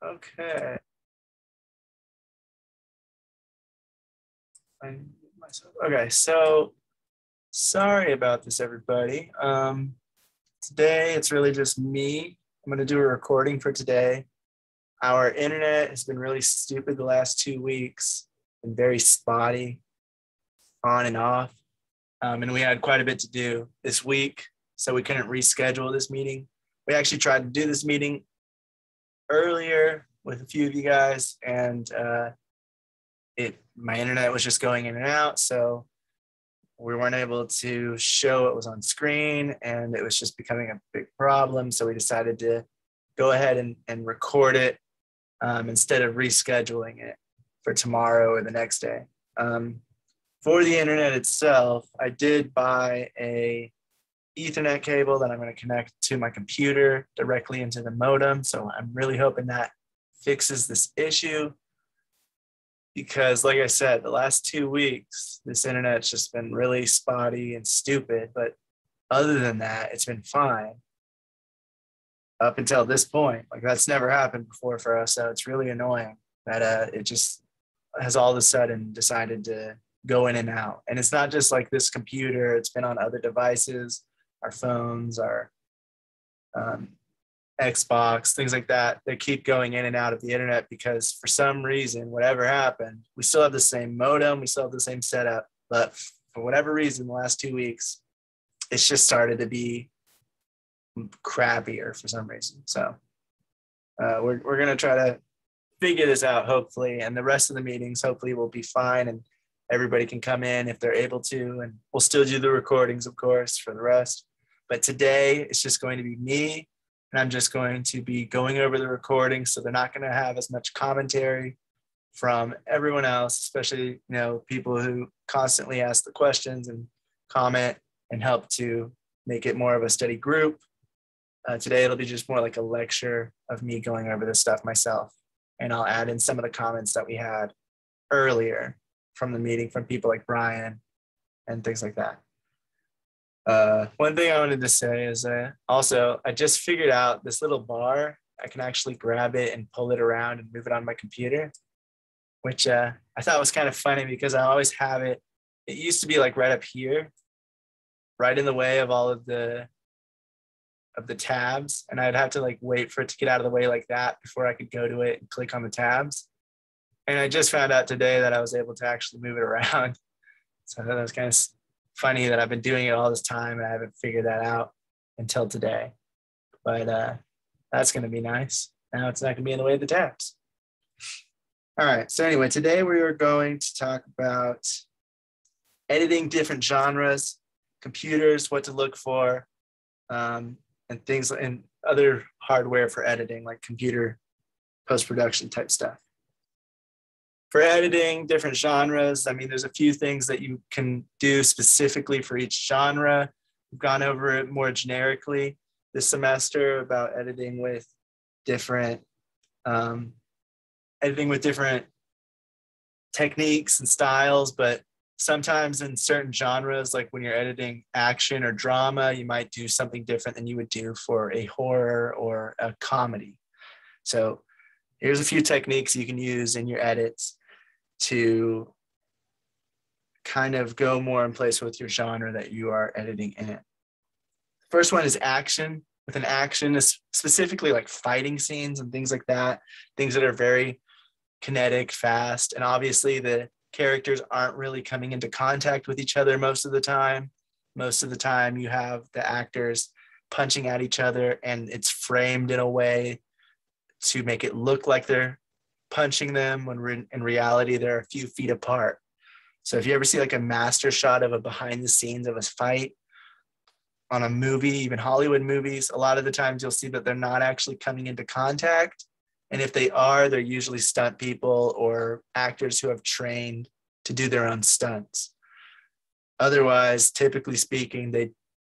Okay. I mute myself. Okay, so sorry about this, everybody. Today it's really just me. I'm gonna do a recording for today. Our internet has been really stupid the last 2 weeks and very spotty, on and off. And we had quite a bit to do this week, so we couldn't reschedule this meeting. We actually tried to do this meeting earlier with a few of you guys, and my internet was just going in and out, so we weren't able to show what was on screen, and it was just becoming a big problem. So we decided to go ahead and record it instead of rescheduling it for tomorrow or the next day. For the internet itself, I did buy a Ethernet cable that I'm going to connect to my computer directly into the modem. So I'm really hoping that fixes this issue, because like I said, the last 2 weeks, this internet's just been really spotty and stupid. But other than that, it's been fine up until this point. Like, that's never happened before for us. So it's really annoying that it just has all of a sudden decided to go in and out. And it's not just like this computer, it's been on other devices, our phones, our Xbox, things like that. They keep going in and out of the internet because for some reason, whatever happened, we still have the same modem, we still have the same setup, but for whatever reason, the last 2 weeks, it's just started to be crappier for some reason. So we're going to try to figure this out, hopefully, and the rest of the meetings hopefully will be fine, and everybody can come in if they're able to, and we'll still do the recordings, of course, for the rest. But today it's just going to be me, and I'm just going to be going over the recording, so they're not going to have as much commentary from everyone else, especially people who constantly ask the questions and comment and help to make it more of a steady group. Today it'll be just more like a lecture of me going over this stuff myself, and I'll add in some of the comments that we had earlier from the meeting from people like Brian and things like that. One thing I wanted to say is also, I just figured out this little bar. I can actually grab it and pull it around and move it on my computer, which I thought was kind of funny because I always have it. It used to be like right up here, right in the way of all of the tabs. And I'd have to like wait for it to get out of the way like that before I could go to it and click on the tabs. And I just found out today that I was able to actually move it around. So that was kind of funny that I've been doing it all this time and I haven't figured that out until today. But that's going to be nice. Now it's not going to be in the way of the tabs. All right. So anyway, today we are going to talk about editing different genres, computers, what to look for, and things and other hardware for editing, like computer post-production type stuff. For editing different genres, I mean, there's a few things that you can do specifically for each genre. We've gone over it more generically this semester about editing with different techniques and styles, but sometimes in certain genres, like when you're editing action or drama, you might do something different than you would do for a horror or a comedy. So here's a few techniques you can use in your edits to kind of go more in place with your genre that you are editing in. First one is action. With an action is specifically like fighting scenes and things like that, things that are very kinetic, fast, and obviously the characters aren't really coming into contact with each other most of the time. Most of the time you have the actors punching at each other and it's framed in a way to make it look like they're punching them when in reality they're a few feet apart. So if you ever see like a master shot of a behind the scenes of a fight on a movie, even Hollywood movies, a lot of the times you'll see that they're not actually coming into contact. And if they are, they're usually stunt people or actors who have trained to do their own stunts. Otherwise, typically speaking, they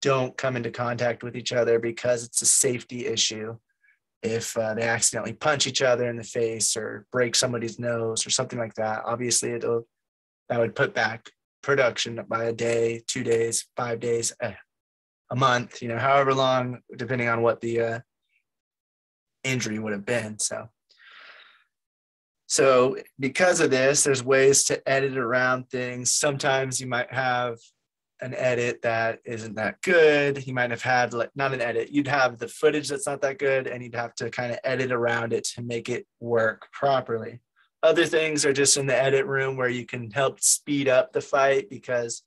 don't come into contact with each other because it's a safety issue. If they accidentally punch each other in the face or break somebody's nose or something like that, obviously that would put back production by a day, 2 days, 5 days, a month, however long, depending on what the injury would have been. So So because of this, there's ways to edit around things. Sometimes you might have an edit that isn't that good. You might have had, like, not an edit, you'd have the footage that's not that good, and you'd have to kind of edit around it to make it work properly. Other things are just in the edit room where you can help speed up the fight because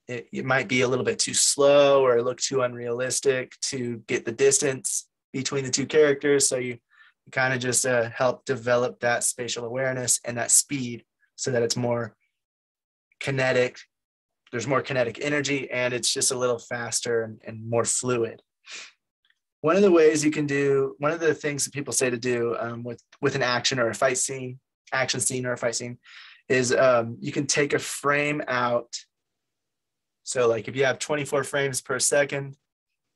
it might be a little bit too slow or look too unrealistic to get the distance between the two characters. So you kind of just help develop that spatial awareness and that speed so that it's more kinetic. There's more kinetic energy and it's just a little faster and more fluid. One of the ways you can do, one of the things that people say to do with an action or a fight scene, action scene or a fight scene, is you can take a frame out. So like if you have 24 frames per second,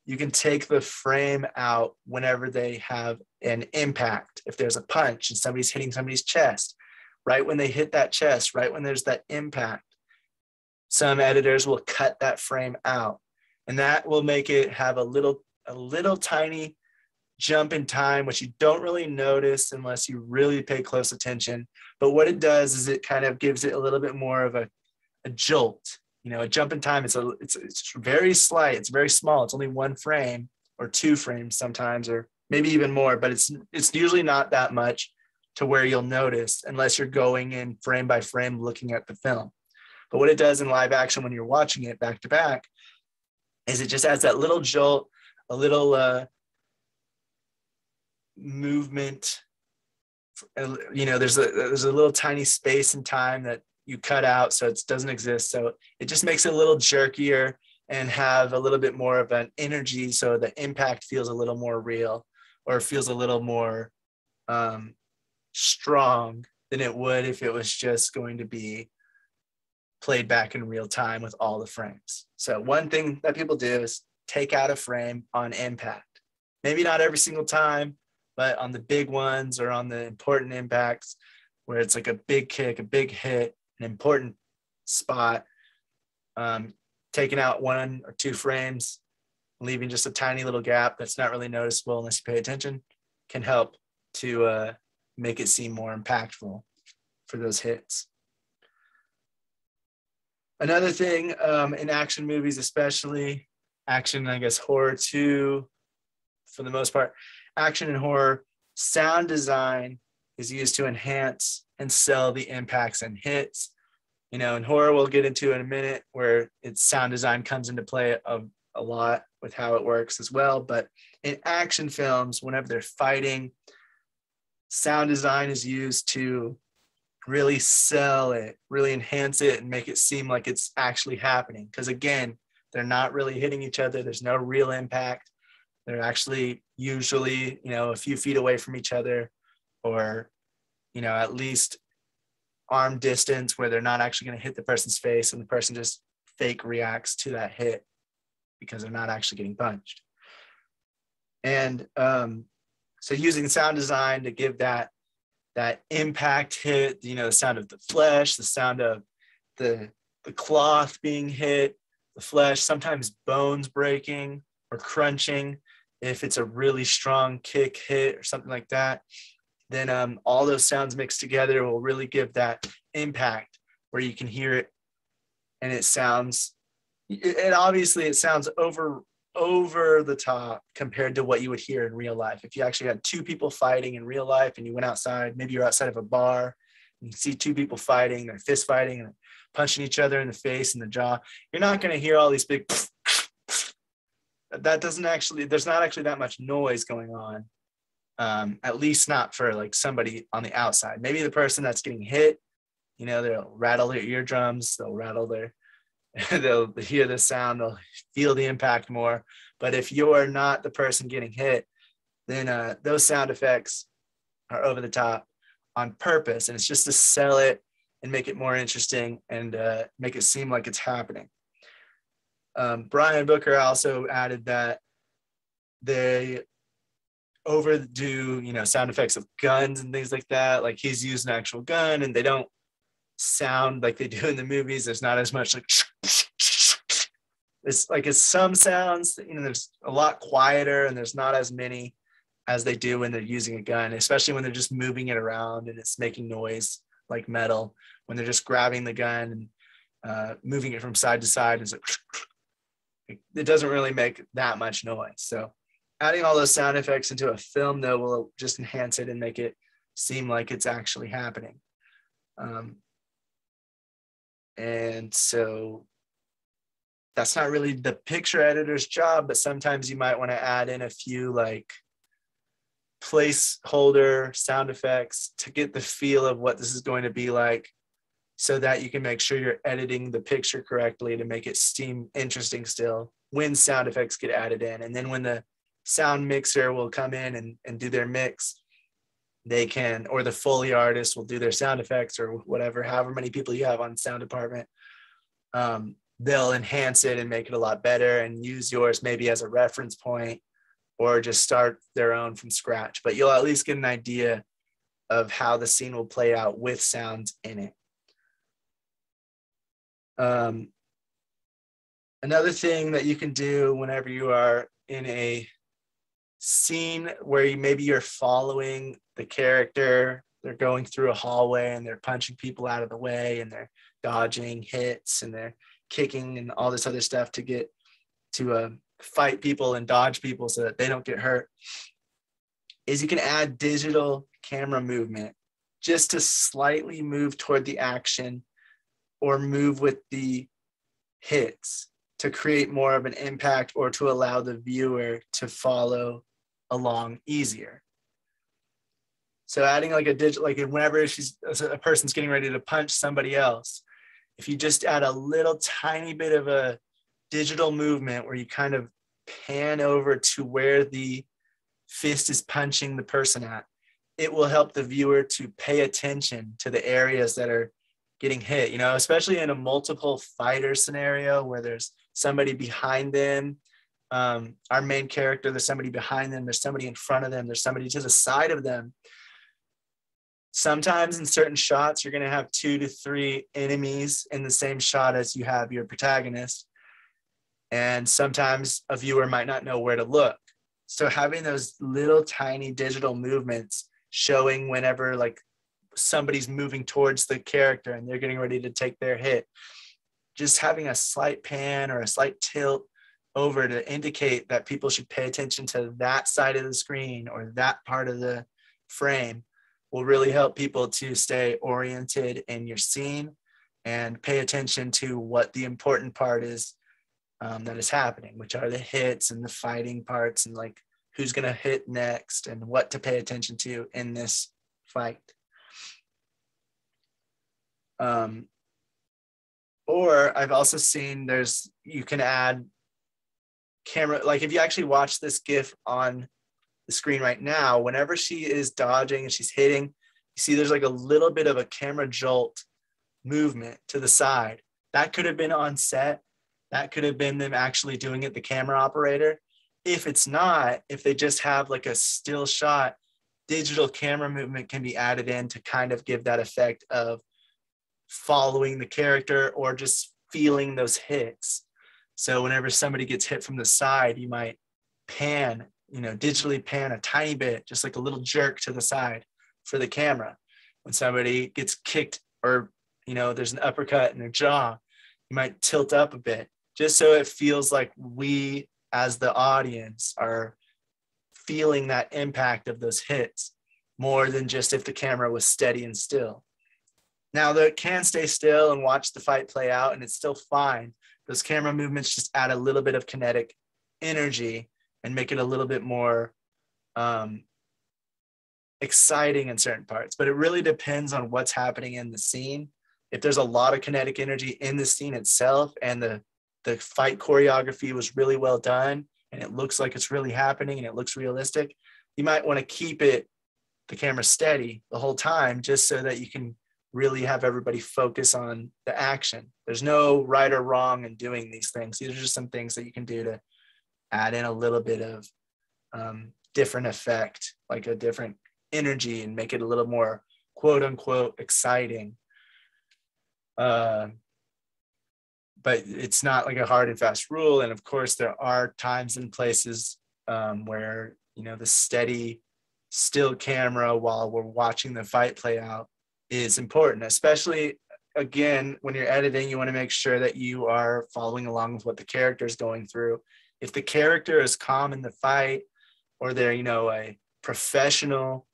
you can take the frame out whenever they have an impact. If there's a punch and somebody's hitting somebody's chest, right when they hit that chest, right when there's that impact, some editors will cut that frame out, and that will make it have a little tiny jump in time, which you don't really notice unless you really pay close attention. But what it does is it kind of gives it a little bit more of a jolt. You know, a jump in time, it's very slight, it's very small. It's only one frame or two frames sometimes, or maybe even more, but it's usually not that much to where you'll notice unless you're going in frame by frame looking at the film. But what it does in live action when you're watching it back to back is it just adds that little jolt, a little movement. You know, there's a little tiny space in time that you cut out so it doesn't exist. So it just makes it a little jerkier and have a little bit more of an energy, so the impact feels a little more real or feels a little more strong than it would if it was just going to be played back in real time with all the frames. So one thing that people do is take out a frame on impact. Maybe not every single time, but on the big ones or on the important impacts where it's like a big kick, a big hit, an important spot, taking out 1 or 2 frames, leaving just a tiny little gap that's not really noticeable unless you pay attention, can help to make it seem more impactful for those hits. Another thing in action movies, especially action, I guess horror too, for the most part, action and horror, sound design is used to enhance and sell the impacts and hits. You know, in horror, we'll get into in a minute where its sound design comes into play a lot with how it works as well. But in action films, whenever they're fighting, sound design is used to really sell it, really enhance it and make it seem like it's actually happening. Because again, they're not really hitting each other. There's no real impact. They're actually usually, you know, a few feet away from each other, or, you know, at least arm distance where they're not actually going to hit the person's face and the person just fake reacts to that hit because they're not actually getting punched. And so using sound design to give that impact hit, you know, the sound of the flesh, the sound of the cloth being hit, the flesh, sometimes bones breaking or crunching if it's a really strong kick hit or something like that, then all those sounds mixed together will really give that impact where you can hear it and it sounds, it sounds over the top compared to what you would hear in real life. If you actually had 2 people fighting in real life and you went outside, maybe you're outside of a bar and you see 2 people fighting, they're fist fighting and punching each other in the face and the jaw, you're not going to hear all these big there's not actually that much noise going on, at least not for like somebody on the outside. Maybe the person that's getting hit, you know, they'll rattle their eardrums, they'll hear the sound, they'll feel the impact more. But if you're not the person getting hit, then those sound effects are over the top on purpose, and it's just to sell it and make it more interesting and make it seem like it's happening. Brian Booker also added that they overdo, you know, sound effects of guns and things like that. Like he's used an actual gun and they don't sound like they do in the movies. There's not as much like it's some sounds, you know, there's a lot quieter and there's not as many as they do when they're using a gun, especially when they're just moving it around and it's making noise like metal. When they're just grabbing the gun and moving it from side to side, it doesn't really make that much noise. So adding all those sound effects into a film, though, will just enhance it and make it seem like it's actually happening. And so that's not really the picture editor's job, but sometimes you might want to add in a few like placeholder sound effects to get the feel of what this is going to be like, so that you can make sure you're editing the picture correctly to make it seem interesting still when sound effects get added in. And then when the sound mixer will come in and do their mix, they can, or the Foley artist will do their sound effects or whatever, however many people you have on sound department, they'll enhance it and make it a lot better and use yours maybe as a reference point, or just start their own from scratch. But you'll at least get an idea of how the scene will play out with sounds in it. Another thing that you can do whenever you are in a scene where maybe you're following the character, they're going through a hallway and they're punching people out of the way and they're dodging hits and they're kicking and all this other stuff to get to fight people and dodge people so that they don't get hurt, is you can add digital camera movement just to slightly move toward the action or move with the hits to create more of an impact or to allow the viewer to follow along easier. So adding like a digital, like whenever a person's getting ready to punch somebody else, if you just add a little tiny bit of a digital movement where you kind of pan over to where the fist is punching the person at, it will help the viewer to pay attention to the areas that are getting hit, you know, especially in a multiple fighter scenario where there's somebody behind them. Our main character, there's somebody behind them, there's somebody in front of them, there's somebody to the side of them. Sometimes in certain shots, you're going to have 2 to 3 enemies in the same shot as you have your protagonist. And sometimes a viewer might not know where to look. So having those little tiny digital movements showing whenever like somebody's moving towards the character and they're getting ready to take their hit, just having a slight pan or a slight tilt over to indicate that people should pay attention to that side of the screen or that part of the frame will really help people to stay oriented in your scene and pay attention to what the important part is that is happening, which are the hits and the fighting parts and like who's going to hit next and what to pay attention to in this fight. Or I've also seen you can add camera, like if you actually watch this GIF on the screen right now, whenever she is dodging and she's hitting, you see there's like a little bit of a camera jolt movement to the side. That could have been on set. That could have been them actually doing it, the camera operator. If it's not, if they just have like a still shot, digital camera movement can be added in to kind of give that effect of following the character or just feeling those hits. So whenever somebody gets hit from the side, you might pan, digitally pan a tiny bit, just like a little jerk to the side for the camera. When somebody gets kicked or, there's an uppercut in their jaw, you might tilt up a bit just so it feels like we as the audience are feeling that impact of those hits more than just if the camera was steady and still. Now, they can stay still and watch the fight play out, and it's still fine. Those camera movements just add a little bit of kinetic energy and make it a little bit more exciting in certain parts. But it really depends on what's happening in the scene. If there's a lot of kinetic energy in the scene itself and the fight choreography was really well done and it looks like it's really happening and it looks realistic, you might want to keep the camera steady the whole time just so that you can really have everybody focus on the action. There's no right or wrong in doing these things. These are just some things that you can do to add in a little bit of different effect, like a different energy, and make it a little more quote unquote exciting. But it's not like a hard and fast rule. And of course, there are times and places where the steady, still camera while we're watching the fight play out is important, especially, again, when you're editing, you want to make sure that you are following along with what the character is going through. If the character is calm in the fight, or they're, a professional,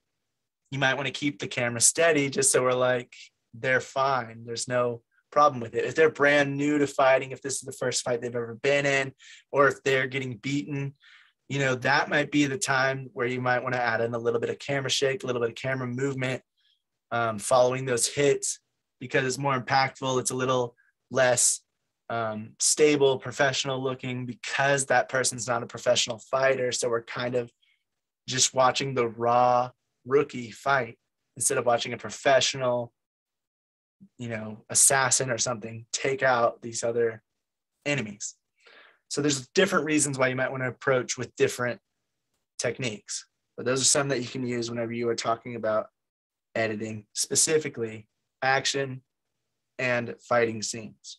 you might want to keep the camera steady just so we're like, they're fine. There's no problem with it. If they're brand new to fighting, if this is the first fight they've ever been in, or if they're getting beaten, that might be the time where you might want to add in a little bit of camera shake, a little bit of camera movement, following those hits, because it's more impactful. It's a little less stable, professional looking, because that person's not a professional fighter. So we're kind of just watching the raw rookie fight instead of watching a professional, assassin or something take out these other enemies. So there's different reasons why you might want to approach with different techniques, but those are some that you can use whenever you are talking about editing, specifically action and fighting scenes.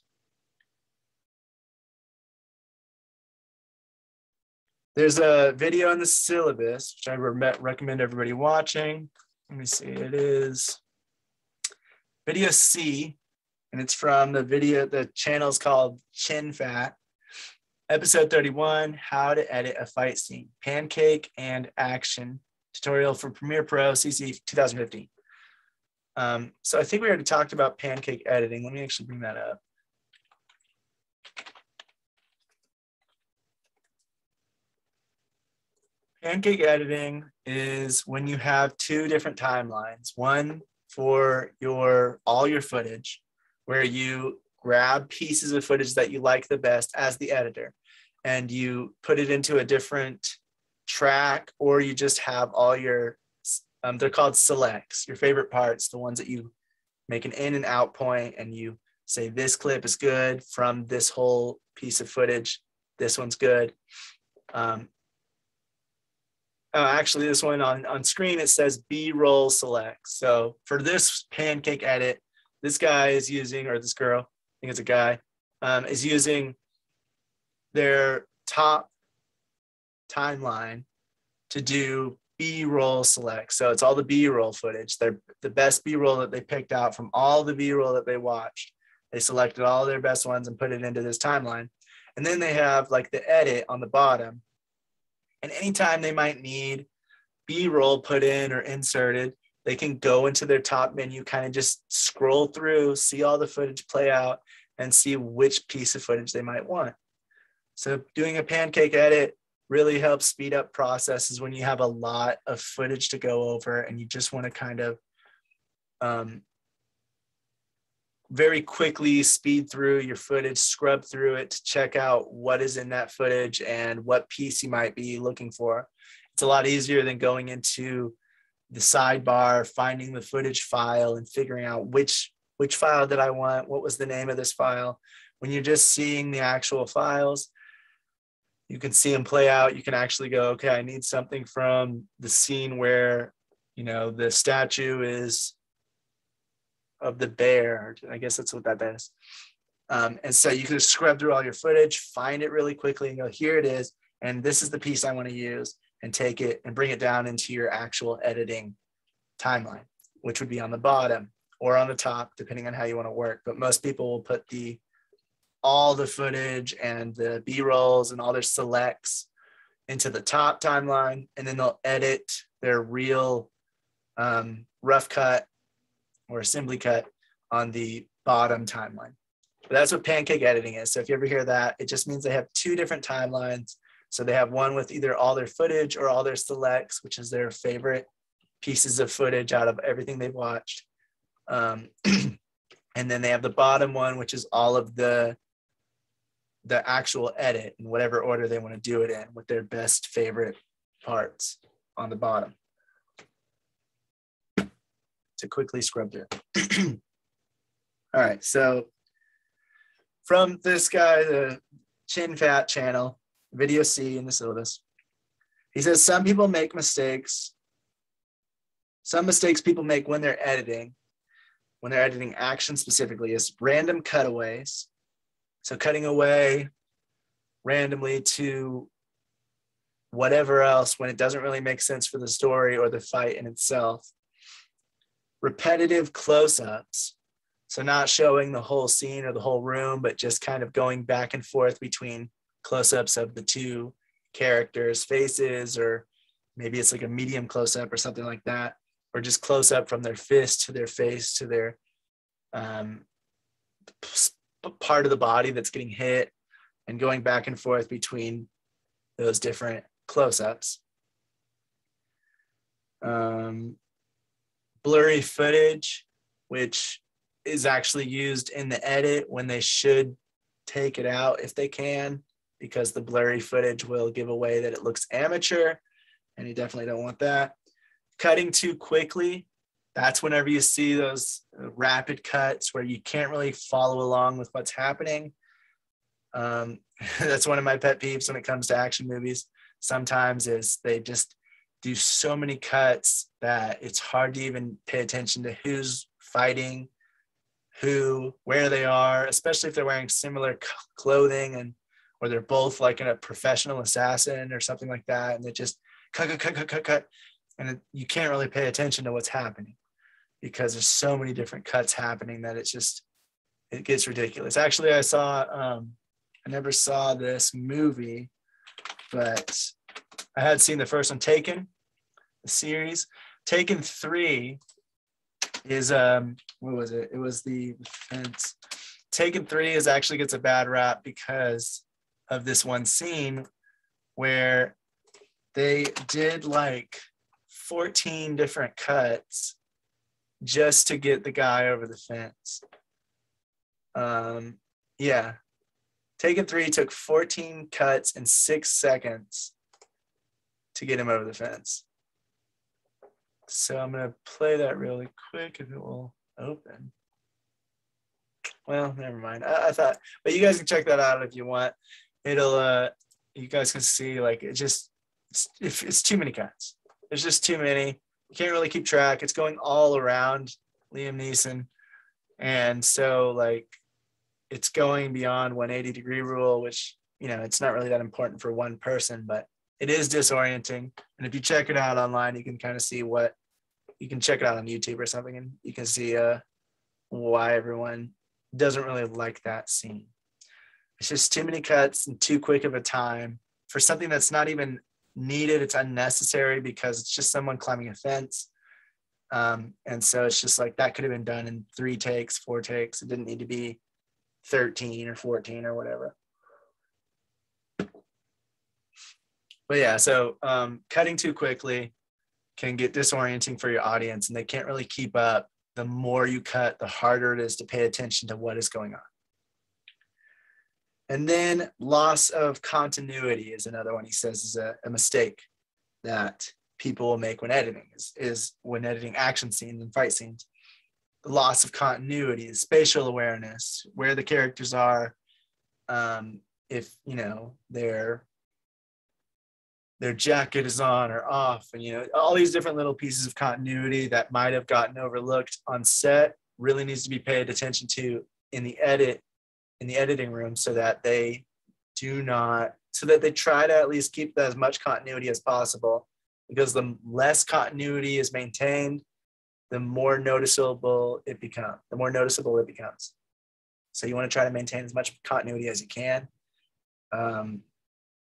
There's a video in the syllabus, which I recommend everybody watching. Let me see, it is video C, and it's from the channel is called Chin Fat. Episode 31, how to edit a fight scene, pancake and action tutorial for Premiere Pro CC 2015. So I think we already talked about pancake editing. Let me actually bring that up. Pancake editing is when you have two different timelines, one for all your footage, where you grab pieces of footage that you like the best as the editor, and you put it into a different track, or you just have all your, they're called selects, your favorite parts, the ones that you make an in and out point, and you say this clip is good from this whole piece of footage, this one's good. Actually, this one on screen, it says B-roll select. So for this pancake edit, this guy is using, or this girl, I think it's a guy, is using their top timeline to do B-roll select. So it's all the B-roll footage. They're the best B-roll that they picked out from all the B-roll that they watched. They selected all their best ones and put it into this timeline. And then they have like the edit on the bottom. And anytime they might need B-roll put in or inserted, they can go into their top menu, kind of just scroll through, see all the footage play out, and see which piece of footage they might want. So doing a pancake edit really helps speed up processes when you have a lot of footage to go over and you just want to kind of very quickly speed through your footage, scrub through it to check out what is in that footage and what piece you might be looking for. It's a lot easier than going into the sidebar, finding the footage file and figuring out which file did I want, what was the name of this file. When you're just seeing the actual files, you can see them play out. You can actually go, okay, I need something from the scene where, the statue is of the bear. I guess that's what that is. And so you can just scrub through all your footage, find it really quickly and go, here it is. And this is the piece I want to use, and take it and bring it down into your actual editing timeline, which would be on the bottom or on the top, depending on how you want to work. But most people will put all the footage and the B-rolls and all their selects into the top timeline, and then they'll edit their real rough cut or assembly cut on the bottom timeline. But that's what pancake editing is. So if you ever hear that, it just means they have two different timelines. So they have one with either all their footage or all their selects, which is their favorite pieces of footage out of everything they've watched. And then they have the bottom one, which is all of the actual edit in whatever order they want to do it in, with their best favorite parts on the bottom to quickly scrub through. All right, so from this guy, the Chin Fat channel, video C in the syllabus, he says some people make mistakes. Some mistakes people make when they're editing action specifically, is random cutaways. So cutting away randomly to whatever else when it doesn't really make sense for the story or the fight in itself. Repetitive close-ups. So not showing the whole scene or the whole room, but just kind of going back and forth between close-ups of the two characters' faces, or maybe it's like a medium close-up or something like that, or just close-up from their fist to their face to their part of the body that's getting hit, and going back and forth between those different close-ups. Blurry footage, which is actually used in the edit when they should take it out if they can, because the blurry footage will give away that it looks amateur, and you definitely don't want that. Cutting too quickly, that's whenever you see those rapid cuts where you can't really follow along with what's happening. That's one of my pet peeves when it comes to action movies. Sometimes is they just do so many cuts that it's hard to even pay attention to who's fighting, who, where they are, especially if they're wearing similar clothing, or they're both like a professional assassin or something like that, and they just cut, and you can't really pay attention to what's happening because there's so many different cuts happening that it gets ridiculous. Actually, I never saw this movie, but I had seen the first one, Taken, the series. Taken 3 is what was it? It was the Fence. Taken 3 actually gets a bad rap because of this one scene where they did like 14 different cuts just to get the guy over the fence. Yeah. Taken 3 took 14 cuts in 6 seconds to get him over the fence. So I'm going to play that really quick if it will open. Well, never mind. I thought, but you guys can check that out if you want. It'll, you guys can see, like, it's too many cuts. There's just too many. You can't really keep track. It's going all around Liam Neeson. And so, like, it's going beyond 180-degree rule, which, it's not really that important for one person, but it is disorienting. And if you check it out online, you can kind of see you can check it out on YouTube or something, and you can see why everyone doesn't really like that scene. It's just too many cuts and too quick of a time for something that's not even needed. It's unnecessary because it's just someone climbing a fence. And so it's just like that could have been done in 3 takes, 4 takes. It didn't need to be 13 or 14 or whatever. But yeah, so cutting too quickly can get disorienting for your audience, and they can't really keep up. The more you cut, the harder it is to pay attention to what is going on. And then loss of continuity is another one he says is a mistake that people will make when editing, is when editing action scenes and fight scenes. The loss of continuity, spatial awareness, where the characters are, if, their jacket is on or off, and, all these different little pieces of continuity that might have gotten overlooked on set really needs to be paid attention to in the editing room, so that they try to at least keep as much continuity as possible, because the less continuity is maintained, the more noticeable it becomes. So you want to try to maintain as much continuity as you can.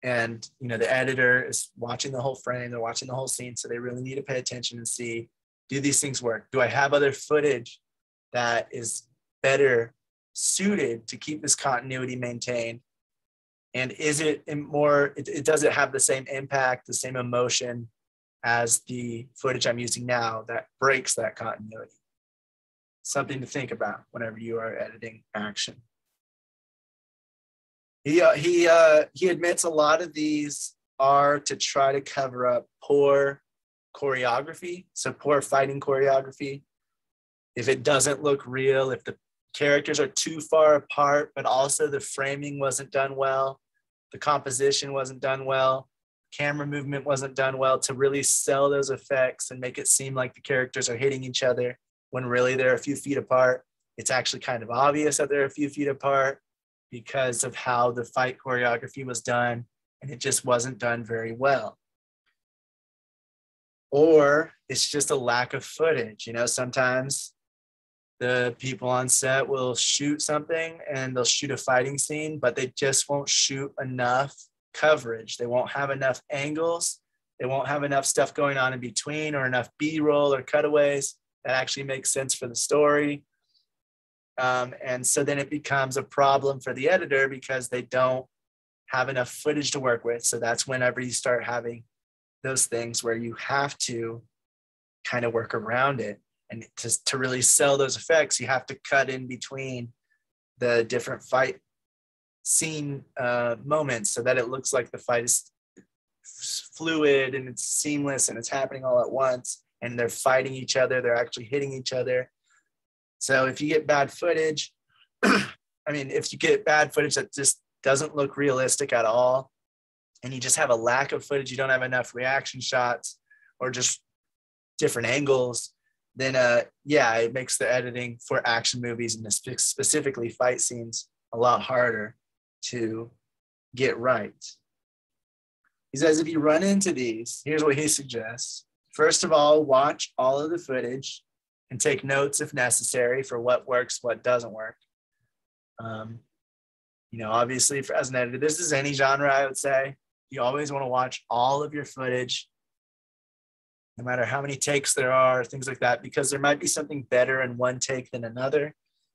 And, the editor is watching the whole frame, they're watching the whole scene, so they really need to pay attention and see, do these things work? Do I have other footage that is better suited to keep this continuity maintained? And is it more, does it have the same impact, the same emotion as the footage I'm using now that breaks that continuity? Something to think about whenever you are editing action. He admits a lot of these are to try to cover up poor choreography, so poor fighting choreography. If it doesn't look real, if the characters are too far apart, but also the framing wasn't done well, the composition wasn't done well, camera movement wasn't done well to really sell those effects and make it seem like the characters are hitting each other when really they're a few feet apart. It's actually kind of obvious that they're a few feet apart because of how the fight choreography was done. and it just wasn't done very well. Or it's just a lack of footage. Sometimes the people on set will shoot something and they'll shoot a fighting scene, but they just won't shoot enough coverage. They won't have enough angles. They won't have enough stuff going on in between, or enough B-roll or cutaways that actually makes sense for the story. And so then it becomes a problem for the editor because they don't have enough footage to work with. So that's whenever you start having those things where you have to kind of work around it. And to really sell those effects, you have to cut in between the different fight scene moments so that it looks like the fight is fluid and it's seamless and it's happening all at once, and they're fighting each other, they're actually hitting each other. So if you get bad footage, if you get bad footage that just doesn't look realistic at all, and you just have a lack of footage, you don't have enough reaction shots or just different angles, then it makes the editing for action movies and specifically fight scenes a lot harder to get right. He says, if you run into these, here's what he suggests. First of all, watch all of the footage and take notes if necessary for what works, what doesn't work. Obviously, as an editor, this is any genre, I would say. You always want to watch all of your footage, no matter how many takes there are, things like that, because there might be something better in one take than another.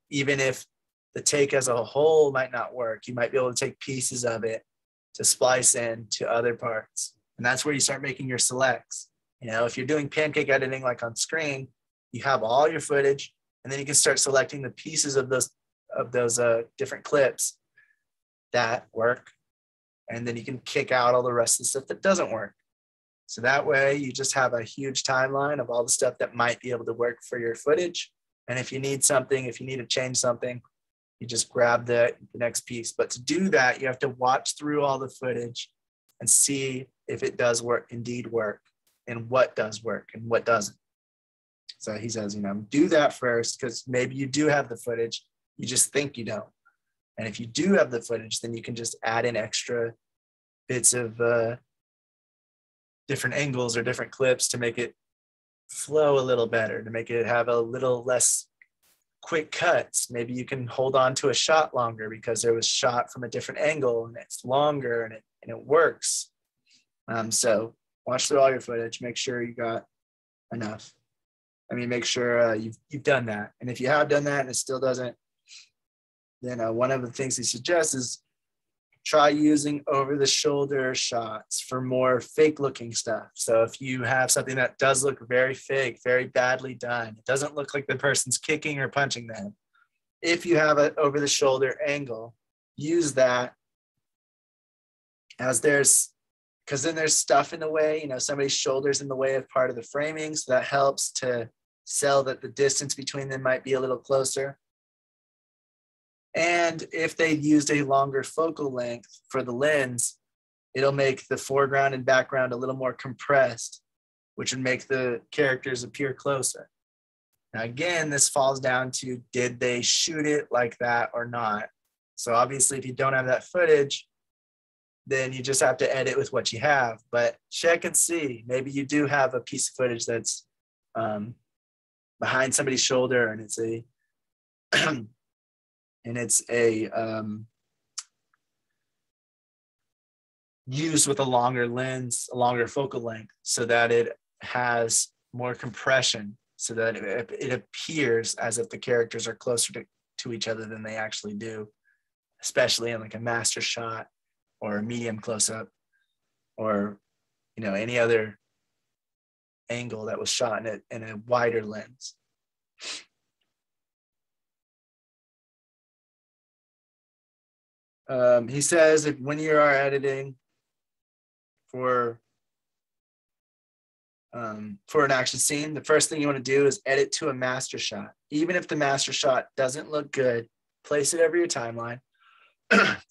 Even if the take as a whole might not work, you might be able to take pieces of it to splice in to other parts. And that's where you start making your selects. If you're doing pancake editing like on screen, you have all your footage, and then you can start selecting the pieces of those different clips that work, and then you can kick out all the rest of the stuff that doesn't work. So that way you just have a huge timeline of all the stuff that might be able to work for your footage. And if you need to change something, you just grab the next piece. But to do that, you have to watch through all the footage and see if it does indeed work, and what does work and what doesn't. So he says, do that first, because maybe you do have the footage, you just think you don't. And if you do have the footage, then you can just add in extra bits of different angles or different clips to make it flow a little better, to make it have a little less quick cuts. Maybe you can hold on to a shot longer because it was shot from a different angle and it's longer and it works. So watch through all your footage, make sure you got enough. Make sure you've done that. And if you have done that and it still doesn't, then one of the things he suggests is try using over-the-shoulder shots for more fake-looking stuff. So if you have something that does look very fake, very badly done, it doesn't look like the person's kicking or punching them. If you have an over-the-shoulder angle, use that because then there's stuff in the way, somebody's shoulder's in the way of part of the framing, so that helps to sell that the distance between them might be a little closer. And if they used a longer focal length for the lens, it'll make the foreground and background a little more compressed, which would make the characters appear closer. Now, again, this falls down to, did they shoot it like that or not? So obviously, if you don't have that footage, then you just have to edit with what you have. But check and see. Maybe you do have a piece of footage that's behind somebody's shoulder, and it's used with a longer lens, a longer focal length, so that it has more compression, so that it appears as if the characters are closer to each other than they actually do, especially in like a master shot or a medium close-up, or any other angle that was shot in a wider lens. He says that when you are editing for an action scene, the first thing you want to do is edit to a master shot. Even if the master shot doesn't look good, place it over your timeline.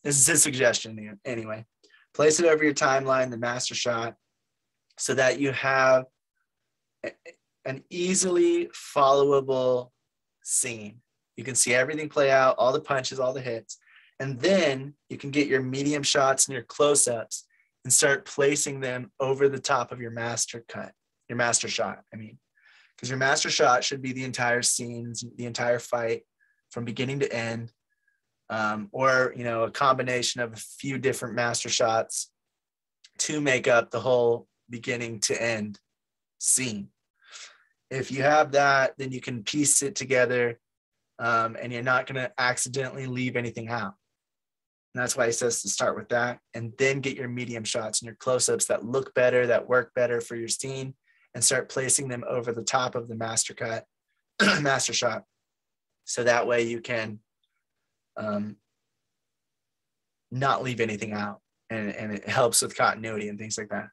This is his suggestion anyway. Place it over your timeline, the master shot, so that you have an easily followable scene. You can see everything play out, all the punches, all the hits. And then you can get your medium shots and your close-ups and start placing them over the top of your master shot, I mean, because your master shot should be the entire scene, the entire fight from beginning to end, or, you know, a combination of a few different master shots to make up the whole beginning to end scene. If you have that, then you can piece it together, and you're not going to accidentally leave anything out. And that's why he says to start with that, and then get your medium shots and your close-ups that look better, that work better for your scene, and start placing them over the top of the master shot. So that way you can not leave anything out, and it helps with continuity and things like that.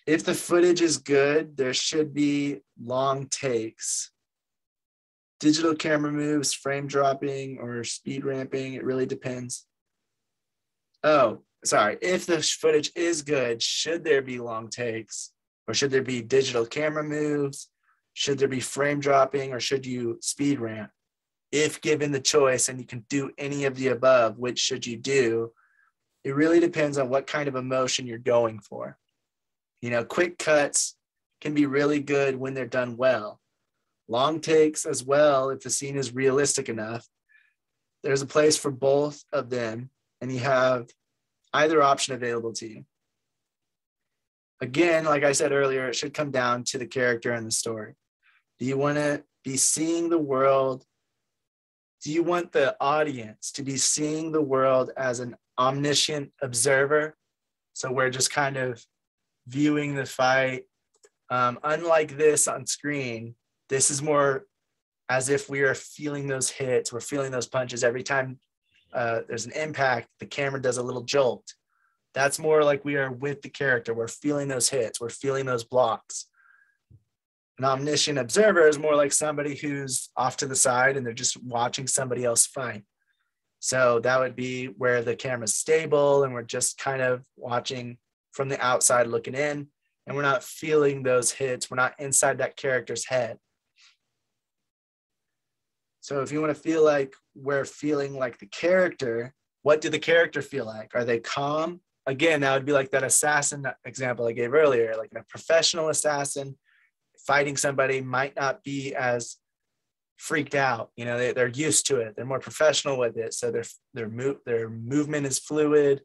If the footage is good, there should be long takes. Digital camera moves, frame dropping, or speed ramping, it really depends. Oh, sorry. If the footage is good, should there be long takes? Or should there be digital camera moves? Should there be frame dropping, or should you speed ramp? If given the choice and you can do any of the above, which should you do? It really depends on what kind of emotion you're going for. You know, quick cuts can be really good when they're done well. Long takes as well, if the scene is realistic enough. There's a place for both of them, and you have either option available to you. Again, like I said earlier, it should come down to the character and the story. Do you want to be seeing the world? Do you want the audience to be seeing the world as an omniscient observer? So we're just kind of viewing the fight. Unlike this on screen, this is more as if we are feeling those hits. We're feeling those punches every time there's an impact. The camera does a little jolt. That's more like we are with the character. We're feeling those hits. We're feeling those blocks. An omniscient observer is more like somebody who's off to the side and they're just watching somebody else fight. So that would be where the camera's stable and we're just kind of watching from the outside looking in, and we're not feeling those hits. We're not inside that character's head. So if you want to feel like we're feeling like the character, what do the character feel like? Are they calm? Again, that would be like that assassin example I gave earlier. Like a professional assassin fighting somebody might not be as freaked out. You know, they're used to it. They're more professional with it. So their movement is fluid.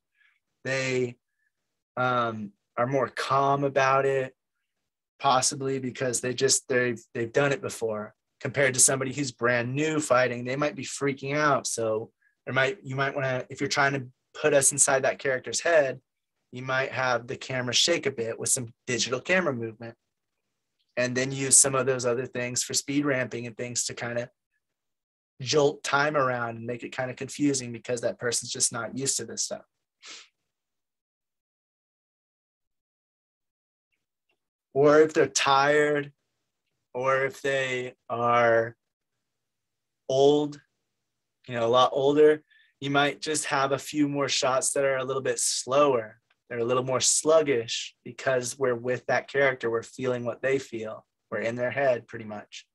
They are more calm about it, possibly because they've done it before, compared to somebody who's brand new fighting. They might be freaking out. So you might want to, if you're trying to put us inside that character's head, you might have the camera shake a bit with some digital camera movement, and then use some of those other things for speed ramping and things to kind of jolt time around and make it kind of confusing because that person's just not used to this stuff. Or if they're tired, or if they are old, you know, a lot older, you might just have a few more shots that are a little bit slower. They're a little more sluggish because we're with that character. We're feeling what they feel. We're in their head pretty much.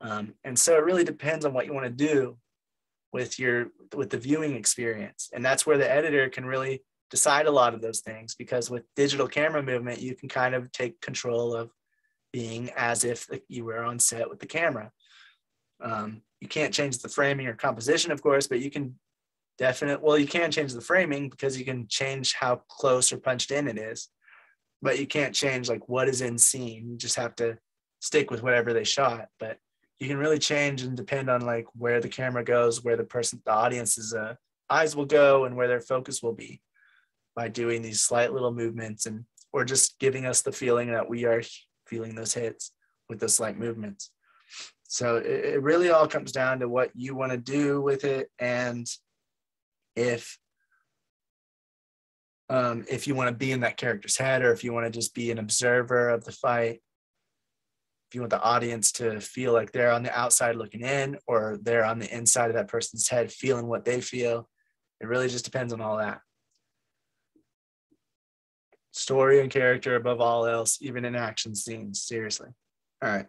And so it really depends on what you want to do with the viewing experience. And that's where the editor can really decide a lot of those things, because with digital camera movement, you can kind of take control of being as if you were on set with the camera. You can't change the framing or composition, of course, but you can you can change the framing because you can change how close or punched in it is, but you can't change like what is in scene. You just have to stick with whatever they shot. But you can really change and depend on like where the camera goes, where the audience's eyes will go, and where their focus will be, by doing these slight little movements or just giving us the feeling that we are feeling those hits with those slight movements. So it really all comes down to what you want to do with it, and if you want to be in that character's head, or if you want to just be an observer of the fight, if you want the audience to feel like they're on the outside looking in, or they're on the inside of that person's head feeling what they feel. It really just depends on all that. Story and character above all else, even in action scenes, seriously. All right.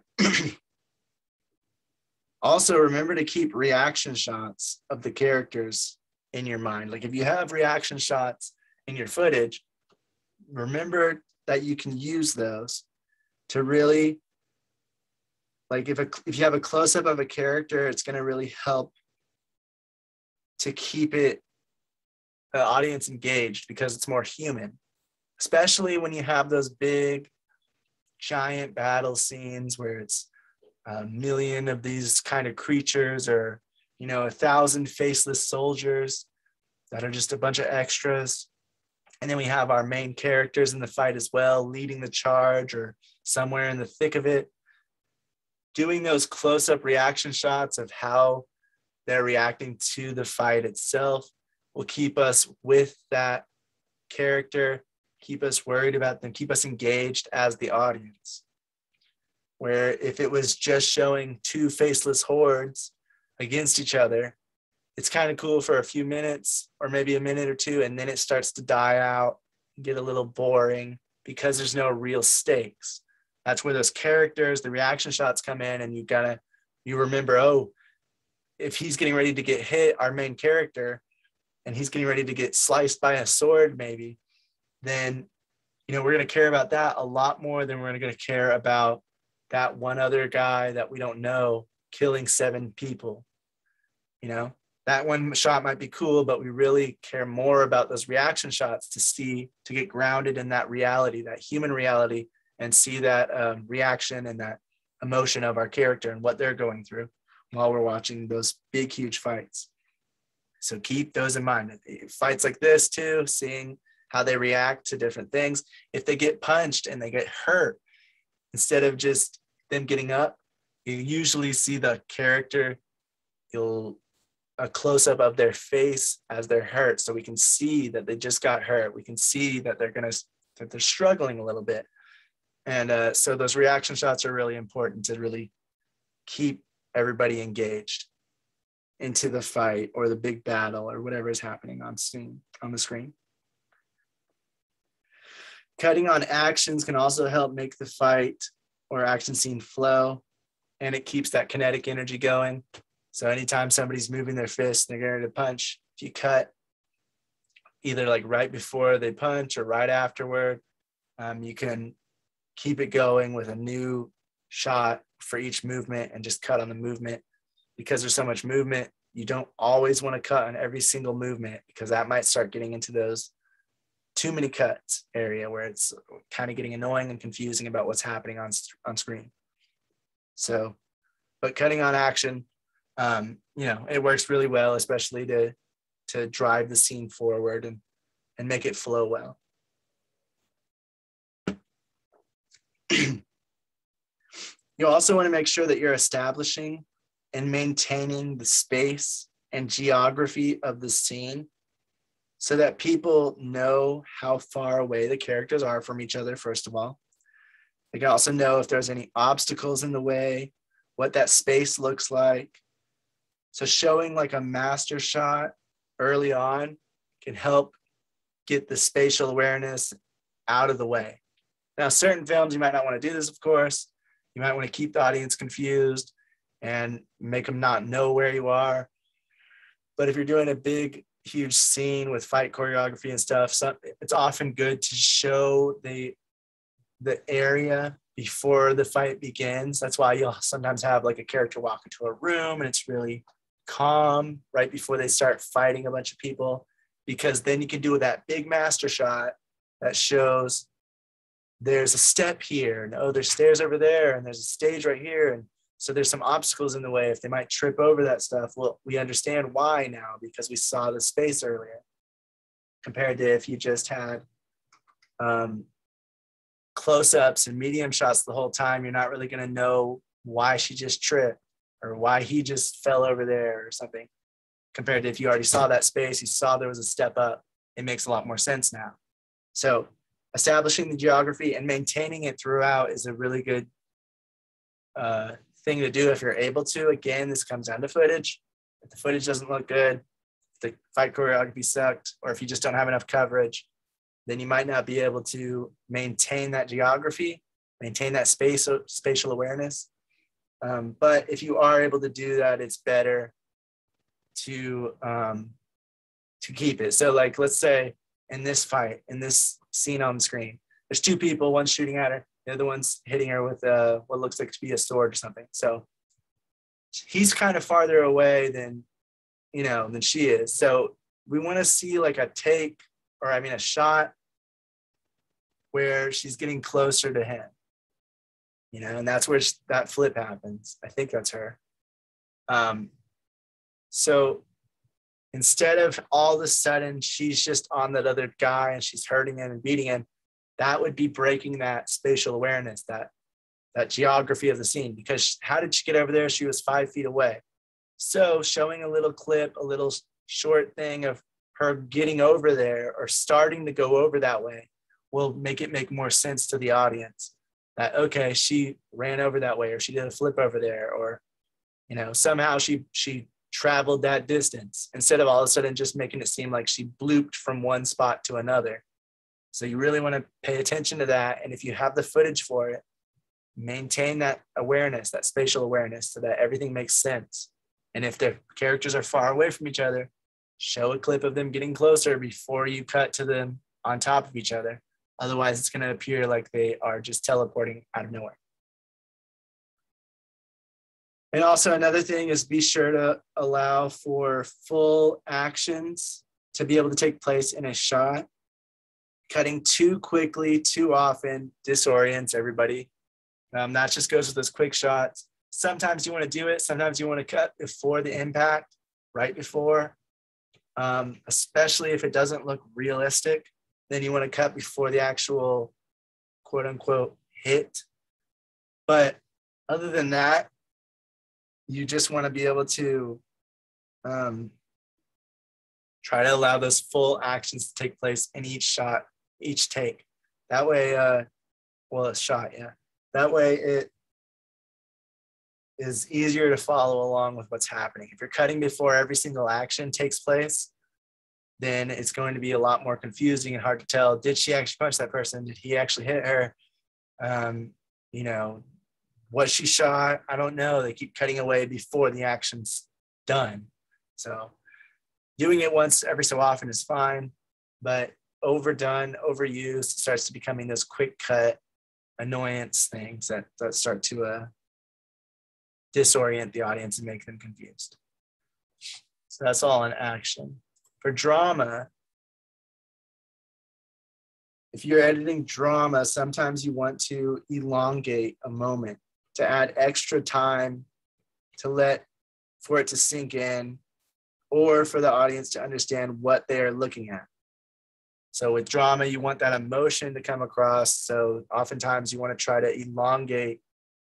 Also, remember to keep reaction shots of the characters in your mind. Like if you have reaction shots in your footage, remember that you can use those to really, like if you have a close-up of a character, it's going to really help to keep the audience engaged because it's more human, especially when you have those big giant battle scenes where it's a million of these kind of creatures, or 1,000 faceless soldiers that are just a bunch of extras. And then we have our main characters in the fight as well, leading the charge or somewhere in the thick of it. Doing those close-up reaction shots of how they're reacting to the fight itself will keep us with that character, keep us worried about them, keep us engaged as the audience. Where if it was just showing two faceless hordes against each other, it's kind of cool for a few minutes or maybe a minute or two, and then it starts to die out and get a little boring because there's no real stakes. That's where those characters, the reaction shots come in, and you remember, oh, if he's getting ready to get hit, our main character, and he's getting ready to get sliced by a sword maybe, then we're going to care about that a lot more than we're going to care about that one other guy that we don't know killing 7 people. That one shot might be cool, but we really care more about those reaction shots to get grounded in that reality, that human reality, and see that reaction and that emotion of our character and what they're going through while we're watching those big, huge fights. So keep those in mind. Fights like this too, seeing how they react to different things. If they get punched and they get hurt, instead of just them getting up, you usually see the character, a close-up of their face as they're hurt, so we can see that they just got hurt. We can see that they're struggling a little bit. And so those reaction shots are really important to really keep everybody engaged into the fight or the big battle or whatever is happening on the screen. Cutting on actions can also help make the fight or action scene flow, and it keeps that kinetic energy going. So anytime somebody's moving their fist, they're going to punch, if you cut either like right before they punch or right afterward, you can keep it going with a new shot for each movement and just cut on the movement. Because there's so much movement, you don't always want to cut on every single movement, because that might start getting into those too many cuts area where it's kind of getting annoying and confusing about what's happening on screen. So, but cutting on action, it works really well, especially to drive the scene forward and make it flow well. You also want to make sure that you're establishing and maintaining the space and geography of the scene so that people know how far away the characters are from each other, first of all. They can also know if there's any obstacles in the way, what that space looks like. So showing like a master shot early on can help get the spatial awareness out of the way. Now, certain films, you might not want to do this, of course. You might want to keep the audience confused and make them not know where you are. But if you're doing a big, huge scene with fight choreography and stuff, it's often good to show the area before the fight begins. That's why you'll sometimes have like a character walk into a room and it's really calm right before they start fighting a bunch of people, because then you can do that big master shot that shows there's a step here, and oh, there's stairs over there, and there's a stage right here, and so there's some obstacles in the way. If they might trip over that stuff, well, we understand why now because we saw the space earlier, compared to if you just had close-ups and medium shots the whole time. You're not really going to know why she just tripped or why he just fell over there or something. Compared to if you already saw that space, you saw there was a step up, it makes a lot more sense now. So establishing the geography and maintaining it throughout is a really good thing to do if you're able to. Again, this comes down to footage. If the footage doesn't look good, if the fight choreography sucked, or if you just don't have enough coverage, then you might not be able to maintain that geography, maintain that spatial awareness. But if you are able to do that, it's better to to keep it. So like, let's say in this fight, in this scene on the screen, there's two people, one's shooting at her, the other one's hitting her with what looks like to be a sword or something. So he's kind of farther away than she is. So we want to see like a take, or I mean a shot where she's getting closer to him, and that's where that flip happens. I think that's her. So instead of all of a sudden she's just on that other guy and she's hurting him and beating him, that would be breaking that spatial awareness, that geography of the scene. Because how did she get over there? She was 5 feet away. So showing a little clip, a little short thing of her getting over there or starting to go over that way will make it make more sense to the audience that, okay, she ran over that way, or she did a flip over there, or, somehow she traveled that distance, instead of all of a sudden just making it seem like she blooped from one spot to another. So you really want to pay attention to that. And if you have the footage for it, maintain that awareness, that spatial awareness, so that everything makes sense. And if the characters are far away from each other, show a clip of them getting closer before you cut to them on top of each other. Otherwise, it's going to appear like they are just teleporting out of nowhere. And also another thing is be sure to allow for full actions to be able to take place in a shot. Cutting too quickly, too often disorients everybody. That just goes with those quick shots. Sometimes you want to do it. Sometimes you want to cut before the impact, right before, especially if it doesn't look realistic. Then you want to cut before the actual quote unquote hit. But other than that, you just want to be able to try to allow those full actions to take place in each shot, each take. That way, a shot, yeah. That way it is easier to follow along with what's happening. If you're cutting before every single action takes place, then it's going to be a lot more confusing and hard to tell. Did she actually punch that person? Did he actually hit her? Was she shot? I don't know. They keep cutting away before the action's done. So doing it once every so often is fine, but overdone, overused, starts to becoming those quick cut annoyance things that start to disorient the audience and make them confused. So that's all in action. For drama, if you're editing drama, sometimes you want to elongate a moment to add extra time for it to sink in, or for the audience to understand what they're looking at. So with drama, you want that emotion to come across. So oftentimes you want to try to elongate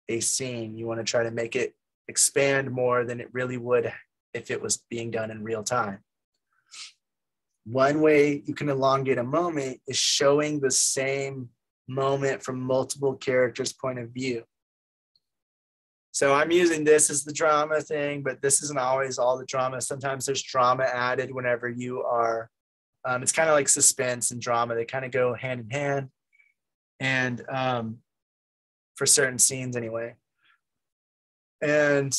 a scene. You want to try to make it expand more than it really would if it was being done in real time. One way you can elongate a moment is showing the same moment from multiple characters' point of view. So I'm using this as the drama thing, but this isn't always all the drama. Sometimes there's drama added whenever you are, it's kind of like suspense and drama. They kind of go hand in hand, and for certain scenes anyway. And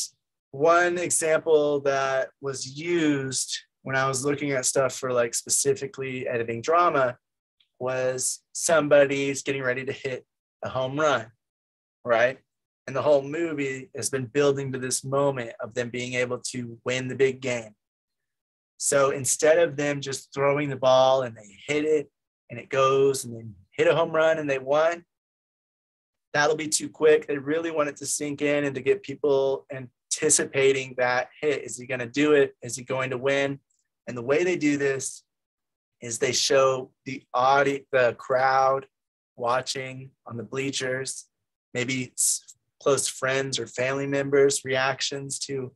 one example that was used when I was looking at stuff for like specifically editing drama was somebody's getting ready to hit a home run, right? And the whole movie has been building to this moment of them being able to win the big game. So instead of them just throwing the ball and they hit it and it goes and then hit a home run and they won, that'll be too quick. They really want it to sink in and to get people anticipating that hit. Is he going to do it? Is he going to win? And the way they do this is they show the crowd watching on the bleachers, maybe close friends or family members' reactions to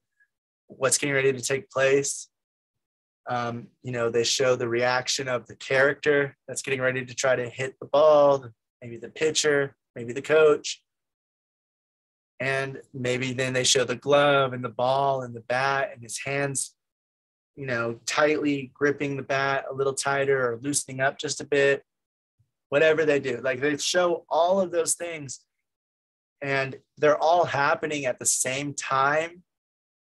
what's getting ready to take place. They show the reaction of the character that's getting ready to try to hit the ball, maybe the pitcher, maybe the coach. And maybe then they show the glove and the ball and the bat and his hands, tightly gripping the bat a little tighter or loosening up just a bit, whatever they do. Like they show all of those things and they're all happening at the same time,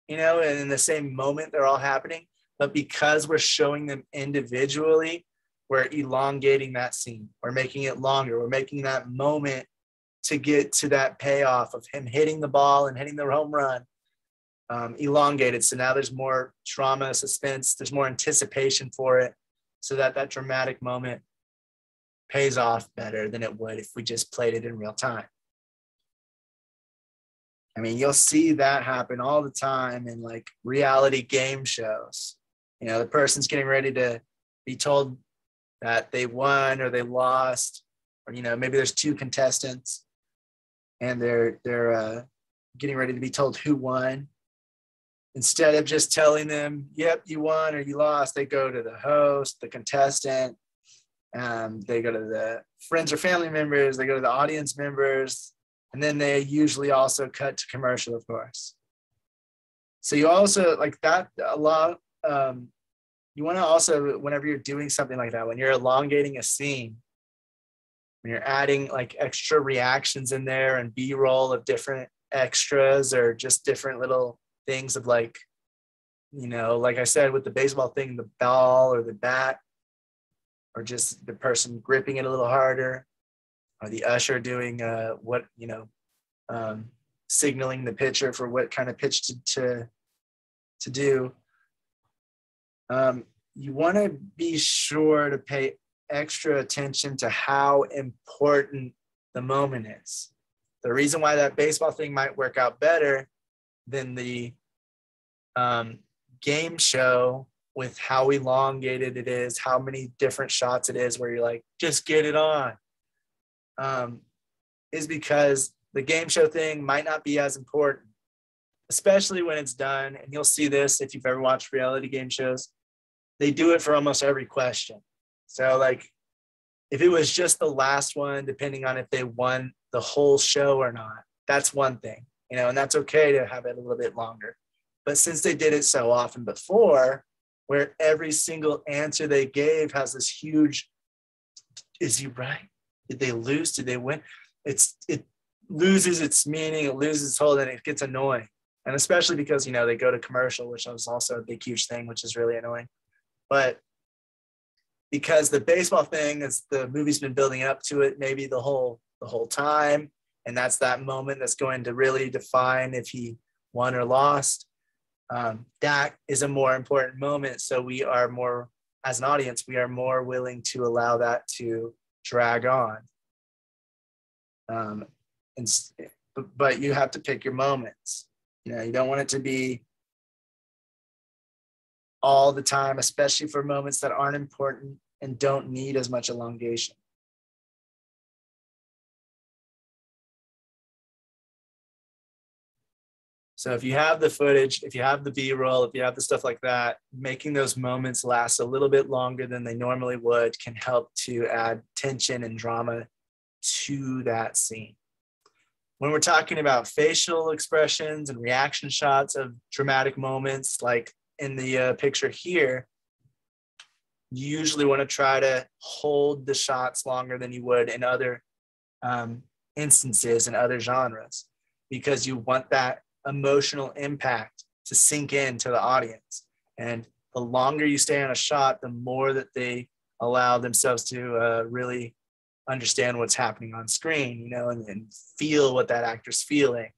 and in the same moment they're all happening. but because we're showing them individually, we're elongating that scene. We're making it longer. We're making that moment to get to that payoff of him hitting the ball and hitting the home run elongated. So now there's more drama, suspense, there's more anticipation for it, so that that dramatic moment pays off better than it would if we just played it in real time. I mean, you'll see that happen all the time in like reality game shows. You know, the person's getting ready to be told that they won or they lost, or, you know, maybe there's two contestants and they're getting ready to be told who won. Instead of just telling them, yep, you won or you lost, they go to the host, the contestant, they go to the friends or family members, they go to the audience members, and then they usually also cut to commercial, of course. So you also like that a lot. You want to also, whenever you're doing something like that, when you're elongating a scene, when you're adding like extra reactions in there and B-roll of different extras or just different little things of like, you know, like I said with the baseball thing, the ball or the bat, or just the person gripping it a little harder, or the usher doing what, you know, signaling the pitcher for what kind of pitch to do. You want to be sure to pay extra attention to how important the moment is. The reason why that baseball thing might work out better than the game show with how elongated it is, how many different shots it is, where you're like, just get it on, is because the game show thing might not be as important, especially when it's done. And you'll see this if you've ever watched reality game shows. They do it for almost every question. So like, if it was just the last one, depending on if they won the whole show or not, that's one thing, you know, and that's okay to have it a little bit longer. But since they did it so often before, where every single answer they gave has this huge, is he right? Did they lose? Did they win? It loses its meaning, it loses its hold, and it gets annoying. And especially because, you know, they go to commercial, which was also a big, huge thing, which is really annoying. But because the baseball thing, is the movie's been building up to it maybe the whole time, and that's that moment that's going to really define if he won or lost. That is a more important moment. So we are more, as an audience, we are more willing to allow that to drag on. But you have to pick your moments. You know, you don't want it to be all the time, especially for moments that aren't important and don't need as much elongation. So if you have the footage, if you have the B-roll, if you have the stuff like that, making those moments last a little bit longer than they normally would can help to add tension and drama to that scene. When we're talking about facial expressions and reaction shots of dramatic moments, like in the picture here, you usually want to try to hold the shots longer than you would in other instances in other genres, because you want that emotional impact to sink into the audience. And the longer you stay on a shot, the more that they allow themselves to really understand what's happening on screen, you know, and feel what that actor's feeling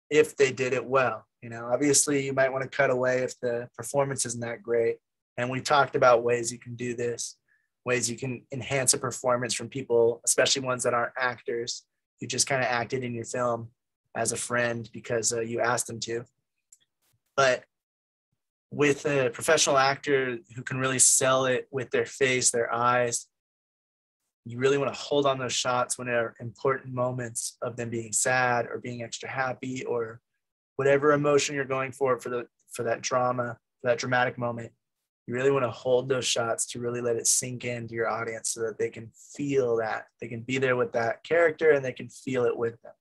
if they did it well. You know, obviously you might want to cut away if the performance isn't that great. And we talked about ways you can do this, ways you can enhance a performance from people, especially ones that aren't actors, who just kind of acted in your film as a friend because you asked them to. But with a professional actor who can really sell it with their face, their eyes, you really want to hold on those shots when there are important moments of them being sad or being extra happy or whatever emotion you're going for that drama, for that dramatic moment. You really want to hold those shots to really let it sink into your audience so that they can feel that. They can be there with that character and they can feel it with them.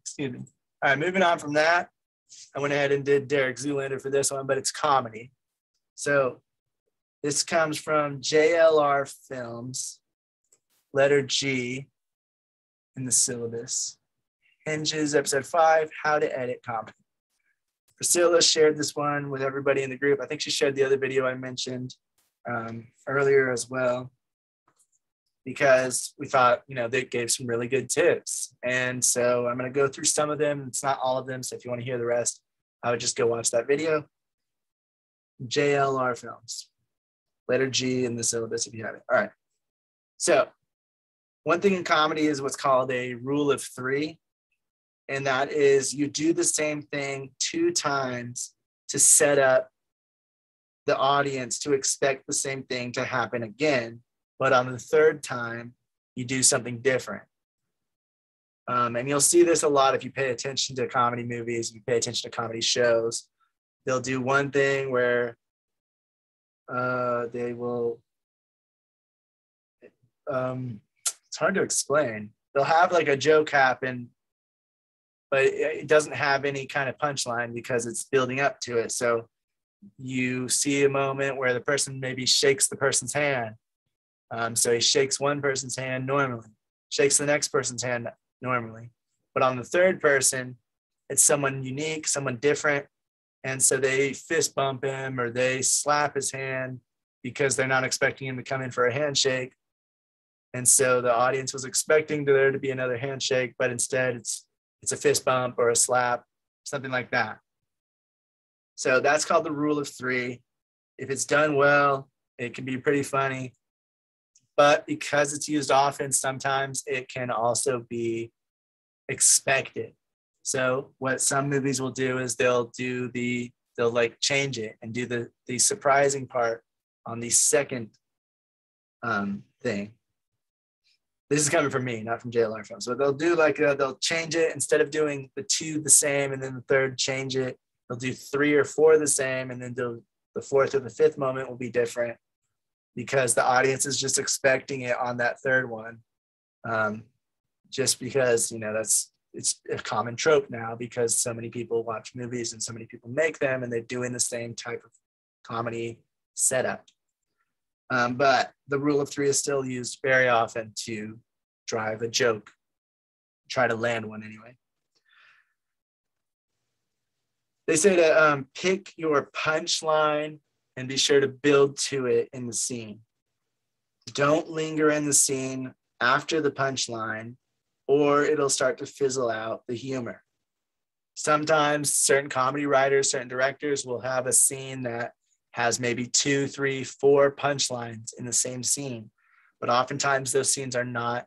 Excuse me. All right, moving on from that. I went ahead and did Derek Zoolander for this one, but it's comedy. So this comes from JLR Films, letter G in the syllabus. Hinges, episode 5, how to edit comedy. Priscilla shared this one with everybody in the group. I think she shared the other video I mentioned earlier as well, because we thought, they gave some really good tips. And so I'm going to go through some of them. It's not all of them. So if you want to hear the rest, I would just go watch that video. JLR Films, letter G in the syllabus if you have it. All right. So one thing in comedy is what's called a rule of 3. And that is you do the same thing 2 times to set up the audience to expect the same thing to happen again. But on the 3rd time, you do something different. And you'll see this a lot if you pay attention to comedy movies, if you pay attention to comedy shows. They'll do one thing where they will, it's hard to explain. They'll have like a joke happen, but it doesn't have any kind of punchline because it's building up to it. So you see a moment where the person maybe shakes the person's hand. So he shakes one person's hand normally, shakes the next person's hand normally. But on the 3rd person, it's someone unique, someone different. And so they fist bump him or they slap his hand because they're not expecting him to come in for a handshake. And so the audience was expecting there to be another handshake, but instead it's a fist bump or a slap, something like that. So that's called the rule of 3. If it's done well, it can be pretty funny. But because it's used often, sometimes it can also be expected. So what some movies will do is they'll like change it and do the surprising part on the 2nd thing. This is coming from me, not from JLR Films. So they'll do they'll change it instead of doing the 2 the same and then the 3rd change it. They'll do 3 or 4 the same and then the 4th or the 5th moment will be different because the audience is just expecting it on that 3rd one. Just because, it's a common trope now because so many people watch movies and so many people make them and they're doing the same type of comedy setup. But the rule of 3 is still used very often to drive a joke, try to land one anyway. They say to pick your punchline and be sure to build to it in the scene. Don't linger in the scene after the punchline or it'll start to fizzle out the humor. Sometimes certain comedy writers, certain directors will have a scene that has maybe 2, 3, 4 punchlines in the same scene. But oftentimes those scenes are not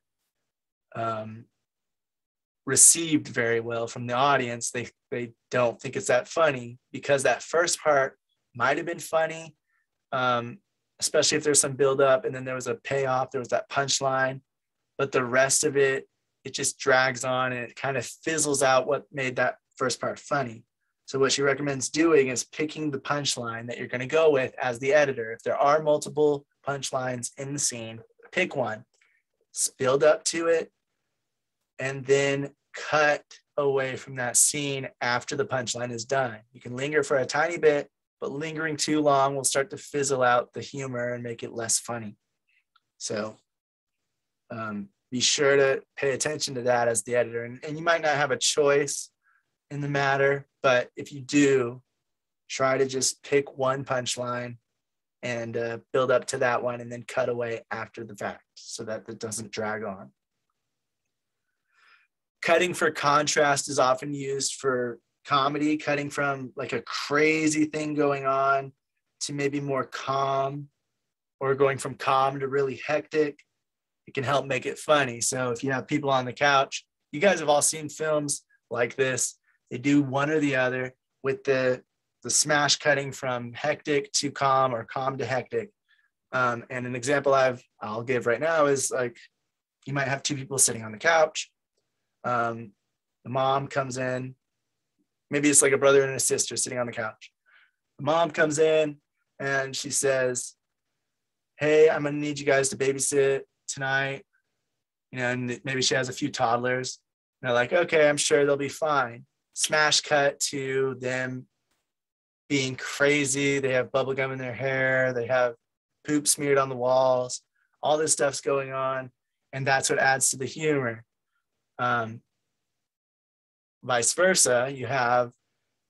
received very well from the audience. They don't think it's that funny because that first part might have been funny, especially if there's some buildup and then there was a payoff, there was that punchline, but the rest of it, it just drags on and it kind of fizzles out what made that first part funny. So what she recommends doing is picking the punchline that you're going to go with as the editor. If there are multiple punchlines in the scene, pick one, build up to it, and then cut away from that scene after the punchline is done. You can linger for a tiny bit, but lingering too long will start to fizzle out the humor and make it less funny. So be sure to pay attention to that as the editor. And you might not have a choice in the matter, but if you do, try to just pick one punchline and build up to that one and then cut away after the fact so that it doesn't drag on. Cutting for contrast is often used for comedy, cutting from like a crazy thing going on to maybe more calm, or going from calm to really hectic. It can help make it funny. So if you have people on the couch, you guys have all seen films like this. They do one or the other with the smash cutting from hectic to calm or calm to hectic. And an example I'll give right now is like, you might have 2 people sitting on the couch. The mom comes in, maybe it's like a brother and a sister sitting on the couch. The mom comes in and she says, hey, I'm gonna need you guys to babysit tonight. And maybe she has a few toddlers. And they're like, okay, I'm sure they'll be fine. Smash cut to them being crazy. They have bubble gum in their hair. They have poop smeared on the walls. All this stuff's going on. And that's what adds to the humor. Vice versa, you have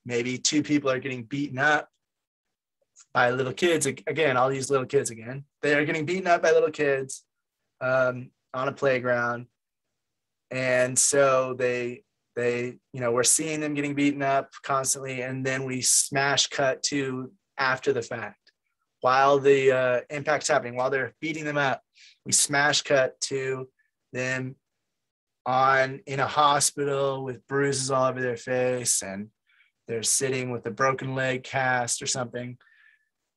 maybe two people are getting beaten up by little kids. Again, I'll use little kids again. They are getting beaten up by little kids on a playground. And so we're seeing them getting beaten up constantly. And then we smash cut to after the fact. While the impact's happening, while they're beating them up, we smash cut to them in a hospital with bruises all over their face, and they're sitting with a broken leg cast or something.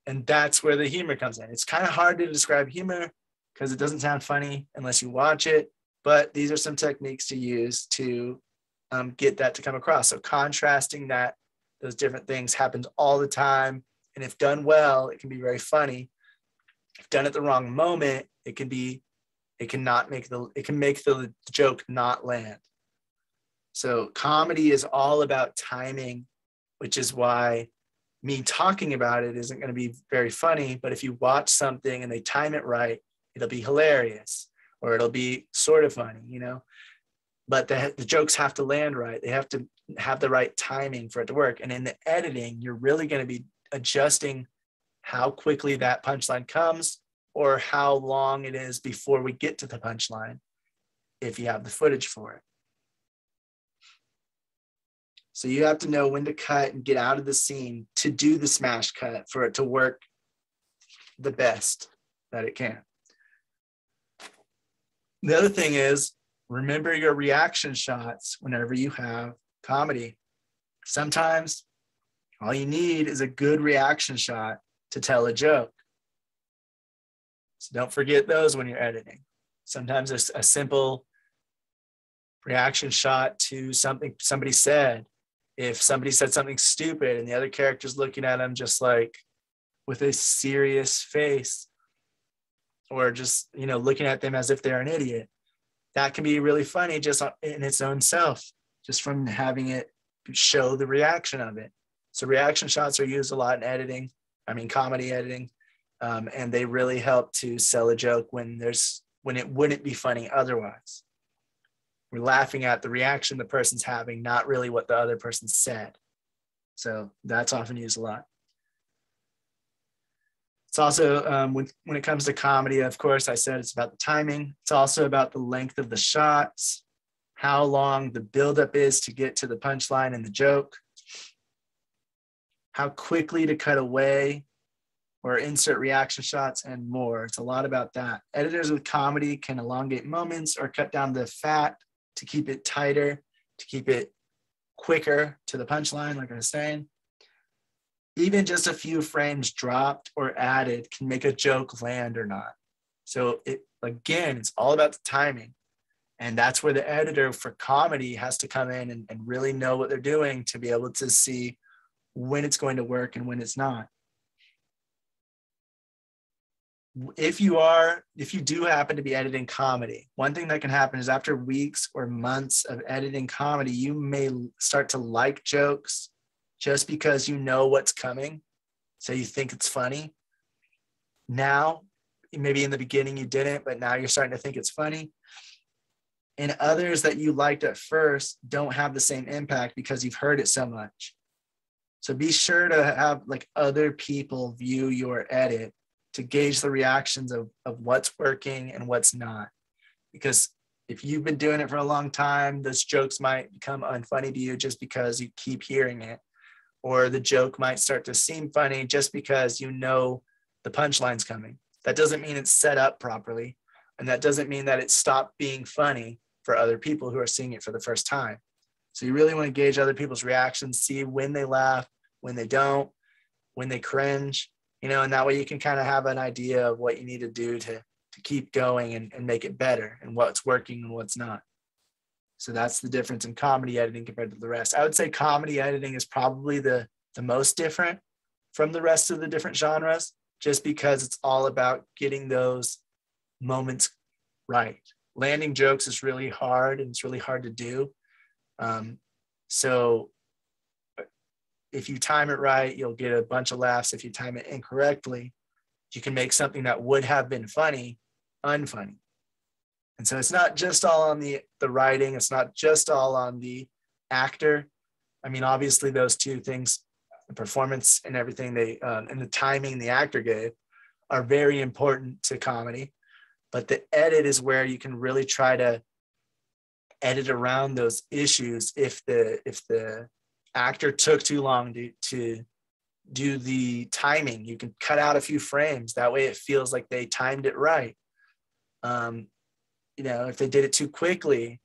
And that's where the humor comes in. It's kind of hard to describe humor because it doesn't sound funny unless you watch it, but these are some techniques to use to get that to come across. So contrasting that, those different things happens all the time. And if done well, it can be very funny. If done at the wrong moment, it can make the joke not land. So comedy is all about timing, which is why me talking about it isn't going to be very funny. But if you watch something and they time it right, it'll be hilarious, or it'll be sort of funny, But the jokes have to land right. They have to have the right timing for it to work. And in the editing, you're really going to be adjusting how quickly that punchline comes, or how long it is before we get to the punchline, if you have the footage for it. So you have to know when to cut and get out of the scene to do the smash cut for it to work the best that it can. The other thing is, remember your reaction shots whenever you have comedy. Sometimes all you need is a good reaction shot to tell a joke. So don't forget those when you're editing. Sometimes a simple reaction shot to something somebody said. If somebody said something stupid and the other character's looking at them just like with a serious face, or just, looking at them as if they're an idiot, that can be really funny just in its own self, just from having it show the reaction of it. So reaction shots are used a lot in comedy editing. And they really help to sell a joke when it wouldn't be funny otherwise. We're laughing at the reaction the person's having, not really what the other person said. So that's often used a lot. It's also, when it comes to comedy, of course, I said it's about the timing. It's also about the length of the shots, how long the buildup is to get to the punchline and the joke, how quickly to cut away or insert reaction shots, and more. It's a lot about that. Editors with comedy can elongate moments or cut down the fat to keep it tighter, to keep it quicker to the punchline, like I was saying. Even just a few frames dropped or added can make a joke land or not. So it's all about the timing. And that's where the editor for comedy has to come in and really know what they're doing to be able to see when it's going to work and when it's not. If you do happen to be editing comedy, one thing that can happen is after weeks or months of editing comedy, you may start to like jokes just because you know what's coming. So you think it's funny. Now, maybe in the beginning you didn't, but now you're starting to think it's funny. And others that you liked at first don't have the same impact because you've heard it so much. So be sure to have other people view your edit to gauge the reactions of what's working and what's not. Because if you've been doing it for a long time, those jokes might become unfunny to you just because you keep hearing it. Or the joke might start to seem funny just because you know the punchline's coming. That doesn't mean it's set up properly. And that doesn't mean that it stopped being funny for other people who are seeing it for the first time. So you really want to gauge other people's reactions, see when they laugh, when they don't, when they cringe, and that way you can kind of have an idea of what you need to do to keep going and make it better, and what's working and what's not. So that's the difference in comedy editing compared to the rest. I would say comedy editing is probably the most different from the rest of the different genres, just because it's all about getting those moments right. Landing jokes is really hard, and it's really hard to do. So if you time it right, you'll get a bunch of laughs. If you time it incorrectly, you can make something that would have been funny, unfunny. And so it's not just all on the writing. It's not just all on the actor. I mean, obviously those two things, the performance and everything and the timing the actor gave, are very important to comedy. But the edit is where you can really try to edit around those issues. If the actor took too long to do the timing, you can cut out a few frames. That way it feels like they timed it right. If they did it too quickly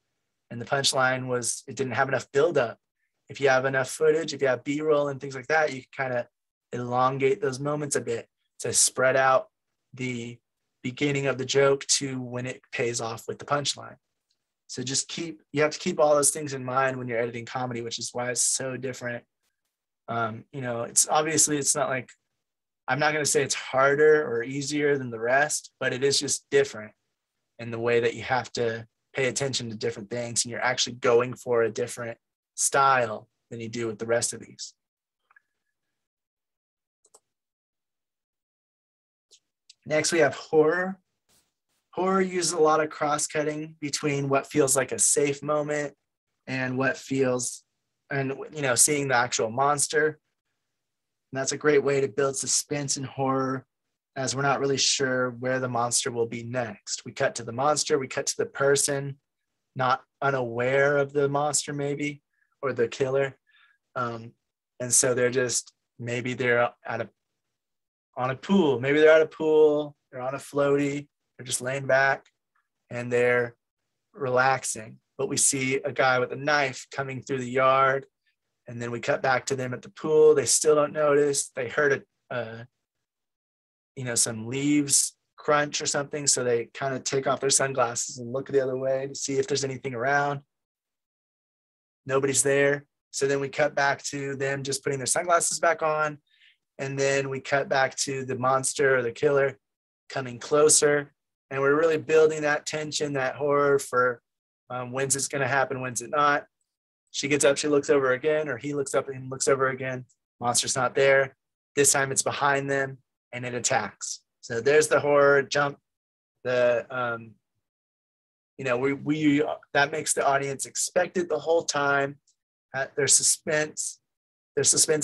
and the punchline it didn't have enough buildup. If you have enough footage, if you have B-roll and things like that, you can kind of elongate those moments a bit to spread out the beginning of the joke to when it pays off with the punchline. So you have to keep all those things in mind when you're editing comedy, which is why it's so different. It's not like, I'm not going to say it's harder or easier than the rest, but it is just different in the way that you have to pay attention to different things, and you're actually going for a different style than you do with the rest of these. Next, we have horror. Horror uses a lot of cross-cutting between what feels like a safe moment and seeing the actual monster. And that's a great way to build suspense in horror, as we're not really sure where the monster will be next. We cut to the monster, we cut to the person, not unaware of the monster maybe, or the killer. And so maybe they're on a pool, maybe they're at a pool, they're on a floaty, they're just laying back and they're relaxing. But we see a guy with a knife coming through the yard, and then we cut back to them at the pool. They still don't notice. They heard some leaves crunch or something, so they kind of take off their sunglasses and look the other way to see if there's anything around. Nobody's there. So then we cut back to them just putting their sunglasses back on, and then we cut back to the monster or the killer coming closer, and we're really building that tension, that horror for when's it's going to happen, when's it not. She gets up, she looks over again, or he looks up and looks over again. Monster's not there. This time it's behind them and it attacks. So there's the horror jump. That makes the audience expect it the whole time. There's suspense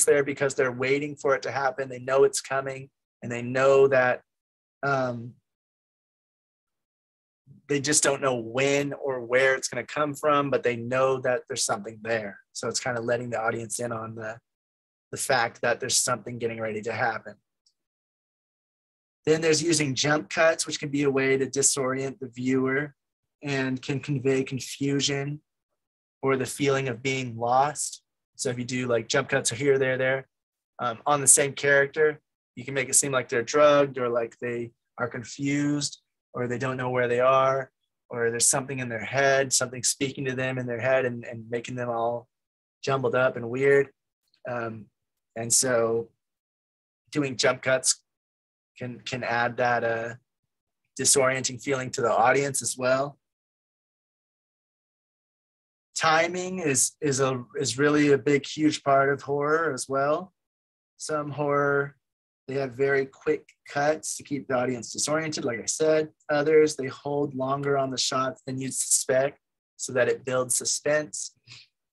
there because they're waiting for it to happen. They know it's coming, and they know that they just don't know when or where it's going to come from, but they know that there's something there. So it's kind of letting the audience in on the fact that there's something getting ready to happen. Then there's using jump cuts, which can be a way to disorient the viewer and can convey confusion or the feeling of being lost. So if you do like jump cuts here, there, on the same character, you can make it seem like they're drugged, or like they are confused, or they don't know where they are, or there's something in their head, something speaking to them in their head and making them all jumbled up and weird. And so doing jump cuts can add that disorienting feeling to the audience as well. Timing is really a big, huge part of horror as well. Some horror, they have very quick cuts to keep the audience disoriented, like I said. Others, they hold longer on the shots than you'd suspect so that it builds suspense.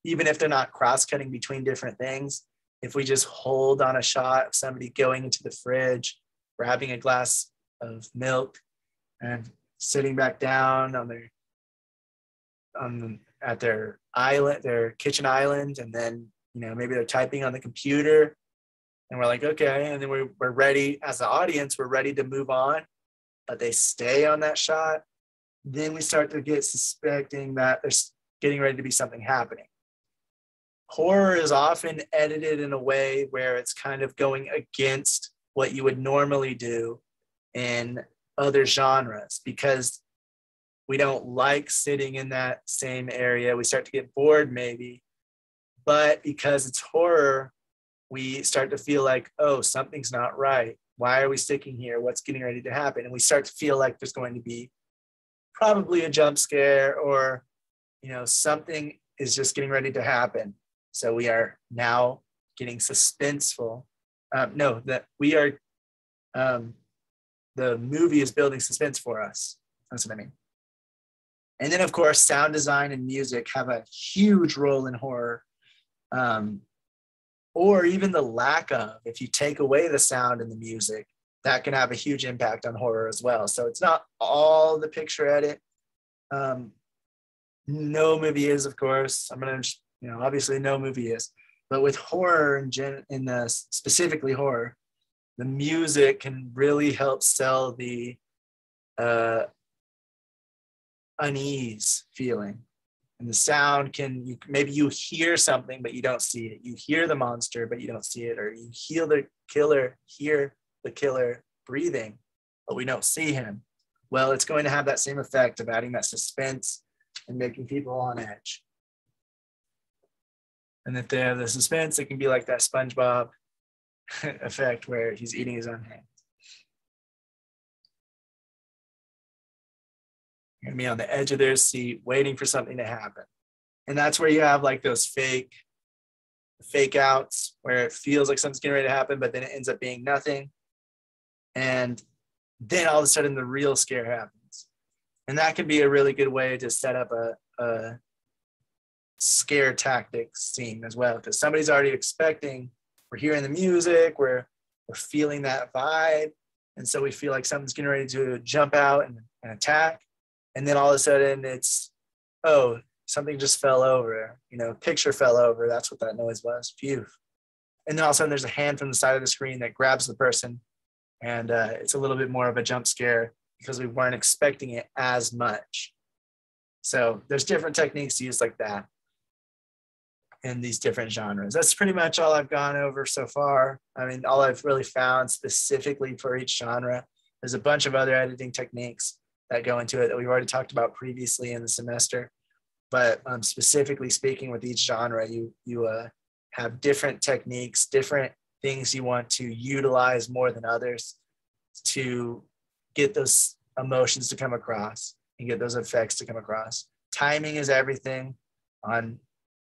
Even if they're not cross-cutting between different things, if we just hold on a shot of somebody going into the fridge, grabbing a glass of milk and sitting back down at their island, their kitchen island, and then maybe they're typing on the computer, and we're like, okay, and then we're ready as the audience, we're ready to move on, but they stay on that shot. Then we start to get suspecting that there's getting ready to be something happening. Horror is often edited in a way where it's kind of going against what you would normally do in other genres, because we don't like sitting in that same area. We start to get bored maybe, but because it's horror, we start to feel like, oh, something's not right. Why are we sticking here? What's getting ready to happen? And we start to feel like there's going to be probably a jump scare, or something is just getting ready to happen. So we are now getting suspenseful. The movie is building suspense for us. That's what I mean. And then, of course, sound design and music have a huge role in horror, or even the lack of. If you take away the sound and the music, that can have a huge impact on horror as well. So it's not all the picture edit. No movie is, of course. I'm going to just, obviously no movie is. But with horror and specifically horror, the music can really help sell the unease feeling. And the sound maybe you hear something, but you don't see it. You hear the monster, but you don't see it. Or you hear the killer breathing, but we don't see him. Well, it's going to have that same effect of adding that suspense and making people on edge. And if they have the suspense, it can be like that SpongeBob effect where he's eating his own hand. You're gonna be on the edge of their seat, waiting for something to happen. And that's where you have like those fake outs where it feels like something's getting ready to happen, but then it ends up being nothing. And then all of a sudden the real scare happens. And that can be a really good way to set up a scare tactics scene as well, because somebody's already expecting, we're hearing the music, we're feeling that vibe. And so we feel like something's getting ready to jump out and attack. And then all of a sudden it's, oh, something just fell over, picture fell over. That's what that noise was. Phew. And then all of a sudden there's a hand from the side of the screen that grabs the person. And it's a little bit more of a jump scare because we weren't expecting it as much. So there's different techniques used like that in these different genres. That's pretty much all I've gone over so far. I mean, all I've really found specifically for each genre. There's a bunch of other editing techniques that go into it that we've already talked about previously in the semester. But specifically speaking with each genre, you have different techniques, different things you want to utilize more than others to get those emotions to come across and get those effects to come across. Timing is everything on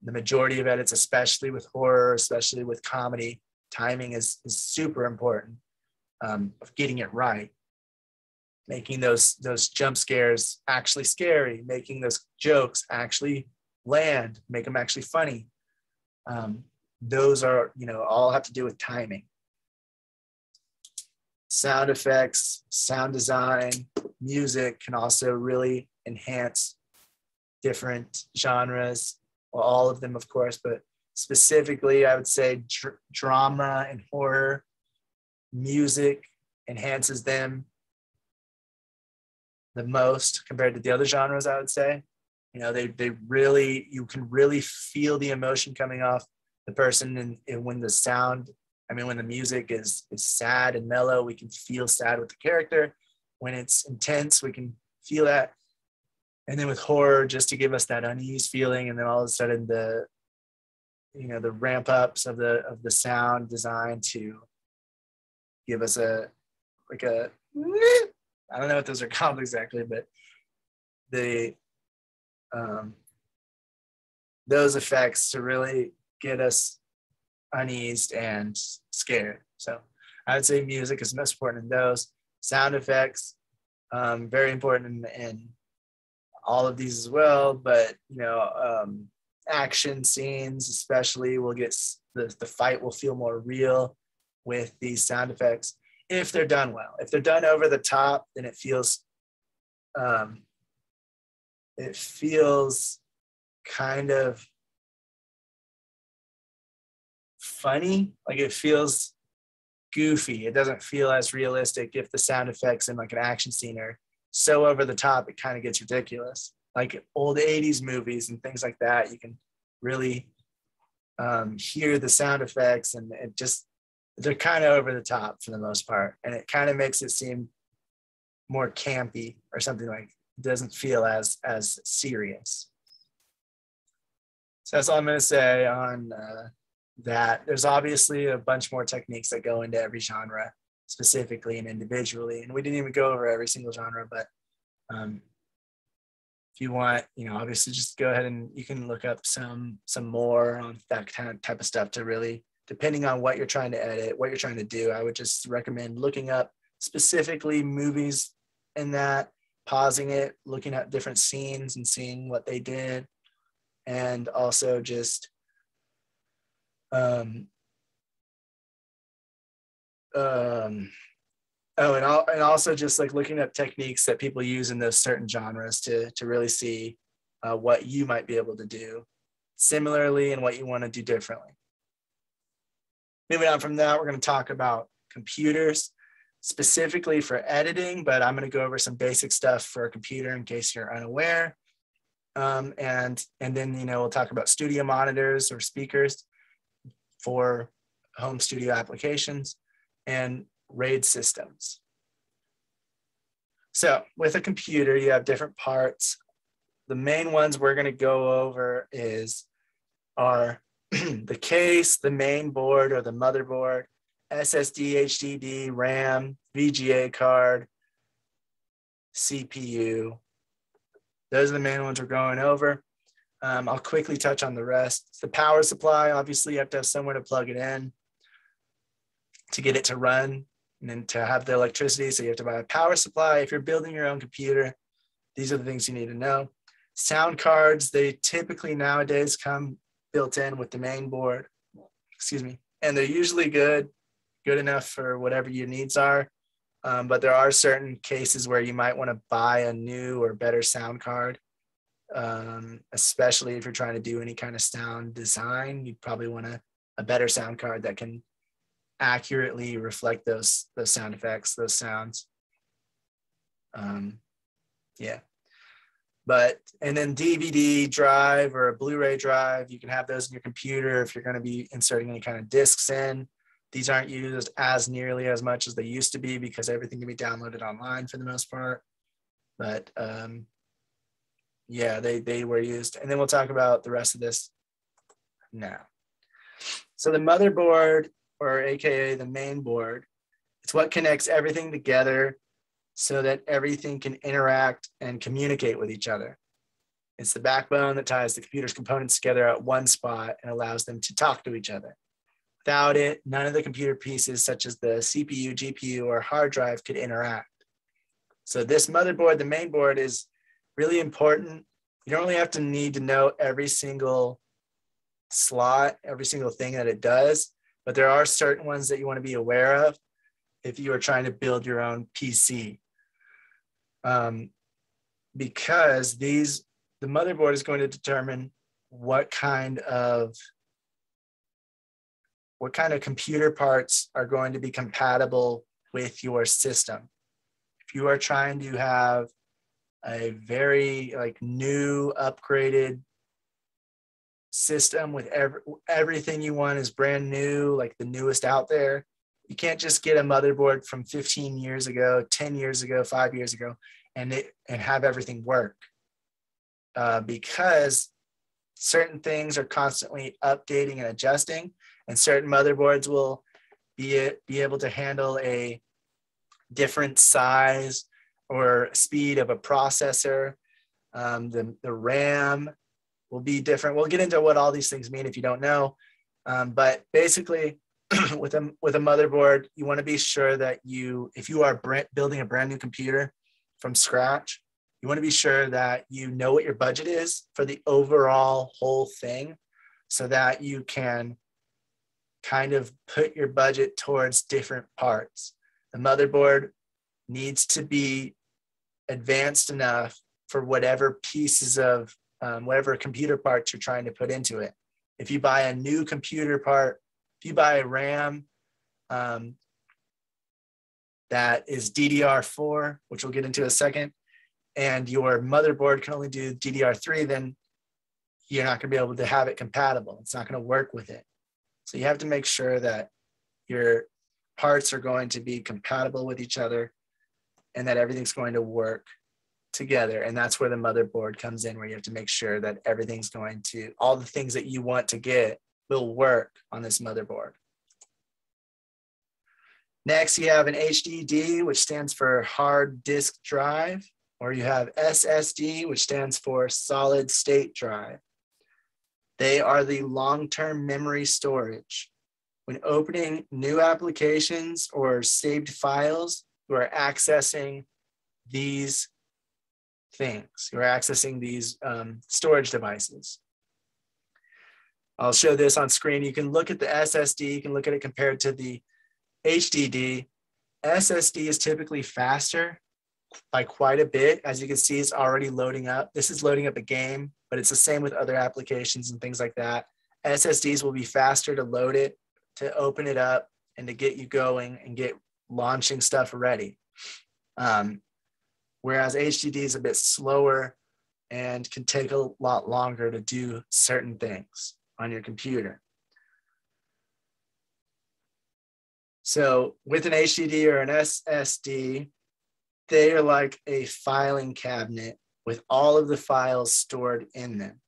the majority of edits, especially with horror, especially with comedy. Timing is super important of getting it right. Making those jump scares actually scary, making those jokes actually land, make them actually funny. Those are, all have to do with timing. Sound effects, sound design, music can also really enhance different genres. Well, all of them, of course, but specifically, I would say drama and horror, music enhances them the most compared to the other genres, I would say. They really, you can really feel the emotion coming off the person. And when when the music is sad and mellow, we can feel sad with the character. When it's intense, we can feel that. And then with horror, just to give us that unease feeling, and then all of a sudden the ramp ups of the sound design to give us I don't know what those are called exactly, but those effects to really get us uneased and scared. So I would say music is most important in those. Sound effects, very important in all of these as well, but action scenes especially will get the fight will feel more real with these sound effects if they're done well. If they're done over the top, then it feels kind of funny, like it feels goofy. It doesn't feel as realistic if the sound effects in like an action scene are so over the top, it kind of gets ridiculous. Like old 80s movies and things like that, you can really hear the sound effects, and they're kind of over the top for the most part. And it kind of makes it seem more campy or something, like it doesn't feel as serious. So that's all I'm going to say on that. There's obviously a bunch more techniques that go into every genre specifically and individually. And we didn't even go over every single genre, but if you want, obviously just go ahead and you can look up some more on that kind of type of stuff to really, depending on what you're trying to edit, what you're trying to do. I would just recommend looking up specifically movies in that, pausing it, looking at different scenes and seeing what they did, and also just and also just like looking up techniques that people use in those certain genres to really see what you might be able to do similarly and what you want to do differently. Moving on from that, we're going to talk about computers specifically for editing, but I'm going to go over some basic stuff for a computer in case you're unaware. And then, you know, we'll talk about studio monitors or speakers for home studio applications and RAID systems. So with a computer, you have different parts. The main ones we're going to go over are the case, the main board or the motherboard, SSD, HDD, RAM, VGA card, CPU. Those are the main ones we're going over. I'll quickly touch on the rest. The power supply, obviously you have to have somewhere to plug it in to get it to run and then to have the electricity. So you have to buy a power supply. If you're building your own computer, these are the things you need to know. Sound cards, they typically nowadays come built in with the main board, and they're usually good enough for whatever your needs are. But there are certain cases where you might want to buy a new or better sound card, especially if you're trying to do any kind of sound design. You'd probably want a better sound card that can accurately reflect those sound effects, those sounds. Yeah. And then DVD drive or a Blu-ray drive, you can have those in your computer if you're going to be inserting any kind of discs in. These aren't used as nearly as much as they used to be because everything can be downloaded online for the most part. But yeah, they were used. And then we'll talk about the rest of this now. So the motherboard, or AKA the main board, it's what connects everything together so that everything can interact and communicate with each other. It's the backbone that ties the computer's components together at one spot and allows them to talk to each other. Without it, none of the computer pieces such as the CPU, GPU, or hard drive could interact. So this motherboard, the main board, is really important. You don't really have to need to know every single slot, every single thing that it does, but there are certain ones that you want to be aware of if you are trying to build your own PC. Because the motherboard is going to determine what kind of computer parts are going to be compatible with your system. If you are trying to have a very new upgraded system with everything you want is brand new, like the newest out there, you can't just get a motherboard from 15 years ago, 10 years ago, 5 years ago, and have everything work. Because certain things are constantly updating and adjusting, and certain motherboards will be able to handle a different size or speed of a processor. The RAM will be different. We'll get into what all these things mean if you don't know. But basically, with a motherboard, you want to be sure that if you are building a brand new computer from scratch, you want to be sure that you know what your budget is for the overall whole thing so that you can kind of put your budget towards different parts. The motherboard needs to be advanced enough for whatever pieces of whatever computer parts you're trying to put into it. If you buy a new computer part, if you buy a RAM that is DDR4, which we'll get into in a second, and your motherboard can only do DDR3, then you're not going to be able to have it compatible. It's not going to work with it. So you have to make sure that your parts are going to be compatible with each other and that everything's going to work together. And that's where the motherboard comes in, where you have to make sure that all the things that you want to get will work on this motherboard. Next, you have an HDD, which stands for hard disk drive, or you have SSD, which stands for solid state drive. They are the long-term memory storage. When opening new applications or saved files, you are accessing these things. You're accessing these storage devices. I'll show this on screen. You can look at the SSD, you can look at it compared to the HDD. SSD is typically faster by quite a bit. As you can see, it's already loading up. This is loading up a game, but it's the same with other applications and things like that. SSDs will be faster to load it, to open it up, and to get you going and get launching stuff ready. Whereas HDD is a bit slower and can take a lot longer to do certain things on your computer. So with an HDD or an SSD, they are like a filing cabinet with all of the files stored in them.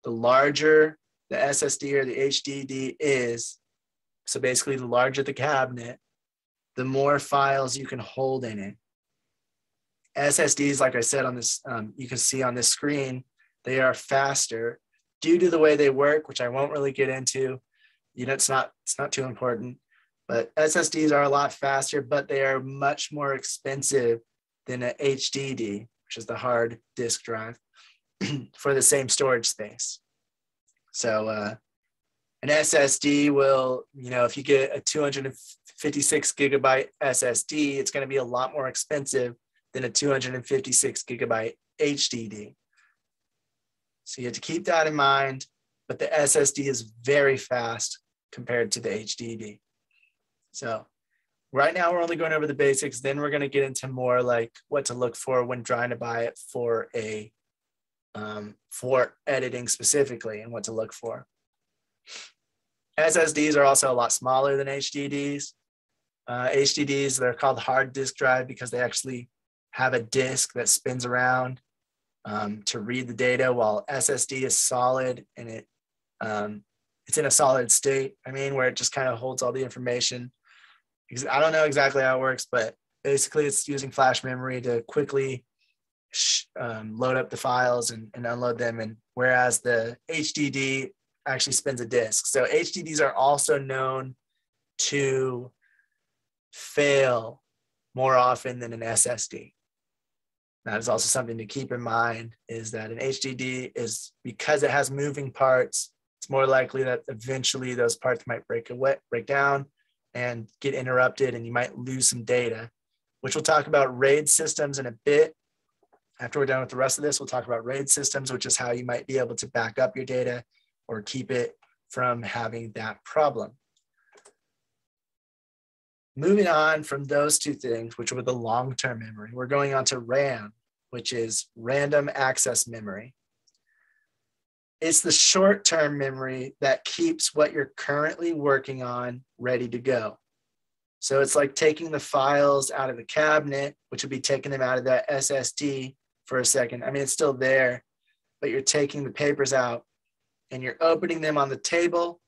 The larger the SSD or the HDD is, so basically the larger the cabinet, the more files you can hold in it. SSDs, like I said on this, you can see on this screen, they are faster due to the way they work, which I won't really get into. You know, it's not too important, but SSDs are a lot faster, but they are much more expensive than an HDD, which is the hard disk drive, for the same storage space. So an SSD will, you know, if you get a 256 gigabyte SSD, it's going to be a lot more expensive than a 256 gigabyte HDD. So you have to keep that in mind, but the SSD is very fast compared to the HDD. So right now we're only going over the basics. Then we're going to get into more like what to look for when trying to buy it for a for editing specifically and what to look for. SSDs are also a lot smaller than HDDs. HDDs, they're called hard disk drive because they actually have a disk that spins around to read the data, while SSD is solid and it's in a solid state. I mean, where it just kind of holds all the information. I don't know exactly how it works, but basically it's using flash memory to quickly load up the files and unload them. And whereas the HDD actually spins a disk. So HDDs are also known to fail more often than an SSD. That is also something to keep in mind, is that an HDD is, because it has moving parts, it's more likely that eventually those parts might break down and get interrupted, and you might lose some data, which we'll talk about RAID systems in a bit. After we're done with the rest of this, we'll talk about RAID systems, which is how you might be able to back up your data or keep it from having that problem. Moving on from those two things, which were the long-term memory, we're going on to RAM, which is random access memory. It's the short-term memory that keeps what you're currently working on ready to go. So it's like taking the files out of the cabinet, which would be taking them out of that SSD for a second. I mean, it's still there, but you're taking the papers out and you're opening them on the table,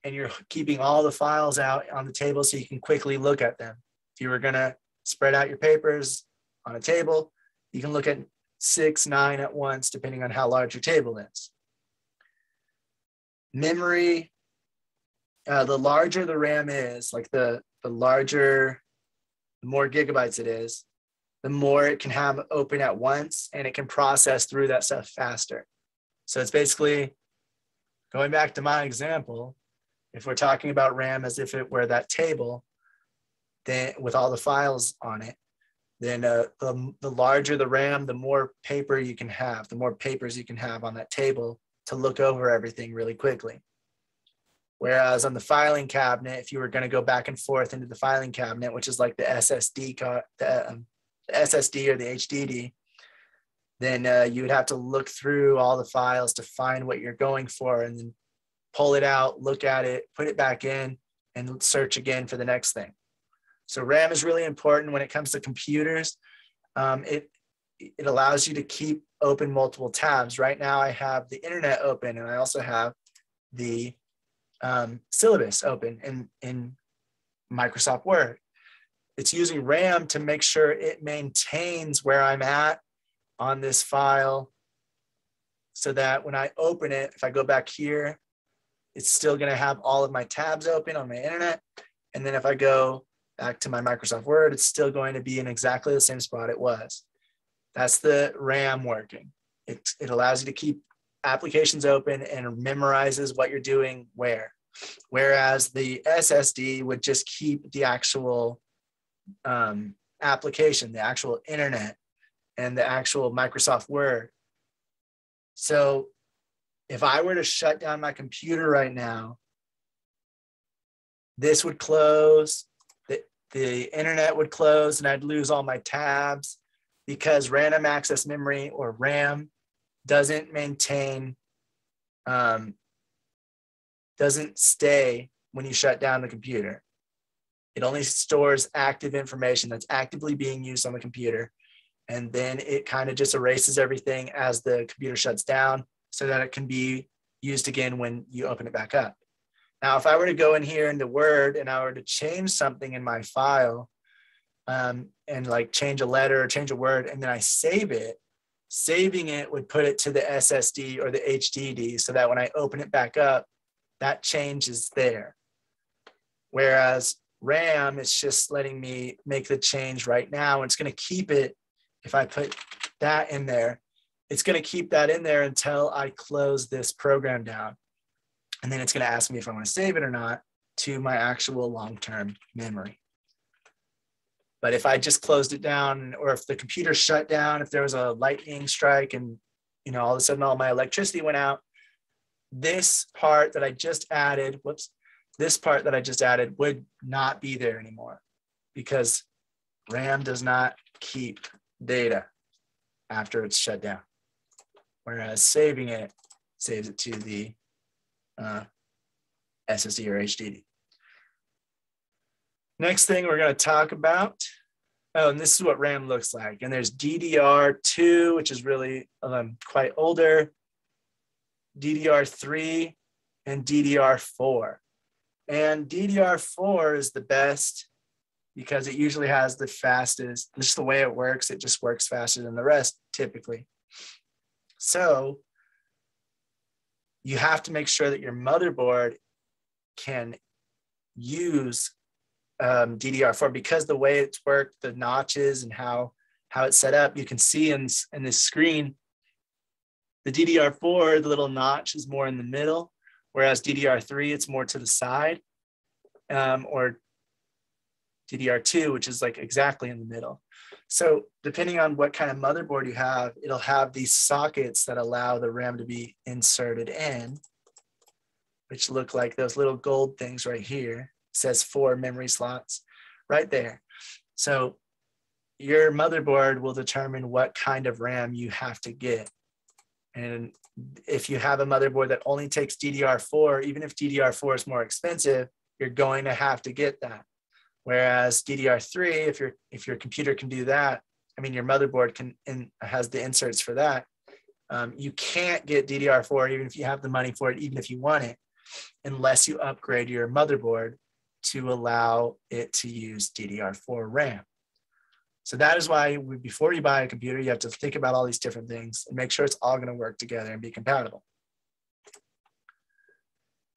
and you're keeping all the files out on the table so you can quickly look at them. If you were gonna spread out your papers on a table, you can look at 6, 9 at once, depending on how large your table is. Memory, the larger the RAM is, like the larger, the more gigabytes it is, the more it can have open at once, and it can process through that stuff faster. So it's basically, going back to my example, if we're talking about RAM as if it were that table, then with all the files on it, then the larger the RAM, the more paper you can have, the more papers you can have on that table to look over everything really quickly. Whereas on the filing cabinet, if you were going to go back and forth into the filing cabinet, which is like the SSD, the SSD or the HDD, then you would have to look through all the files to find what you're going for, and then pull it out, look at it, put it back in, and search again for the next thing. So RAM is really important when it comes to computers. It allows you to keep open multiple tabs. Right now I have the internet open, and I also have the syllabus open in Microsoft Word. It's using RAM to make sure it maintains where I'm at on this file, so that when I open it, if I go back here, it's still going to have all of my tabs open on my internet. And then if I go back to my Microsoft Word, it's still going to be in exactly the same spot it was. That's the RAM working. It allows you to keep applications open and memorizes what you're doing where. Whereas the SSD would just keep the actual application, the actual internet, and the actual Microsoft Word. So if I were to shut down my computer right now, this would close, the internet would close, and I'd lose all my tabs because random access memory, or RAM, doesn't maintain, doesn't stay when you shut down the computer. It only stores active information that's actively being used on the computer. And then it kind of just erases everything as the computer shuts down so that it can be used again when you open it back up. Now, if I were to go in here into Word and I were to change something in my file, and like change a letter or change a word, and then I save it, saving it would put it to the SSD or the HDD so that when I open it back up, that change is there. Whereas RAM is just letting me make the change right now. And it's going to keep it, if I put that in there, it's going to keep that in there until I close this program down. And then it's going to ask me if I want to save it or not to my actual long-term memory. But if I just closed it down, or if the computer shut down, if there was a lightning strike and, you know, all of a sudden all my electricity went out, this part that I just added, this part that I just added would not be there anymore because RAM does not keep data after it's shut down. Whereas saving it saves it to the SSD or HDD. Next thing we're going to talk about, and this is what RAM looks like. And there's DDR2, which is really quite older, DDR3, and DDR4. And DDR4 is the best because it usually has the fastest, just the way it works, it just works faster than the rest typically. So you have to make sure that your motherboard can use DDR4 because the way it's worked, the notches and how it's set up, you can see in this screen, the DDR4, the little notch is more in the middle, whereas DDR3, it's more to the side, or DDR2, which is like exactly in the middle. So depending on what kind of motherboard you have, it'll have these sockets that allow the RAM to be inserted in, which look like those little gold things right here. It says 4 memory slots right there. So your motherboard will determine what kind of RAM you have to get. And if you have a motherboard that only takes DDR4, even if DDR4 is more expensive, you're going to have to get that. Whereas DDR3, if your computer can do that, I mean, your motherboard has the inserts for that. You can't get DDR4 even if you have the money for it, even if you want it, unless you upgrade your motherboard to allow it to use DDR4 RAM. So that is why before you buy a computer, you have to think about all these different things and make sure it's all going to work together and be compatible.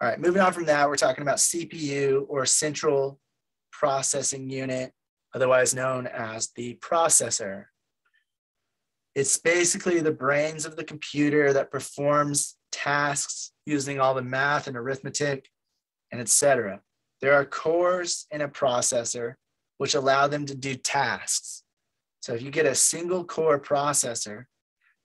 All right, moving on from that, we're talking about CPU, or central processing unit, otherwise known as the processor. It's basically the brains of the computer that performs tasks using all the math and arithmetic and etc. There are cores in a processor which allow them to do tasks. So if you get a single core processor,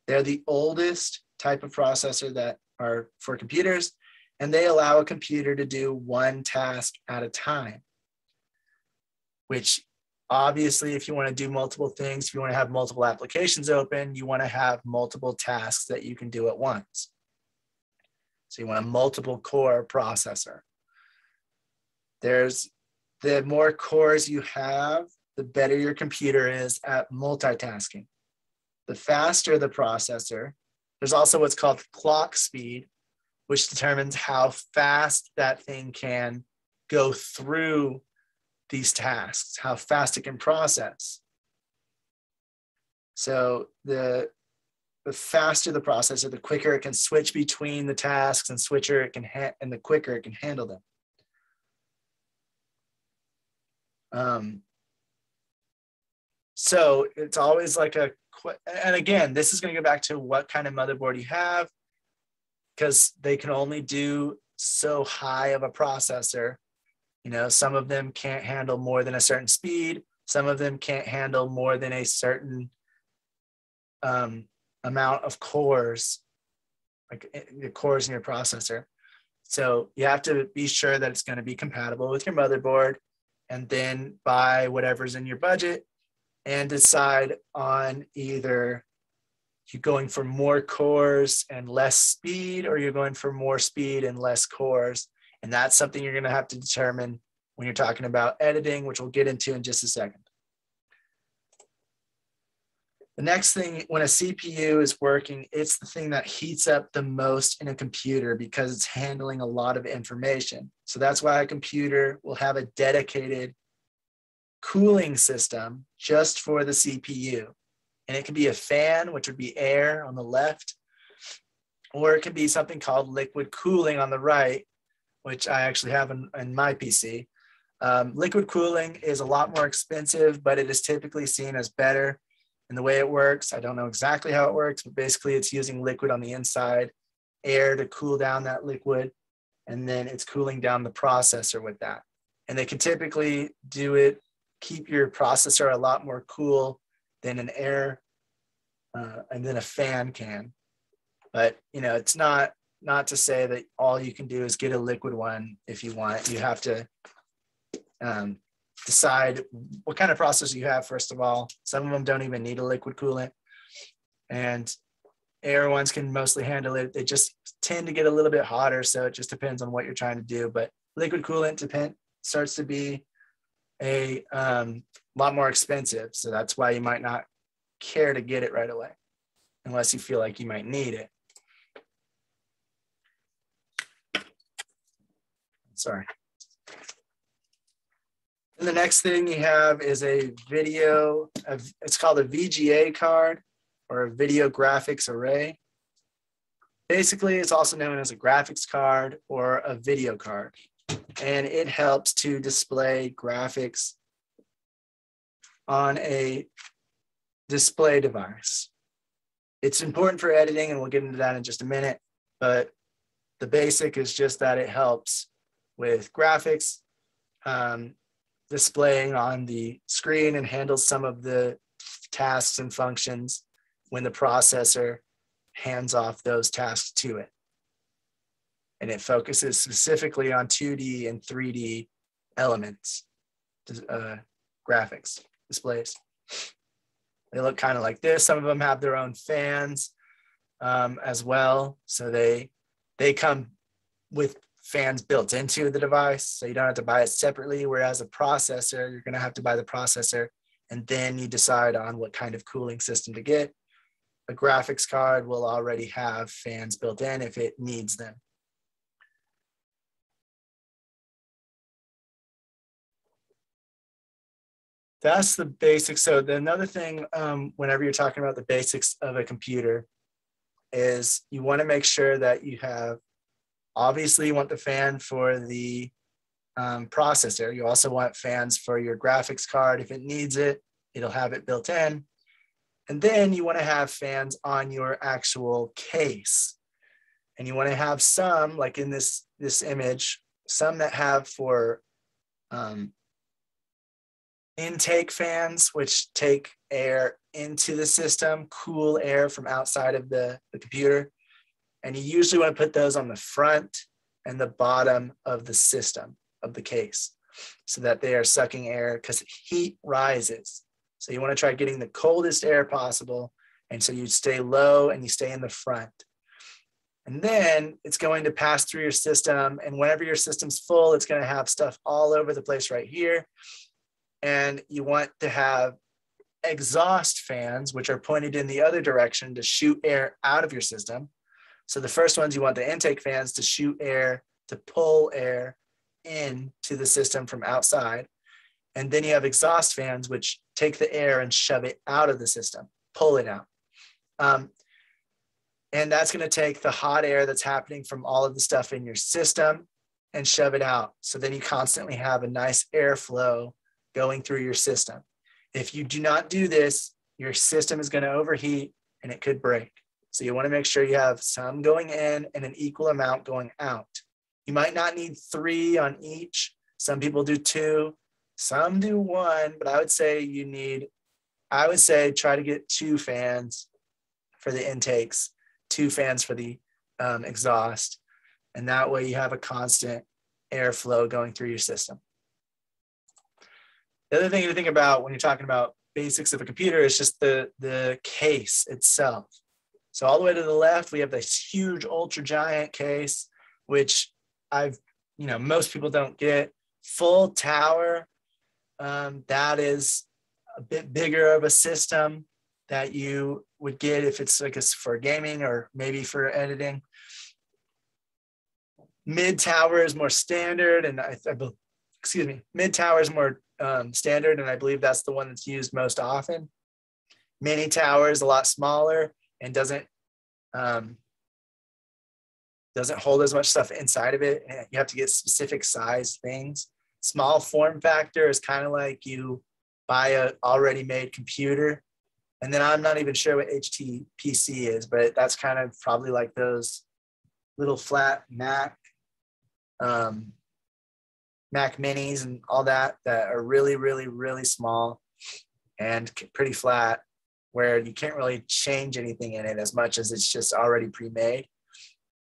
they're the oldest type of processor that are for computers, and they allow a computer to do one task at a time, which obviously, if you want to do multiple things, if you want to have multiple applications open, you want to have multiple tasks that you can do at once. So you want a multiple core processor. The more cores you have, the better your computer is at multitasking. The faster the processor, there's also what's called clock speed, which determines how fast that thing can go through these tasks, how fast it can process. So the faster the processor, the quicker it can switch between the tasks, and the quicker it can handle them. So it's always like and again, this is going to go back to what kind of motherboard you have, because they can only do so high of a processor. You know, some of them can't handle more than a certain speed. Some of them can't handle more than a certain amount of cores, like the cores in your processor. So you have to be sure that it's going to be compatible with your motherboard, and then buy whatever's in your budget and decide on either you're going for more cores and less speed, or you're going for more speed and less cores. And that's something you're going to have to determine when you're talking about editing, which we'll get into in just a second. The next thing, when a CPU is working, it's the thing that heats up the most in a computer because it's handling a lot of information. So that's why a computer will have a dedicated cooling system just for the CPU. And it can be a fan, which would be air on the left, or it can be something called liquid cooling on the right, which I actually have in my PC. Liquid cooling is a lot more expensive, but it is typically seen as better. And the way it works, I don't know exactly how it works, but basically it's using liquid on the inside, air to cool down that liquid, and then it's cooling down the processor with that. And they can typically do it, keep your processor a lot more cool than an air and then a fan can. But you know, it's not to say that all you can do is get a liquid one if you want. You have to decide what kind of processor you have, first of all. Some of them don't even need a liquid coolant, and air ones can mostly handle it. They just tend to get a little bit hotter, so it just depends on what you're trying to do. But liquid coolant starts to be a lot more expensive, so that's why you might not care to get it right away unless you feel like you might need it. Sorry. And the next thing you have is a video, it's called a VGA card, or a video graphics array. Basically, it's also known as a graphics card or a video card. And it helps to display graphics on a display device. It's important for editing, and we'll get into that in just a minute, but the basic is just that it helps with graphics, displaying on the screen, and handles some of the tasks and functions when the processor hands off those tasks to it. And it focuses specifically on 2D and 3D elements, graphics, displays. They look kind of like this. Some of them have their own fans as well. So they come with fans built into the device, so you don't have to buy it separately. Whereas a processor, you're going to have to buy the processor, and then you decide on what kind of cooling system to get. A graphics card will already have fans built in if it needs them. That's the basics. So another thing, whenever you're talking about the basics of a computer, is you want to make sure that you have, obviously you want the fan for the processor. You also want fans for your graphics card. If it needs it, it'll have it built in. And then you want to have fans on your actual case. And you want to have some, like in this image, some that have for intake fans, which take air into the system, cool air from outside of the computer. And you usually want to put those on the front and the bottom of the system, of the case, so that they are sucking air, because heat rises. So you want to try getting the coldest air possible. And so you stay low and you stay in the front. And then it's going to pass through your system. And whenever your system's full, it's going to have stuff all over the place right here. And you want to have exhaust fans, which are pointed in the other direction to shoot air out of your system. So the first ones, you want the intake fans to shoot air, to pull air into the system from outside. And then you have exhaust fans, which take the air and shove it out of the system, pull it out. And that's going to take the hot air that's happening from all of the stuff in your system and shove it out. So then you constantly have a nice airflow going through your system. If you do not do this, your system is going to overheat and it could break. So you want to make sure you have some going in and an equal amount going out. You might not need 3 on each. Some people do 2, some do 1, but I would say try to get 2 fans for the intakes, 2 fans for the exhaust. And that way you have a constant airflow going through your system. The other thing to think about when you're talking about basics of a computer is just the case itself. So all the way to the left, we have this huge ultra giant case, which most people don't get. Full tower, that is a bit bigger of a system that you would get if it's like for gaming or maybe for editing. Mid tower is more standard, and mid tower is more standard, and I believe that's the one that's used most often. Mini tower is a lot smaller and doesn't hold as much stuff inside of it. You have to get specific size things. Small form factor is kind of like you buy a already made computer. And then I'm not even sure what HTPC is, but that's kind of probably like those little flat Mac minis and all that are really, really, really small and pretty flat, where you can't really change anything in it as much as it's just already pre-made.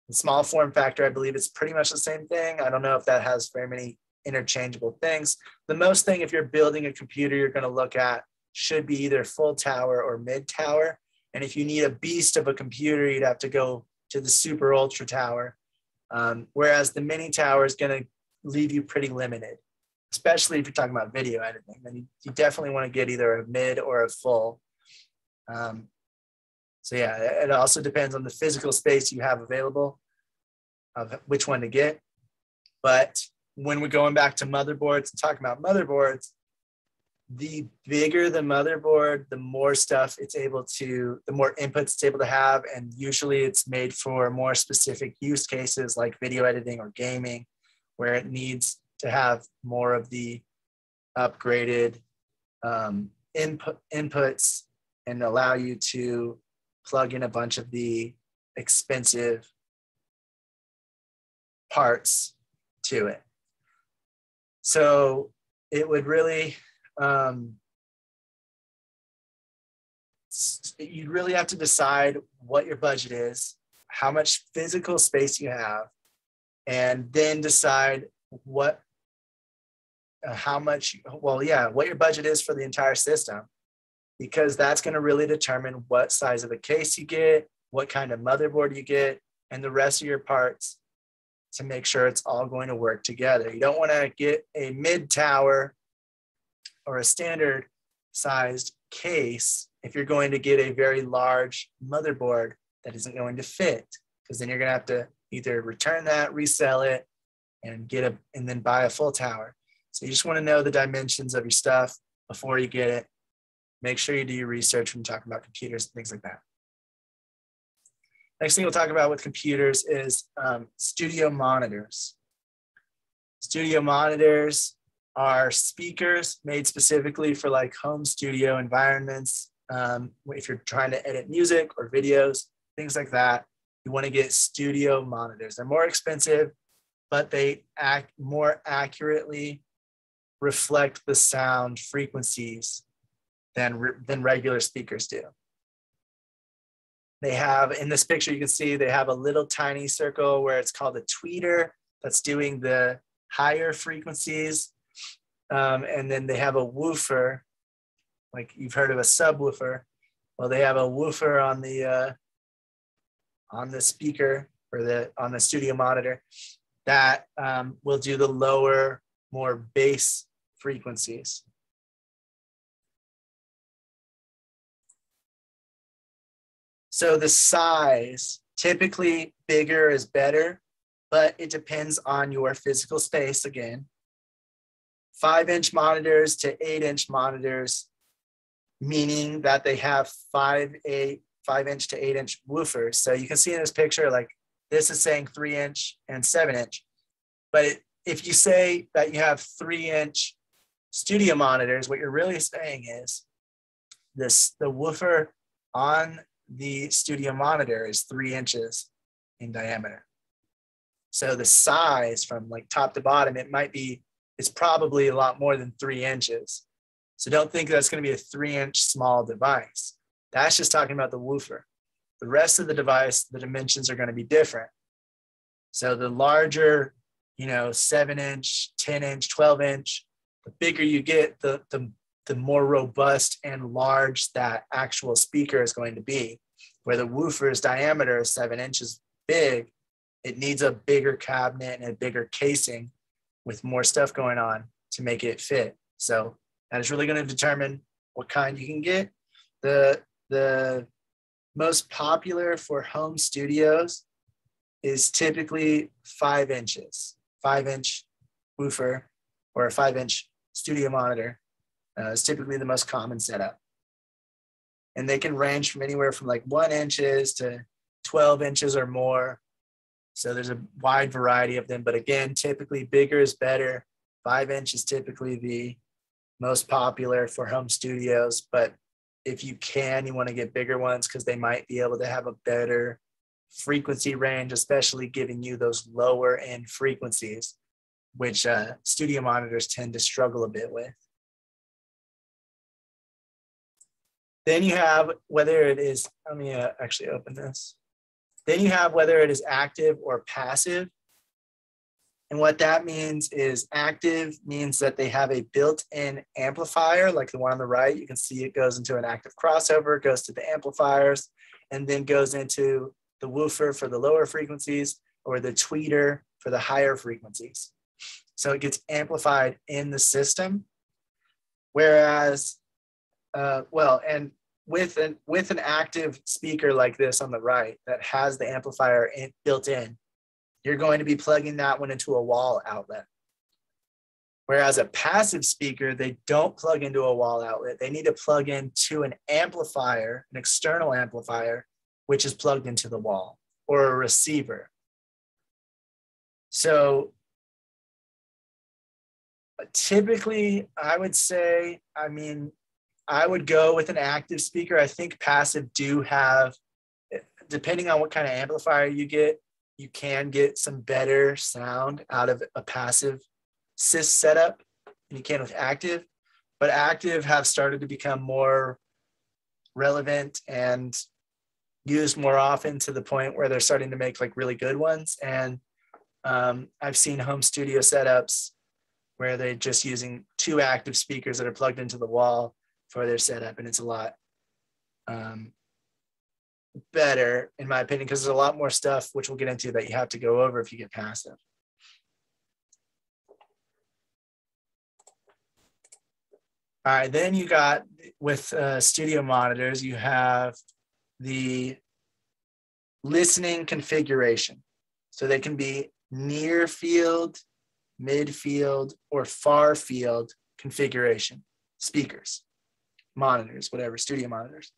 The small form factor, I believe it's pretty much the same thing. I don't know if that has very many interchangeable things. The most thing, if you're building a computer, you're going to look at should be either full tower or mid tower. And if you need a beast of a computer, you'd have to go to the super ultra tower. Whereas the mini tower is going to leave you pretty limited, especially if you're talking about video editing. Then you definitely want to get either a mid or a full. So yeah, it also depends on the physical space you have available of which one to get. But when we're going back to motherboards and talking about motherboards, the bigger the motherboard, the more stuff the more inputs it's able to have. And usually it's made for more specific use cases like video editing or gaming, where it needs to have more of the upgraded inputs and allow you to plug in a bunch of the expensive parts to it. So it would really, you'd really have to decide what your budget is, how much physical space you have, and then decide what your budget is for the entire system, because that's going to really determine what size of a case you get, what kind of motherboard you get, and the rest of your parts to make sure it's all going to work together. You don't want to get a mid tower or a standard sized case if you're going to get a very large motherboard that isn't going to fit, because then you're going to have to either return that, resell it, and then buy a full tower. So you just want to know the dimensions of your stuff before you get it. Make sure you do your research when you're talking about computers and things like that. Next thing we'll talk about with computers is studio monitors. Studio monitors are speakers made specifically for like home studio environments. If you're trying to edit music or videos, things like that, you want to get studio monitors. They're more expensive, but they more accurately reflect the sound frequencies than regular speakers do. They have, in this picture, you can see they have a little tiny circle where it's called a tweeter that's doing the higher frequencies. And then they have a woofer, like you've heard of a subwoofer. Well, they have a woofer on the speaker or on the studio monitor that will do the lower, more bass frequencies. So the size, typically bigger is better, but it depends on your physical space again. 5-inch monitors to 8-inch monitors, meaning that they have 5-inch to 8-inch woofers. So you can see in this picture, like this is saying 3-inch and 7-inch. But if you say that you have 3-inch studio monitors, what you're really saying is the woofer on the studio monitor is 3 inches in diameter. So the size from like top to bottom, it's probably a lot more than 3 inches. So don't think that's going to be a 3-inch small device. That's just talking about the woofer. The rest of the device, the dimensions are going to be different. So the larger, 7-inch, 10-inch, 12-inch, the bigger you get, the more robust and large that actual speaker is going to be. Where the woofer's diameter is 7 inches big, it needs a bigger cabinet and a bigger casing with more stuff going on to make it fit. So that is really going to determine what kind you can get. The most popular for home studios is typically 5 inches. 5-inch woofer or a 5-inch studio monitor is typically the most common setup. And they can range from anywhere from like 1 inches to 12 inches or more. So there's a wide variety of them. But again, typically bigger is better. 5-inch is typically the most popular for home studios. But if you want to get bigger ones because they might be able to have a better frequency range, especially giving you those lower end frequencies, which studio monitors tend to struggle a bit with. Then you have whether it is, let me actually open this. Then you have whether it is active or passive. And what that means is active means that they have a built-in amplifier, like the one on the right. You can see it goes into an active crossover, goes to the amplifiers, and then goes into the woofer for the lower frequencies or the tweeter for the higher frequencies. So it gets amplified in the system. Whereas, and with an active speaker like this on the right that has the amplifier built in, you're going to be plugging that one into a wall outlet. Whereas a passive speaker, they don't plug into a wall outlet. They need to plug into an amplifier, an external amplifier, which is plugged into the wall, or a receiver. So typically, I would say, I would go with an active speaker. I think passive do have, depending on what kind of amplifier you get, you can get some better sound out of a passive sys setup than you can with active. But active have started to become more relevant and used more often to the point where they're starting to make like really good ones. And I've seen home studio setups where they're just using 2 active speakers that are plugged into the wall for their setup, and it's a lot better, in my opinion, because there's a lot more stuff, which we'll get into, that you have to go over if you get passive. All right, then you got, with studio monitors, you have the listening configuration. So they can be near field, mid field, or far field configuration, speakers, monitors, whatever, studio monitors.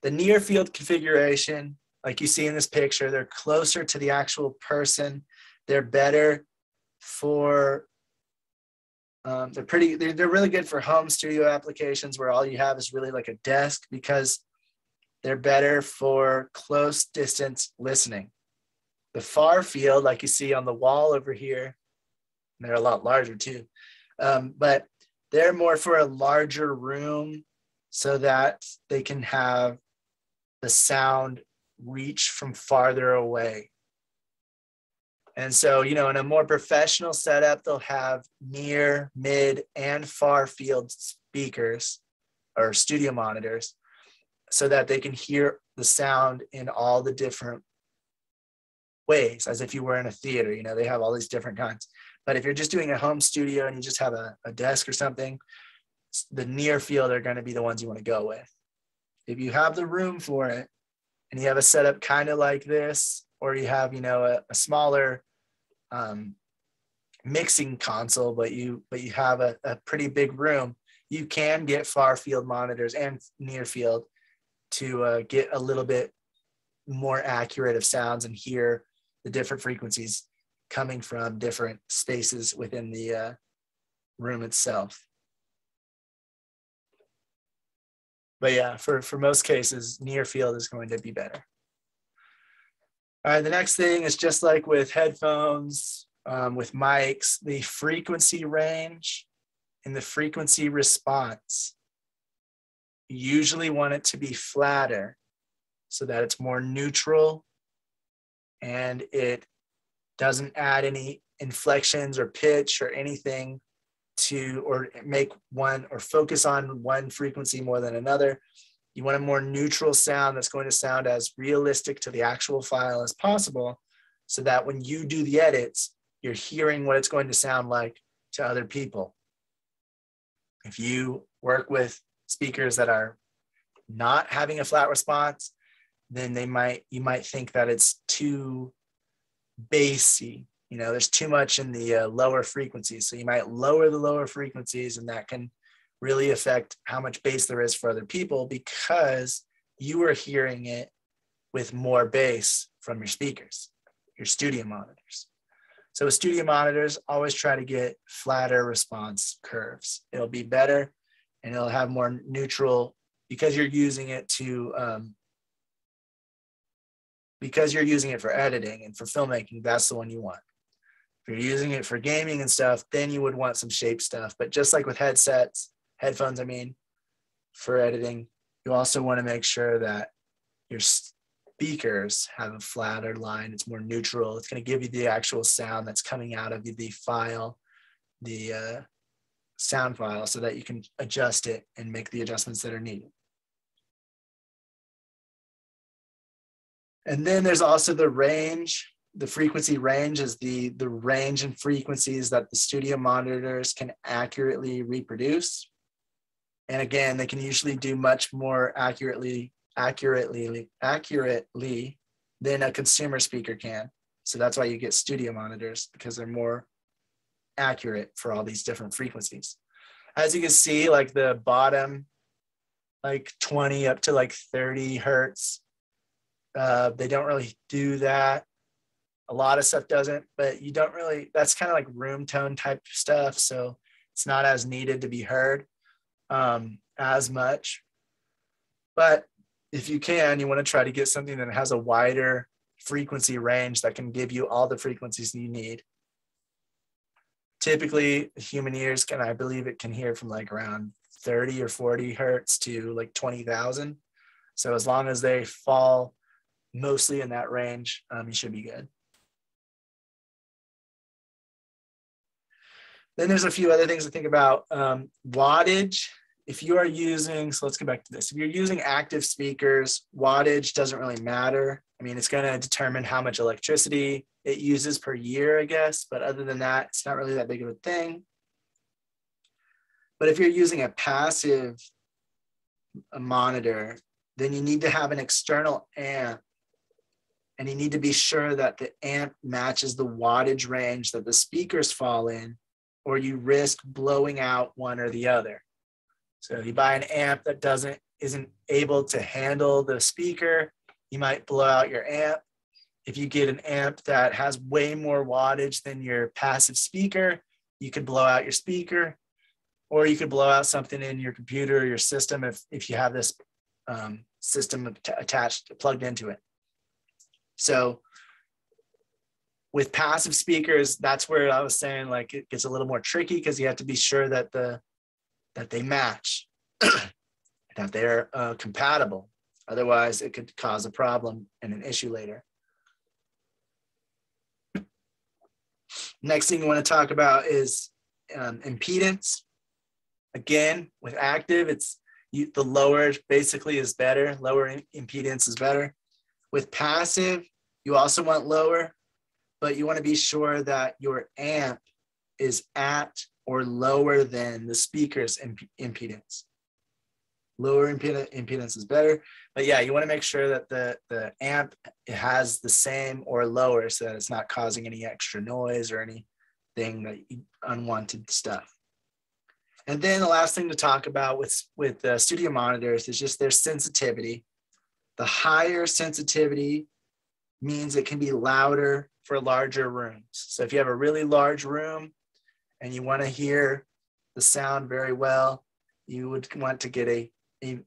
The near field configuration, like you see in this picture, they're closer to the actual person. They're better for, they're really good for home studio applications where all you have is really like a desk, because they're better for close distance listening. The far field, like you see on the wall over here, they're a lot larger too, but they're more for a larger room so that they can have the sound reach from farther away. And so, in a more professional setup, they'll have near, mid, and far field speakers or studio monitors so that they can hear the sound in all the different ways, as if you were in a theater. They have all these different kinds. But if you're just doing a home studio and you just have a desk or something, the near field are going to be the ones you want to go with. If you have the room for it and you have a setup kind of like this, or you have, a smaller mixing console, but you have a pretty big room, you can get far field monitors and near field to get a little bit more accurate of sounds and hear the different frequencies coming from different spaces within the room itself. But yeah, for most cases, near field is going to be better. All right, the next thing is just like with headphones, with mics, the frequency range and the frequency response. You usually want it to be flatter so that it's more neutral and it doesn't add any inflections or pitch or anything to, or make one or focus on one frequency more than another. You want a more neutral sound that's going to sound as realistic to the actual file as possible, so that when you do the edits, you're hearing what it's going to sound like to other people. If you work with speakers that are not having a flat response, then you might think that it's too bassy. You know, there's too much in the lower frequencies. So you might lower the lower frequencies, and that can really affect how much bass there is for other people, because you are hearing it with more bass from your speakers, your studio monitors. So with studio monitors, always try to get flatter response curves. It'll be better and it'll have more neutral, because you're using it to, because you're using it for editing and for filmmaking, that's the one you want. If you're using it for gaming and stuff, then you would want some shape stuff. But just like with headphones, for editing, you also want to make sure that your speakers have a flatter line. It's more neutral. It's going to give you the actual sound that's coming out of the file, the sound file, so that you can adjust it and make the adjustments that are needed. And then there's also the range. The frequency range is the range and frequencies that the studio monitors can accurately reproduce. And again, they can usually do much more accurately than a consumer speaker can. So that's why you get studio monitors, because they're more accurate for all these different frequencies. As you can see, like the bottom, like 20 up to like 30 hertz, they don't really do that. A lot of stuff doesn't, but you don't really, that's kind of like room tone type stuff. So it's not as needed to be heard as much. But if you can, you want to try to get something that has a wider frequency range that can give you all the frequencies you need. Typically, human ears can, I believe it can hear from like around 30 or 40 hertz to like 20,000. So as long as they fall mostly in that range, you should be good. Then there's a few other things to think about. Wattage. If you are using, so let's go back to this. If you're using active speakers, wattage doesn't really matter. I mean, it's going to determine how much electricity it uses per year, I guess. But other than that, it's not really that big of a thing. But if you're using a passive monitor, then you need to have an external amp. And you need to be sure that the amp matches the wattage range that the speakers fall in, or you risk blowing out one or the other. So if you buy an amp that isn't able to handle the speaker, you might blow out your amp. If you get an amp that has way more wattage than your passive speaker, you could blow out your speaker, or you could blow out something in your computer or your system if you have this system attached, plugged into it. So with passive speakers, that's where I was saying like it gets a little more tricky, because you have to be sure that they match, that they're compatible. Otherwise, it could cause a problem and an issue later. Next thing you want to talk about is impedance. Again, with active, the lower basically is better. Lower impedance is better. With passive, you also want lower, but you want to be sure that your amp is at or lower than the speaker's impedance. Lower impedance is better, but yeah, you want to make sure that the amp has the same or lower, so that it's not causing any extra noise or anything unwanted stuff. And then the last thing to talk about with studio monitors is just their sensitivity. The higher sensitivity means it can be louder for larger rooms. So if you have a really large room and you want to hear the sound very well, you would want to get a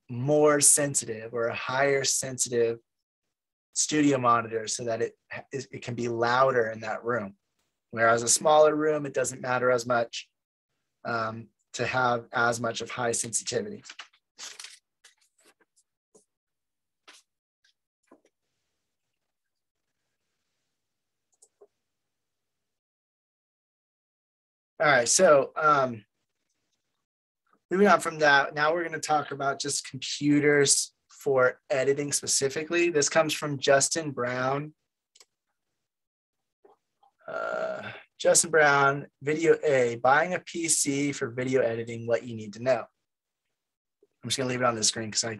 more sensitive or a higher sensitive studio monitor so that it can be louder in that room. Whereas a smaller room, it doesn't matter as much to have as much of high sensitivity. All right, so moving on from that, now we're going to talk about just computers for editing specifically. This comes from Justin Brown. Justin Brown, video A, buying a PC for video editing, what you need to know. I'm just going to leave it on the screen because I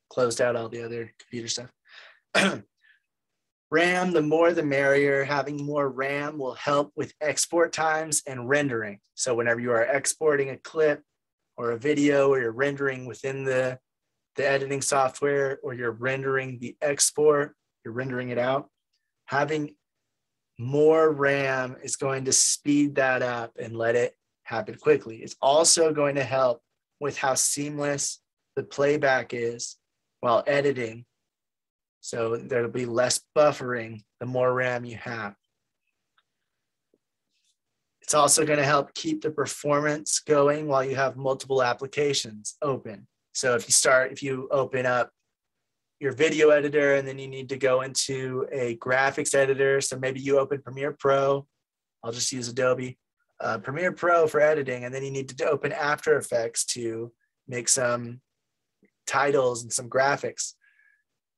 closed out all the other computer stuff. RAM, the more the merrier. Having more RAM will help with export times and rendering. So whenever you are exporting a clip or a video, or you're rendering within the editing software, or you're rendering the export, you're rendering it out, having more RAM is going to speed that up and let it happen quickly. It's also going to help with how seamless the playback is while editing. So there'll be less buffering the more RAM you have. It's also going to help keep the performance going while you have multiple applications open. So if you open up your video editor and then you need to go into a graphics editor, so maybe you open Premiere Pro, I'll just use Adobe, Premiere Pro for editing, and then you need to open After Effects to make some titles and some graphics.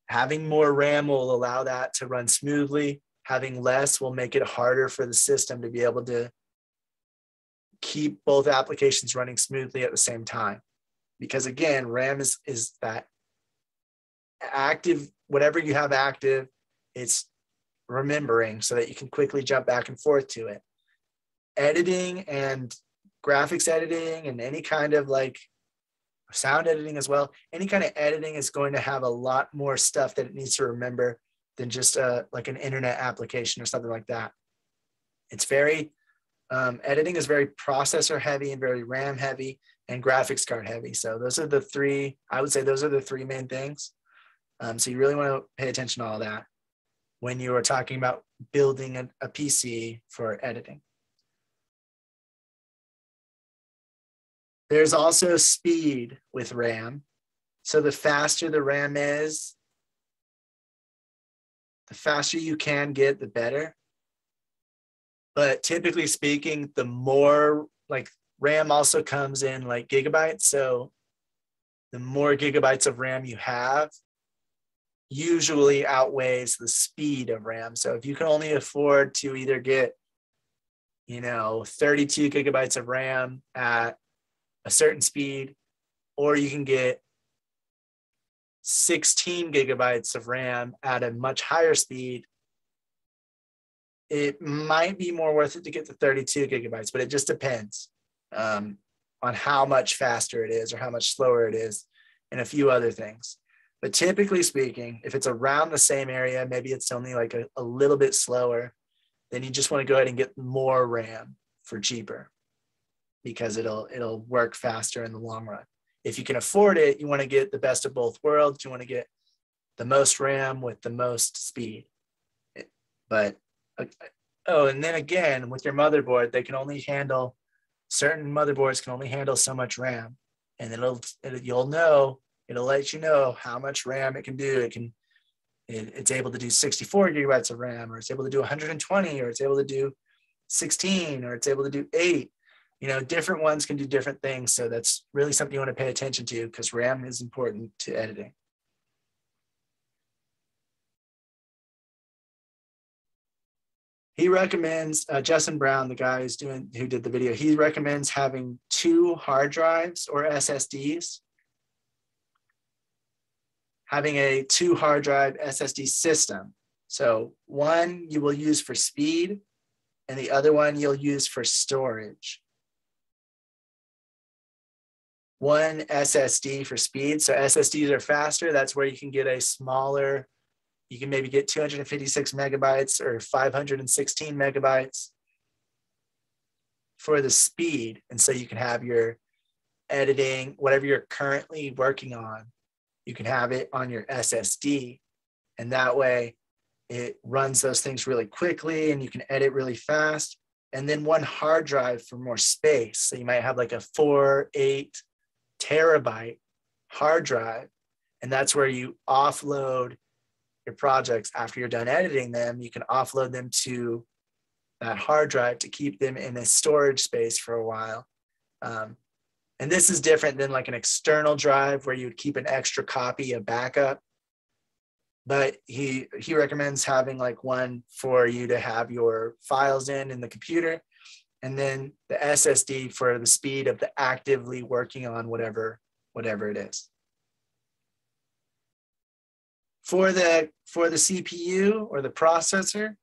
Having more RAM will allow that to run smoothly. Having less will make it harder for the system to be able to keep both applications running smoothly at the same time. Because again, RAM is that active, whatever you have active, it's remembering so that you can quickly jump back and forth to it. Editing and graphics editing and any kind of like sound editing as well, any kind of editing is going to have a lot more stuff that it needs to remember than just like an internet application or something like that. It's very, editing is very processor heavy and very RAM heavy and graphics card heavy. So those are the three, I would say those are the three main things. So you really want to pay attention to all that when you are talking about building a PC for editing. There's also speed with RAM. So the faster the RAM is, the faster you can get, the better. But typically speaking, the more, like, RAM also comes in like gigabytes. So the more gigabytes of RAM you have usually outweighs the speed of RAM. So if you can only afford to either get, 32 gigabytes of RAM at a certain speed, or you can get 16 gigabytes of RAM at a much higher speed, it might be more worth it to get the 32 gigabytes, but it just depends on how much faster it is or how much slower it is and a few other things. But typically speaking, if it's around the same area, maybe it's only like a little bit slower, then you just want to go ahead and get more RAM for cheaper because it'll work faster in the long run. If you can afford it, you want to get the best of both worlds. You want to get the most RAM with the most speed. But, and then again, with your motherboard, they can only handle, certain motherboards can only handle so much RAM. And it'll let you know how much RAM it can do. It's able to do 64 gigabytes of RAM, or it's able to do 120, or it's able to do 16, or it's able to do 8. Different ones can do different things. So that's really something you want to pay attention to because RAM is important to editing. He recommends, Justin Brown, the guy who did the video, he recommends having 2 hard drives or SSDs. Having a 2 hard drive SSD system. So one you will use for speed and the other one you'll use for storage. One SSD for speed. So SSDs are faster. That's where you can get a smaller, you can maybe get 256 megabytes or 516 megabytes for the speed. And so you can have your editing, whatever you're currently working on, you can have it on your SSD. And that way it runs those things really quickly and you can edit really fast. And then one hard drive for more space. So you might have like a 4-8 terabyte hard drive. And that's where you offload your projects after you're done editing them. You can offload them to that hard drive to keep them in a storage space for a while. And this is different than like an external drive where you would keep an extra copy of backup. But he recommends having like one for you to have your files in the computer, and then the SSD for the speed of the actively working on whatever it is. For the CPU or the processor,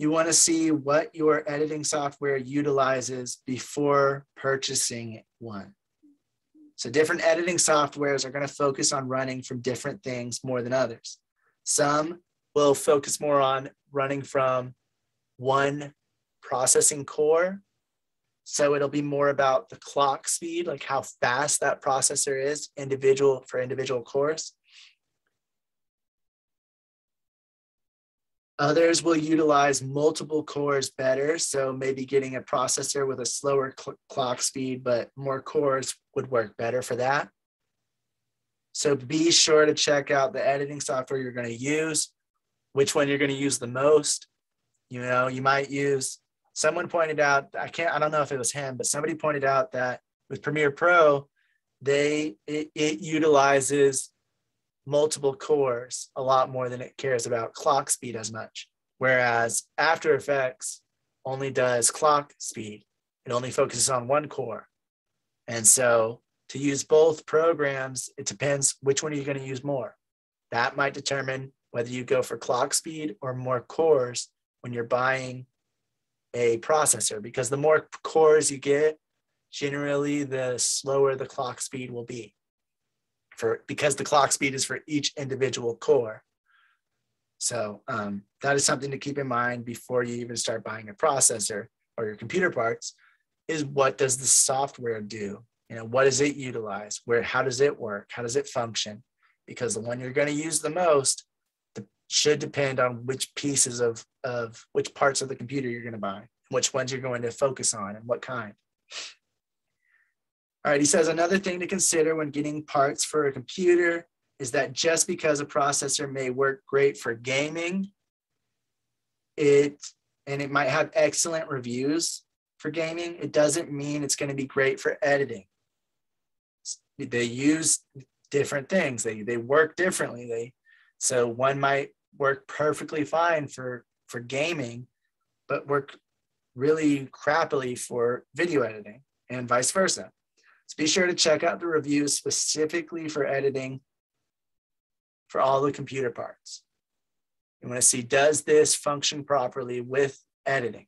you want to see what your editing software utilizes before purchasing one. So different editing softwares are going to focus on running from different things more than others. Some will focus more on running from one processing core. So it'll be more about the clock speed, like how fast that processor is for individual cores. Others will utilize multiple cores better. So maybe getting a processor with a slower clock speed, but more cores would work better for that. So be sure to check out the editing software you're going to use, which one you're going to use the most. You know, you might use, someone pointed out, I don't know if it was him, but somebody pointed out that with Premiere Pro, it utilizes multiple cores a lot more than it cares about clock speed as much. Whereas After Effects only does clock speed. It only focuses on one core. And so to use both programs, it depends which one are you going to use more. That might determine whether you go for clock speed or more cores when you're buying a processor, because the more cores you get, generally the slower the clock speed will be, because the clock speed is for each individual core. So that is something to keep in mind before you even start buying a processor or your computer parts, is what does the software do? You know, what does it utilize? How does it work? How does it function? Because the one you're going to use the most should depend on which pieces of which parts of the computer you're going to buy, which ones you're going to focus on, and what kind. All right, he says another thing to consider when getting parts for a computer is that just because a processor may work great for gaming, it might have excellent reviews for gaming, it doesn't mean it's going to be great for editing. They use different things. They work differently. So one might work perfectly fine for gaming, but work really crappily for video editing, and vice versa. So be sure to check out the reviews specifically for editing for all the computer parts. You want to see, does this function properly with editing?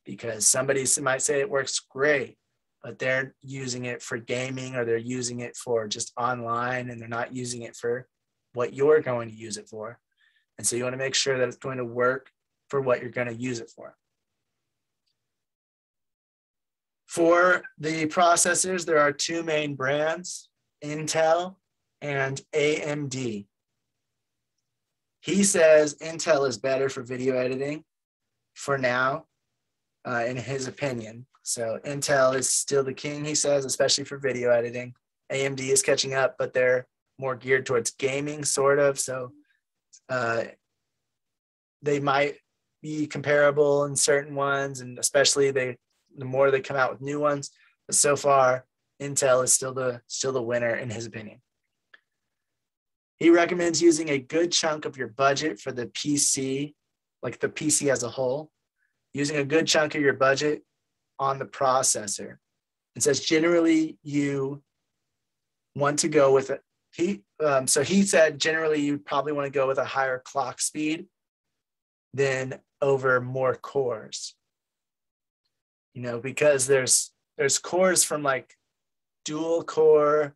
Because somebody might say it works great, but they're using it for gaming, or they're using it for just online, and they're not using it for what you're going to use it for. And so you want to make sure that it's going to work for what you're going to use it for. For the processors, there are two main brands, Intel and AMD. He says Intel is better for video editing for now, in his opinion. So Intel is still the king, he says, especially for video editing. AMD is catching up, but they're more geared towards gaming, sort of. So they might be comparable in certain ones, and especially the more they come out with new ones. But so far, Intel is still the winner in his opinion. He recommends using a good chunk of your budget for the PC, like the PC as a whole, using a good chunk of your budget on the processor. It says generally you want to go with it. So he said generally you probably want to go with a higher clock speed than over more cores. You know, because there's cores from like dual core,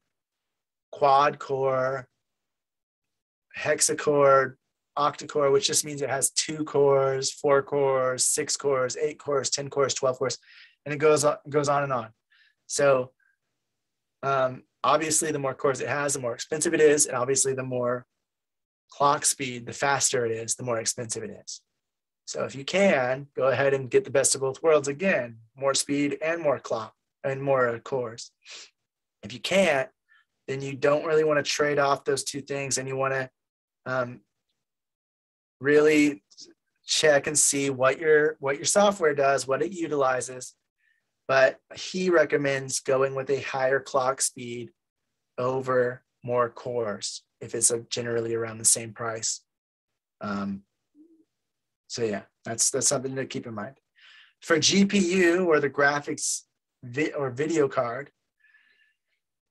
quad core, hexacore, octa-core, which just means it has 2 cores, 4 cores, 6 cores, 8 cores, 10 cores, 12 cores. and it goes on and on. So obviously, the more cores it has, the more expensive it is, and obviously, the more clock speed, the faster it is, the more expensive it is. So if you can, go ahead and get the best of both worlds again, more speed and more clock and more cores. If you can't, then you don't really want to trade off those two things, and you want to really check and see what your software does, what it utilizes. But he recommends going with a higher clock speed over more cores if it's generally around the same price. So yeah, that's something to keep in mind. For GPU, or the graphics or video card,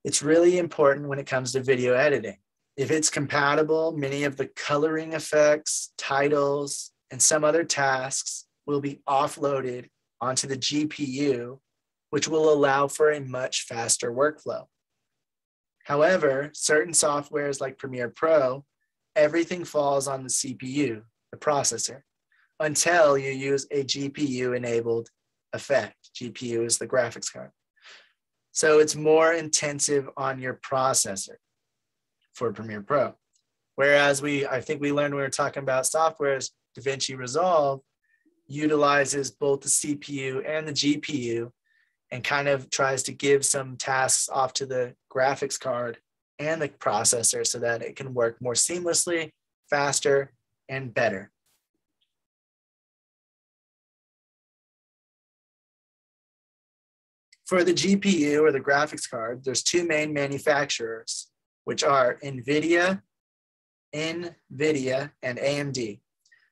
it's really important when it comes to video editing. If it's compatible, many of the coloring effects, titles, and some other tasks will be offloaded onto the GPU, which will allow for a much faster workflow. However, certain softwares like Premiere Pro, everything falls on the CPU, the processor, until you use a GPU-enabled effect. GPU is the graphics card. So it's more intensive on your processor for Premiere Pro. Whereas I think we learned when we were talking about softwares, DaVinci Resolve utilizes both the CPU and the GPU, and kind of tries to give some tasks off to the graphics card and the processor so that it can work more seamlessly, faster, and better. For the GPU, or the graphics card, there's two main manufacturers, which are NVIDIA, and AMD.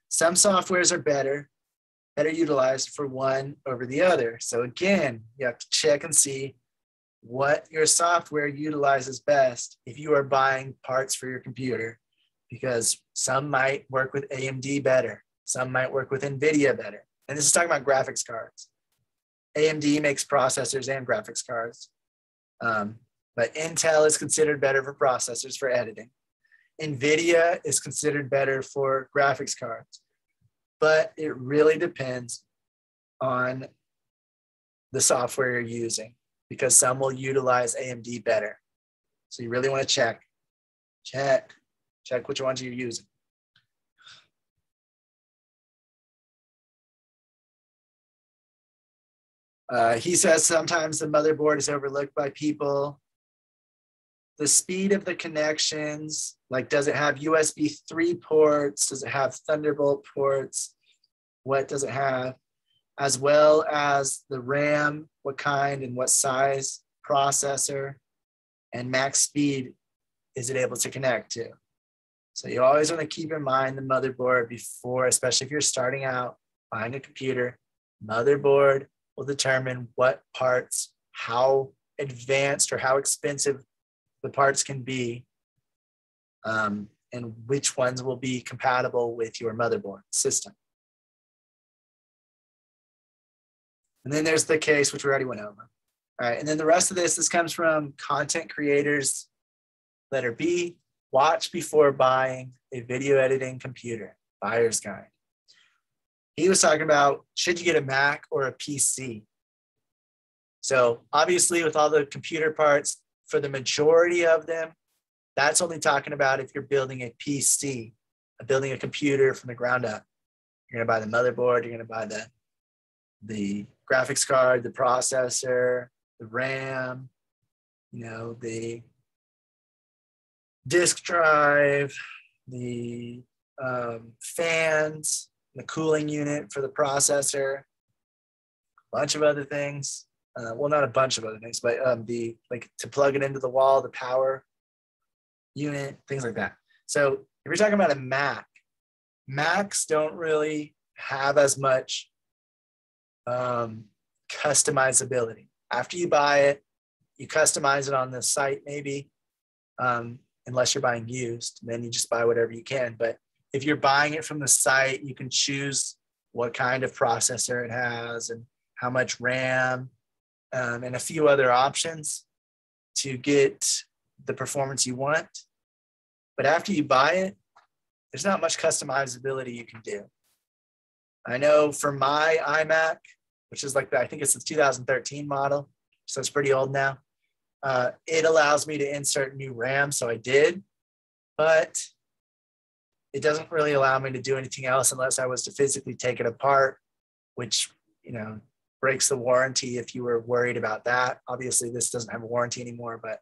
Some softwares are better utilized for one over the other. So again, you have to check and see what your software utilizes best if you are buying parts for your computer, because some might work with AMD better, some might work with NVIDIA better. And this is talking about graphics cards. AMD makes processors and graphics cards, but Intel is considered better for processors for editing. NVIDIA is considered better for graphics cards, but it really depends on the software you're using, because some will utilize AMD better. So you really want to check which ones you're using. He says sometimes the motherboard is overlooked by people. The speed of the connections, like does it have USB 3 ports? Does it have Thunderbolt ports? What does it have? As well as the RAM, what kind and what size processor, and max speed is it able to connect to? So you always want to keep in mind the motherboard before, especially if you're starting out buying a computer. Motherboard will determine what parts, how advanced or how expensive the parts can be, and which ones will be compatible with your motherboard system. And then there's the case, which we already went over. All right, and then the rest of this comes from Content Creators, letter B, watch before buying a video editing computer, buyer's guide. He was talking about, should you get a Mac or a PC? So obviously with all the computer parts, for the majority of them, that's only talking about if you're building a PC, building a computer from the ground up. You're gonna buy the motherboard, you're gonna buy the graphics card, the processor, the RAM, the disk drive, the fans, the cooling unit for the processor, a bunch of other things. Well, not a bunch of other things, but to plug it into the wall, the power unit, things like that. So if you're talking about a Mac, Macs don't really have as much customizability. After you buy it, you customize it on the site maybe, unless you're buying used, then you just buy whatever you can. But if you're buying it from the site, you can choose what kind of processor it has and how much RAM, and a few other options to get the performance you want. But after you buy it, there's not much customizability you can do. I know for my iMac, which is like I think it's the 2013 model, so it's pretty old now. It allows me to insert new RAM, so I did, but it doesn't really allow me to do anything else unless I was to physically take it apart, which, you know, breaks the warranty if you were worried about that. Obviously, this doesn't have a warranty anymore, but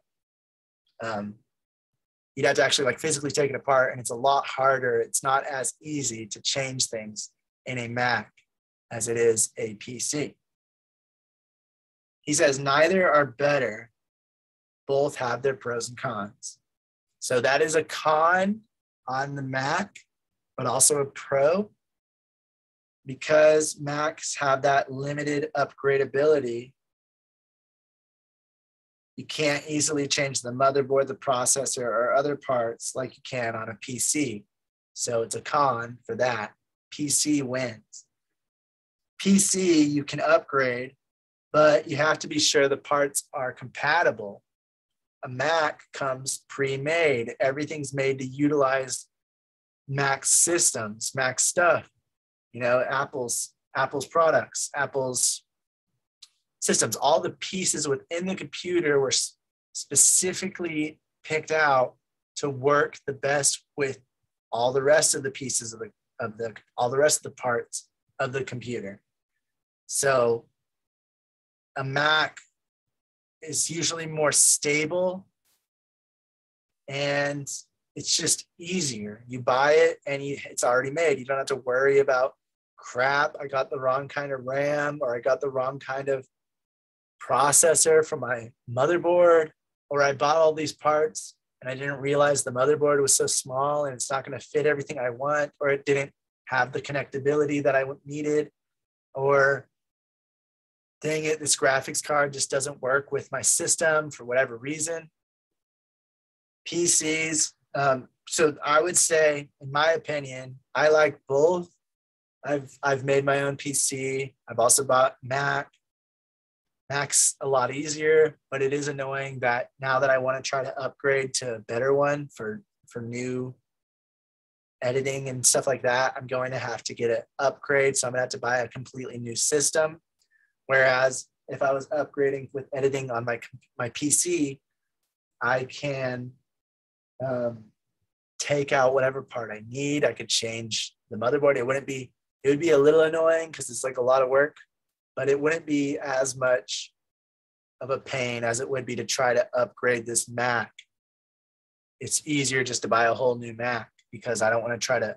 you'd have to actually like physically take it apart, and it's a lot harder. It's not as easy to change things in a Mac as it is a PC. He says neither are better. Both have their pros and cons. So that is a con on the Mac, but also a pro, because Macs have that limited upgradability. You can't easily change the motherboard, the processor, or other parts like you can on a PC. So it's a con for that. PC wins. PC, you can upgrade, but you have to be sure the parts are compatible. A Mac comes pre-made. Everything's made to utilize Mac systems, Mac stuff. You know, Apple's products, Apple's systems, all the pieces within the computer were specifically picked out to work the best with all the rest of the pieces of all the rest of the parts of the computer. So a Mac is usually more stable, and it's just easier. You buy it and it's already made. You don't have to worry about, crap, I got the wrong kind of RAM, or I got the wrong kind of processor for my motherboard, or I bought all these parts and I didn't realize the motherboard was so small and it's not going to fit everything I want, or it didn't have the connectability that I needed, or dang it, this graphics card just doesn't work with my system for whatever reason. PCs, so I would say, in my opinion, I like both. I've made my own PC. I've also bought Mac. Mac's a lot easier, but it is annoying that now that I want to try to upgrade to a better one for new editing and stuff like that, I'm going to have to get an upgrade. So I'm gonna have to buy a completely new system. Whereas if I was upgrading with editing on my PC, I can take out whatever part I need. I could change the motherboard. It would be a little annoying because it's like a lot of work, but it wouldn't be as much of a pain as it would be to try to upgrade this Mac. It's easier just to buy a whole new Mac, because I don't want to try to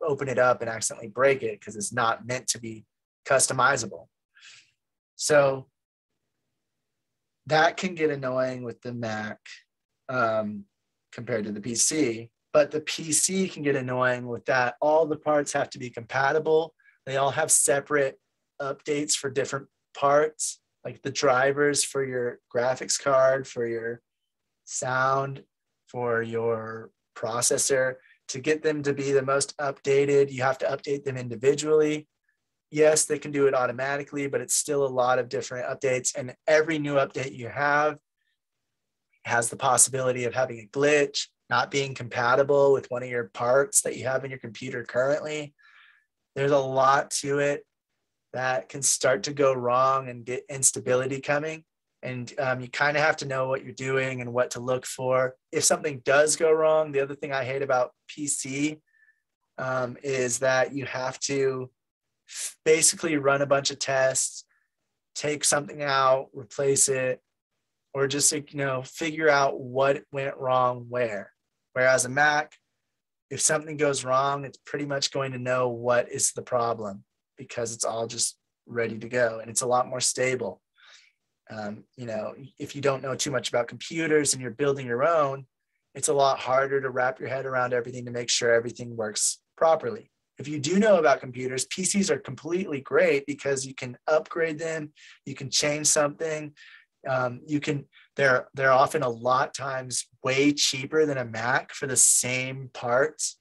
open it up and accidentally break it, because it's not meant to be customizable. So that can get annoying with the Mac compared to the PC, but the PC can get annoying with that. All the parts have to be compatible. They all have separate updates for different parts, like the drivers for your graphics card, for your sound, for your processor. To get them to be the most updated, you have to update them individually. Yes, they can do it automatically, but it's still a lot of different updates. And every new update you have has the possibility of having a glitch, not being compatible with one of your parts that you have in your computer currently. There's a lot to it that can start to go wrong and get instability coming. And you kind of have to know what you're doing and what to look for. If something does go wrong, the other thing I hate about PC is that you have to basically run a bunch of tests, take something out, replace it, or just, figure out what went wrong where. Whereas a Mac, if something goes wrong, it's pretty much going to know what is the problem, because it's all just ready to go, and it's a lot more stable. If you don't know too much about computers and you're building your own, it's a lot harder to wrap your head around everything to make sure everything works properly. If you do know about computers, PCs are completely great because you can upgrade them, you can change something, they're often a lot times way cheaper than a Mac for the same parts.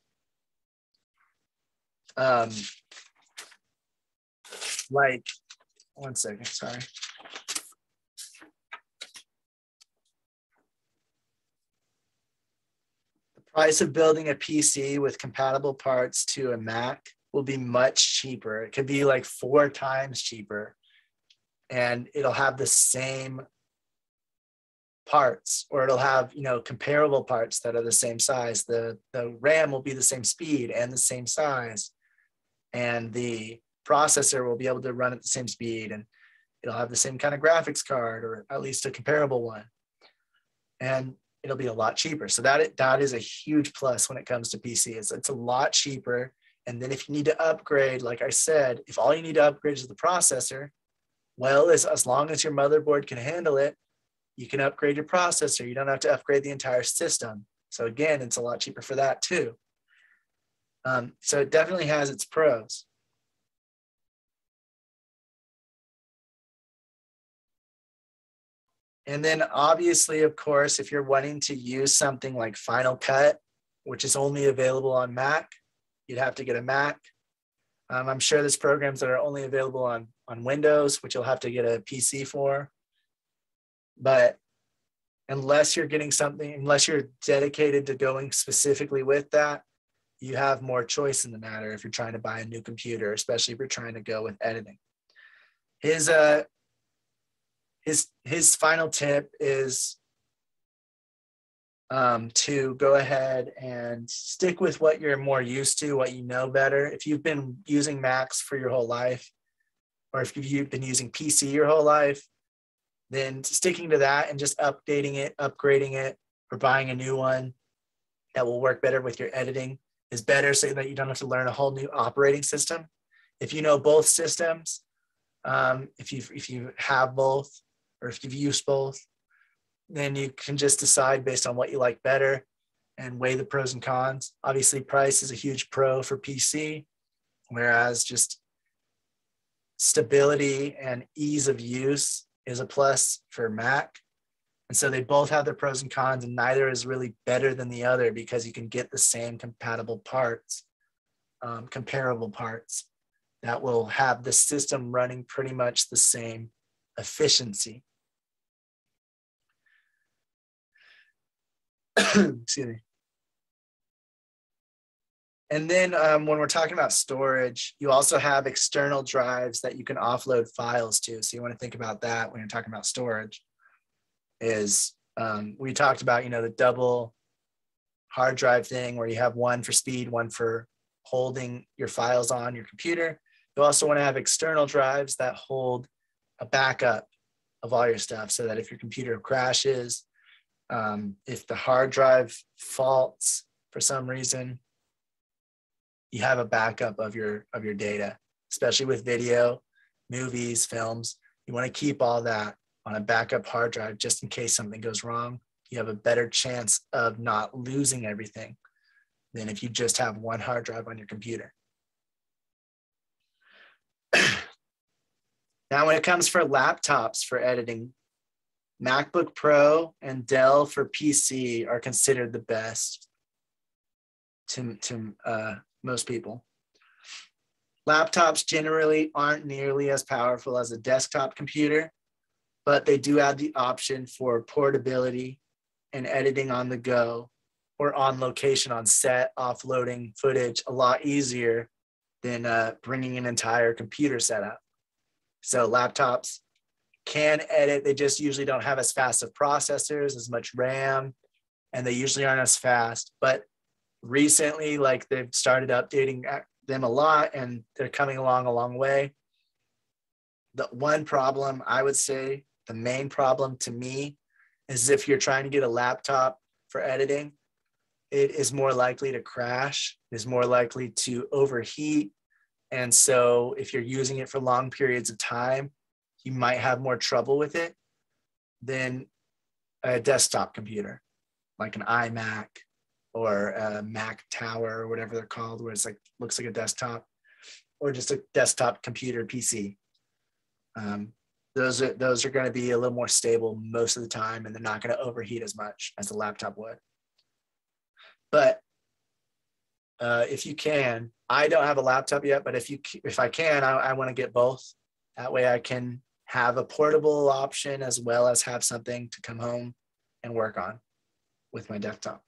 Like, one second, sorry. The price of building a PC with compatible parts to a Mac will be much cheaper. It could be like 4 times cheaper and it'll have the same parts, or it'll have, you know, comparable parts that are the same size. The RAM will be the same speed and the same size, and the processor will be able to run at the same speed, and it'll have the same kind of graphics card, or at least a comparable one, and it'll be a lot cheaper. So that is a huge plus when it comes to PC. It's a lot cheaper. And then if you need to upgrade, like I said, if all you need to upgrade is the processor, well, as long as your motherboard can handle it, you can upgrade your processor. You don't have to upgrade the entire system. So again, it's a lot cheaper for that too. So it definitely has its pros. And then obviously, of course, if you're wanting to use something like Final Cut, which is only available on Mac, you'd have to get a Mac. I'm sure there's programs that are only available on Windows, which you'll have to get a PC for. But unless you're getting something, unless you're dedicated to going specifically with that, you have more choice in the matter if you're trying to buy a new computer, especially if you're trying to go with editing. His final tip is to go ahead and stick with what you're more used to, what you know better. If you've been using Macs for your whole life, or if you've been using PC your whole life, then sticking to that and just updating it, upgrading it, or buying a new one that will work better with your editing is better, so that you don't have to learn a whole new operating system. If you know both systems, if you have both, or if you've used both, then you can just decide based on what you like better and weigh the pros and cons. Obviously, price is a huge pro for PC, whereas just stability and ease of use is a plus for Mac. And so they both have their pros and cons, and neither is really better than the other, because you can get the same compatible parts, comparable parts that will have the system running pretty much the same efficiency. Excuse me. And then when we're talking about storage, you also have external drives that you can offload files to. So you want to think about that when you're talking about storage. Is we talked about, you know, the double hard drive thing, where you have one for speed, one for holding your files on your computer. You also want to have external drives that hold a backup of all your stuff, so that if your computer crashes, if the hard drive faults for some reason, you have a backup of your data, especially with video, movies, films. You want to keep all that on a backup hard drive just in case something goes wrong. You have a better chance of not losing everything than if you just have one hard drive on your computer. Now, when it comes for laptops for editing, MacBook Pro and Dell for PC are considered the best to most people. Laptops generally aren't nearly as powerful as a desktop computer, but they do have the option for portability and editing on the go or on location on set, offloading footage a lot easier than bringing an entire computer setup. So laptops can edit, they just usually don't have as fast of processors, as much RAM, and they usually aren't as fast. But recently, like, they've started updating them a lot, and they're coming along a long way. The one problem, I would say, the main problem to me, is if you're trying to get a laptop for editing, it is more likely to crash, is more likely to overheat. And so if you're using it for long periods of time, you might have more trouble with it than a desktop computer, like an iMac or a Mac Tower or whatever they're called, where it's like, looks like a desktop, or just a desktop computer PC. Those are going to be a little more stable most of the time, and they're not going to overheat as much as the laptop would. But if you can, I don't have a laptop yet, but if I can, I want to get both. That way I can have a portable option as well as have something to come home and work on with my desktop.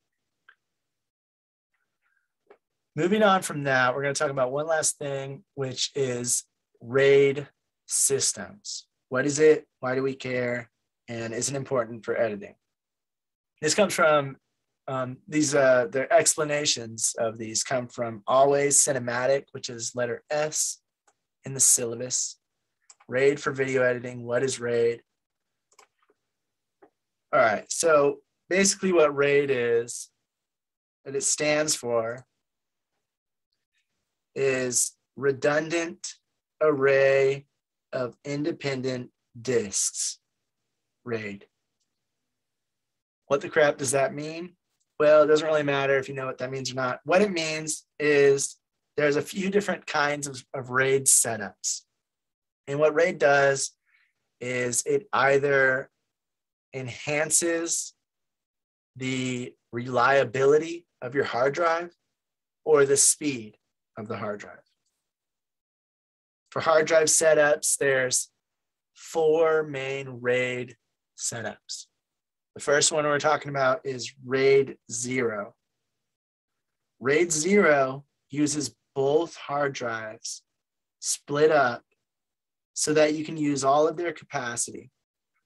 Moving on from that, we're going to talk about one last thing, which is RAID systems. What is it? Why do we care? And is it important for editing? This comes from their explanations of these come from Always Cinematic, which is letter S in the syllabus. RAID for video editing. What is RAID? All right, so basically what RAID is, that it stands for, is redundant array of independent disks. RAID. What the crap does that mean? Well, it doesn't really matter if you know what that means or not. What it means is there's a few different kinds of RAID setups. And what RAID does is it either enhances the reliability of your hard drive or the speed of the hard drive. For hard drive setups, there's 4 main RAID setups. The first one we're talking about is RAID 0. RAID 0 uses both hard drives split up so that you can use all of their capacity.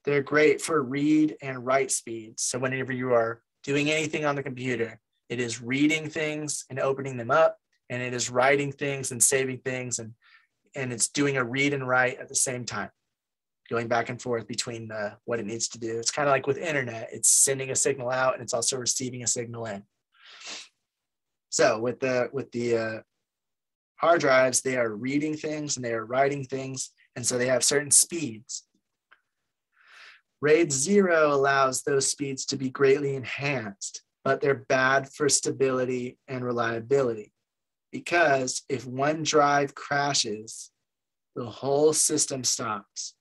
They're great for read and write speeds. So whenever you are doing anything on the computer, it is reading things and opening them up, and it is writing things and saving things, and it's doing a read and write at the same time, going back and forth between what it needs to do. It's kind of like with internet. It's sending a signal out and it's also receiving a signal in. So with the hard drives, they are reading things and they are writing things, and so they have certain speeds. RAID 0 allows those speeds to be greatly enhanced, but they're bad for stability and reliability, because if one drive crashes, the whole system stops.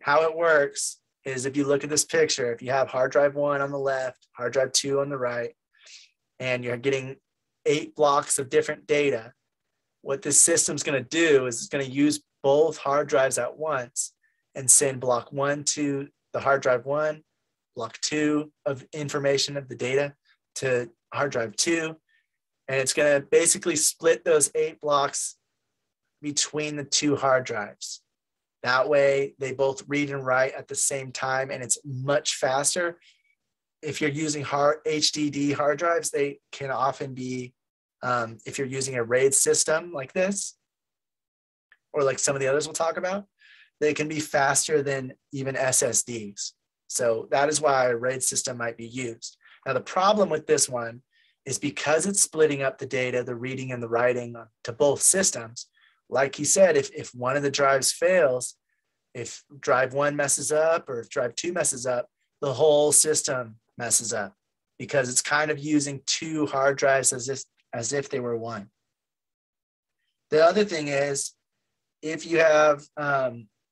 How it works is, if you look at this picture, if you have hard drive 1 on the left, hard drive 2 on the right, and you're getting 8 blocks of different data, what this system's going to do is it's going to use both hard drives at once and send block 1 to the hard drive 1, block 2 of information of the data to hard drive 2, and it's going to basically split those 8 blocks between the 2 hard drives. That way they both read and write at the same time, and it's much faster. If you're using HDD hard drives, they can often be, if you're using a RAID system like this, or like some of the others we'll talk about, they can be faster than even SSDs. So that is why a RAID system might be used. Now, the problem with this one is because it's splitting up the data, the reading and the writing to both systems. Like he said, if one of the drives fails, if drive 1 messes up or if drive 2 messes up, the whole system messes up, because it's kind of using 2 hard drives as if they were one. The other thing is, if you have,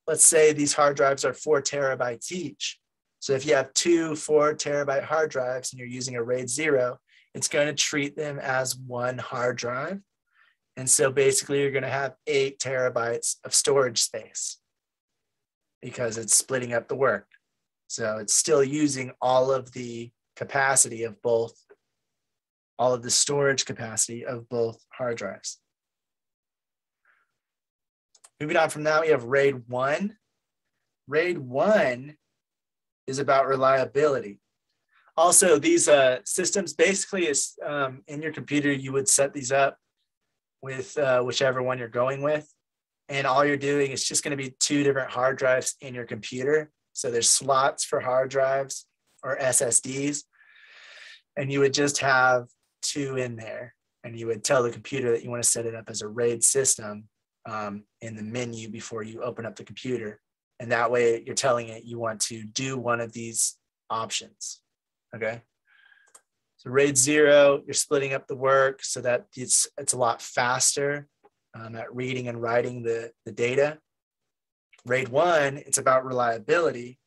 let's say these hard drives are 4 terabytes each. So if you have 2 4 terabyte hard drives and you're using a RAID 0, it's going to treat them as one hard drive. And so basically you're going to have 8 terabytes of storage space because it's splitting up the work. So it's still using all of the capacity of both, all of the storage capacity of both hard drives. Moving on from that, we have RAID 1. RAID 1 is about reliability. Also, these systems basically is in your computer, you would set these up with whichever one you're going with. And all you're doing is just going to be 2 different hard drives in your computer. So there's slots for hard drives or SSDs, and you would just have 2 in there. And you would tell the computer that you want to set it up as a RAID system in the menu before you open up the computer. And that way you're telling it you want to do one of these options, okay? So RAID 0, you're splitting up the work so that it's a lot faster at reading and writing the data. RAID 1, it's about reliability.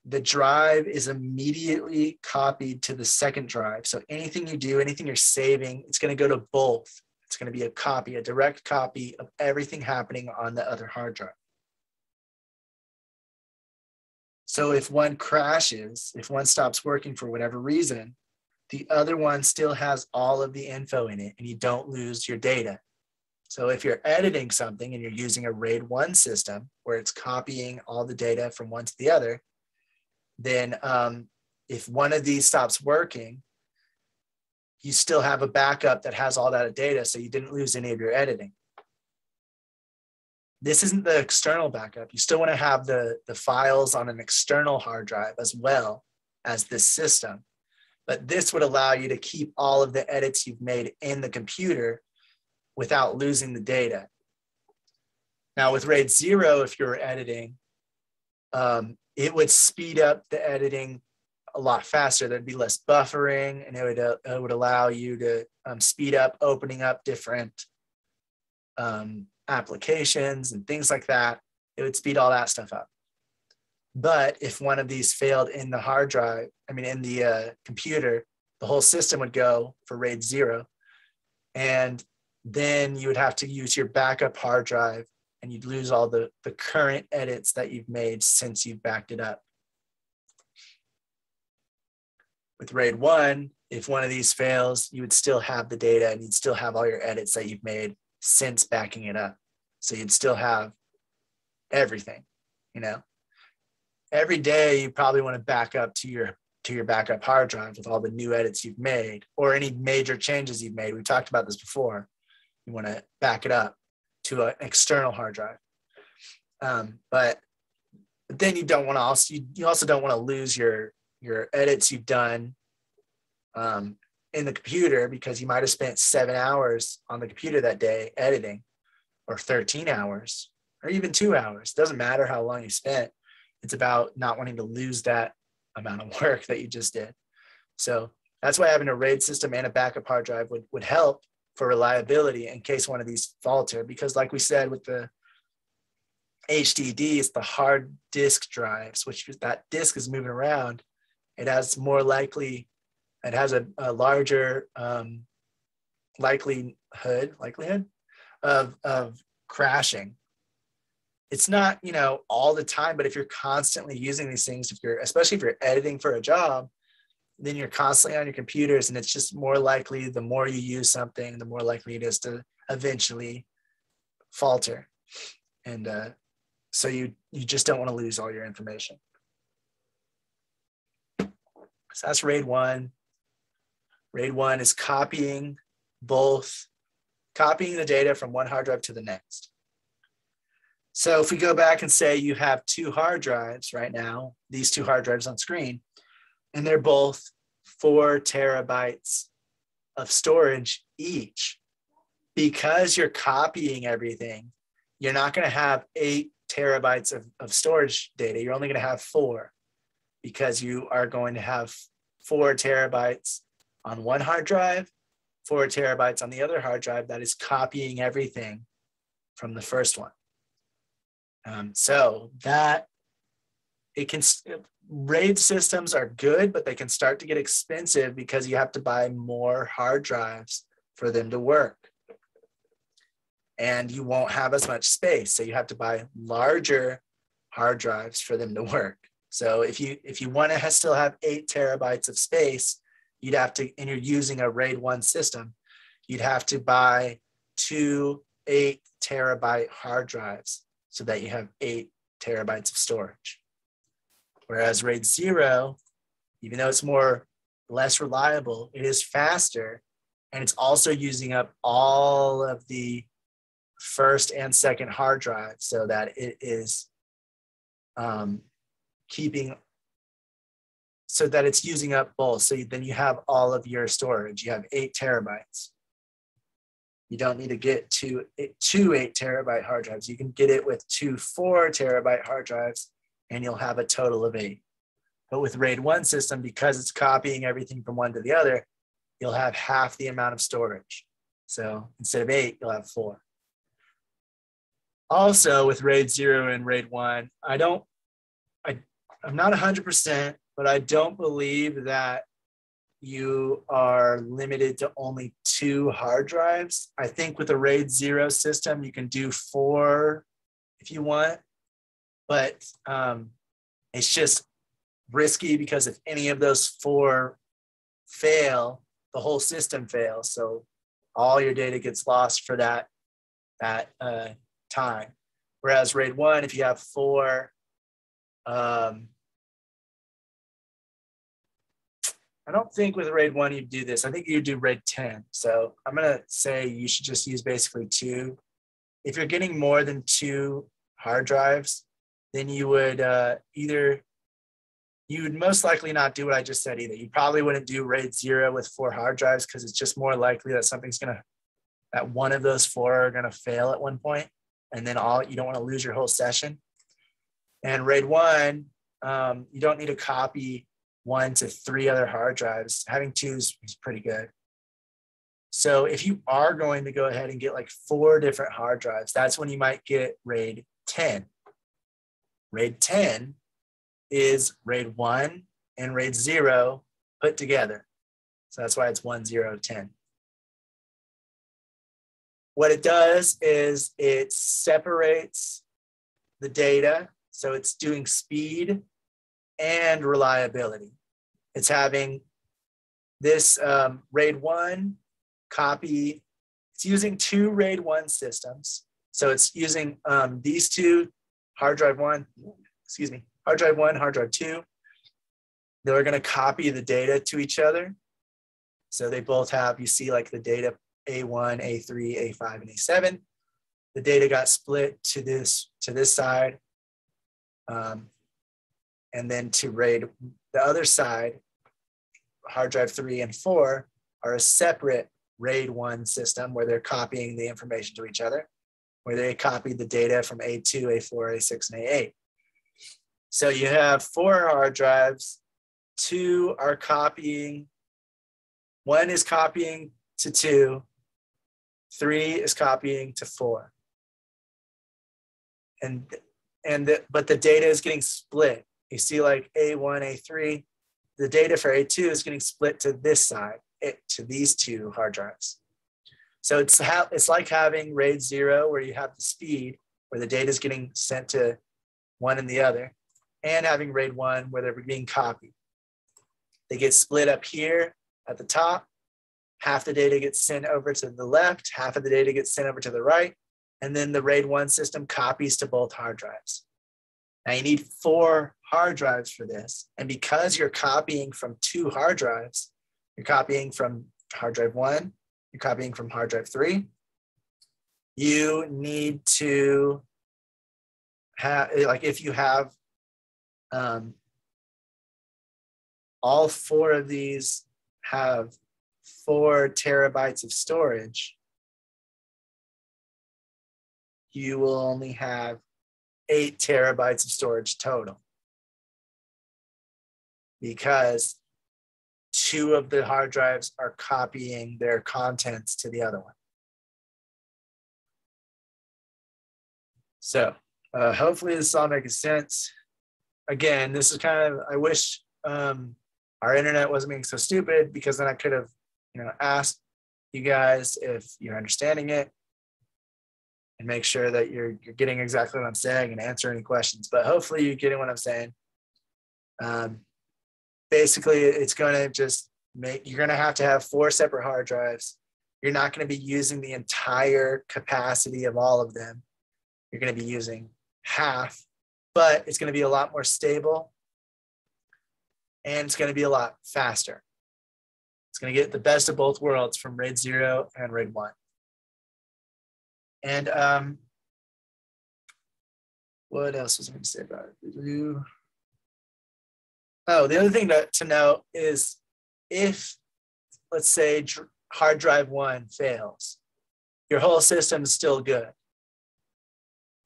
The drive is immediately copied to the second drive. So anything you do, anything you're saving, it's going to go to both. It's going to be a copy, a direct copy of everything happening on the other hard drive. So if one crashes, if one stops working for whatever reason, the other one still has all of the info in it and you don't lose your data. So if you're editing something and you're using a RAID 1 system where it's copying all the data from one to the other, then if one of these stops working, you still have a backup that has all that data, so you didn't lose any of your editing. This isn't the external backup. You still want to have the files on an external hard drive as well as this system. But this would allow you to keep all of the edits you've made in the computer without losing the data. Now with RAID 0, if you're editing, it would speed up the editing a lot faster. There'd be less buffering, and it would allow you to speed up opening up different applications and things like that. It would speed all that stuff up. But if one of these failed in the hard drive, in the computer, the whole system would go for RAID 0. And then you would have to use your backup hard drive, and you'd lose all the current edits that you've made since you've backed it up. With RAID 1, if one of these fails, you would still have the data and you'd still have all your edits that you've made since backing it up. So you'd still have everything, Every day you probably want to back up to your backup hard drive with all the new edits you've made or any major changes you've made. We talked about this before. You want to back it up to an external hard drive. But then you don't want to also don't want to lose your edits you've done in the computer, because you might have spent 7 hours on the computer that day editing, or 13 hours, or even 2 hours. It doesn't matter how long you spent. It's about not wanting to lose that amount of work that you just did. So that's why having a RAID system and a backup hard drive would help for reliability in case one of these falter, because like we said with the HDDs, the hard disk drives, which that disk is moving around, it has a larger likelihood of crashing. It's not, all the time, but if you're constantly using these things, especially if you're editing for a job, then you're constantly on your computers, and it's just more likely, the more you use something, the more likely it is to eventually falter. And so you just don't want to lose all your information. So that's RAID 1. RAID 1 is copying the data from one hard drive to the next. So if we go back and say you have 2 hard drives right now, these 2 hard drives on screen, and they're both 4 terabytes of storage each, because you're copying everything, you're not going to have 8 terabytes of storage data. You're only going to have 4, because you are going to have 4 terabytes on one hard drive, 4 terabytes on the other hard drive that is copying everything from the first one. So that RAID systems are good, but they can start to get expensive because you have to buy more hard drives for them to work. And you won't have as much space. So you have to buy larger hard drives for them to work. So if you want to still have 8 terabytes of space, you'd have to, and you're using a RAID 1 system, you'd have to buy 2 8 terabyte hard drives so that you have 8 terabytes of storage. Whereas RAID 0, even though it's less reliable, it is faster, and it's also using up all of the first and second hard drive, so that it is so that it's using up both. So then you have all of your storage. You have 8 terabytes. You don't need to get two 8 terabyte hard drives. You can get it with 2 4 terabyte hard drives, and you'll have a total of 8. But with RAID 1 system, because it's copying everything from one to the other, you'll have half the amount of storage. So instead of 8, you'll have 4. Also with RAID 0 and RAID 1, I'm not 100%, but I don't believe that you are limited to only 2 hard drives. I think with a RAID 0 system, you can do 4 if you want, but it's just risky, because if any of those 4 fail, the whole system fails. So all your data gets lost for that that time. Whereas RAID 1, if you have 4, I don't think with RAID 1 you do this. I think you do RAID 10. So I'm going to say you should just use basically 2. If you're getting more than 2 hard drives, then you would you would most likely not do what I just said either. You probably wouldn't do RAID 0 with 4 hard drives because it's just more likely that that one of those 4 are going to fail at one point, and then you don't want to lose your whole session. And RAID 1, you don't need to copy 1 to 3 other hard drives. Having 2 is pretty good. So if you are going to go ahead and get like 4 different hard drives, that's when you might get RAID 10. RAID 10 is RAID 1 and RAID 0 put together. So that's why it's 1, 0, 10. What it does is it separates the data. So it's doing speed and reliability. It's having this RAID 1 copy. It's using 2 RAID 1 systems. So it's using these 2, hard drive 1, hard drive 1, hard drive 2. They're going to copy the data to each other. So they both have, you see like the data A1, A3, A5, and A7. The data got split to this side. And then to RAID, the other side, hard drive 3 and 4 are a separate RAID 1 system where they're copying the information to each other, where they copy the data from A2, A4, A6, and A8. So you have 4 hard drives, 2 are copying, 1 is copying to 2, 3 is copying to 4. But the data is getting split. You see like A1, A3, the data for A2 is getting split to this side, to these 2 hard drives. So it's like having RAID 0 where you have the speed, where the data is getting sent to one and the other, and having RAID 1 where they're being copied. They get split up here at the top. Half the data gets sent over to the left, half of the data gets sent over to the right, and then the RAID 1 system copies to both hard drives. Now you need 4 hard drives for this. And because you're copying from 2 hard drives, you're copying from hard drive 1, you're copying from hard drive 3, you need to have, like if you have all 4 of these have 4 terabytes of storage, you will only have 8 terabytes of storage total, because 2 of the hard drives are copying their contents to the other one. So hopefully this is all making sense. Again, this is kind of, I wish our internet wasn't being so stupid, because then I could have, asked you guys if you're understanding it and make sure that you're getting exactly what I'm saying and answer any questions. But hopefully you're getting what I'm saying. Basically, it's going to just you're going to have 4 separate hard drives. You're not going to be using the entire capacity of all of them. You're going to be using half, but it's going to be a lot more stable, and it's going to be a lot faster. It's going to get the best of both worlds from RAID 0 and RAID 1. And what else was I going to say about it? Oh, the other thing to know is if, let's say, hard drive 1 fails, your whole system is still good.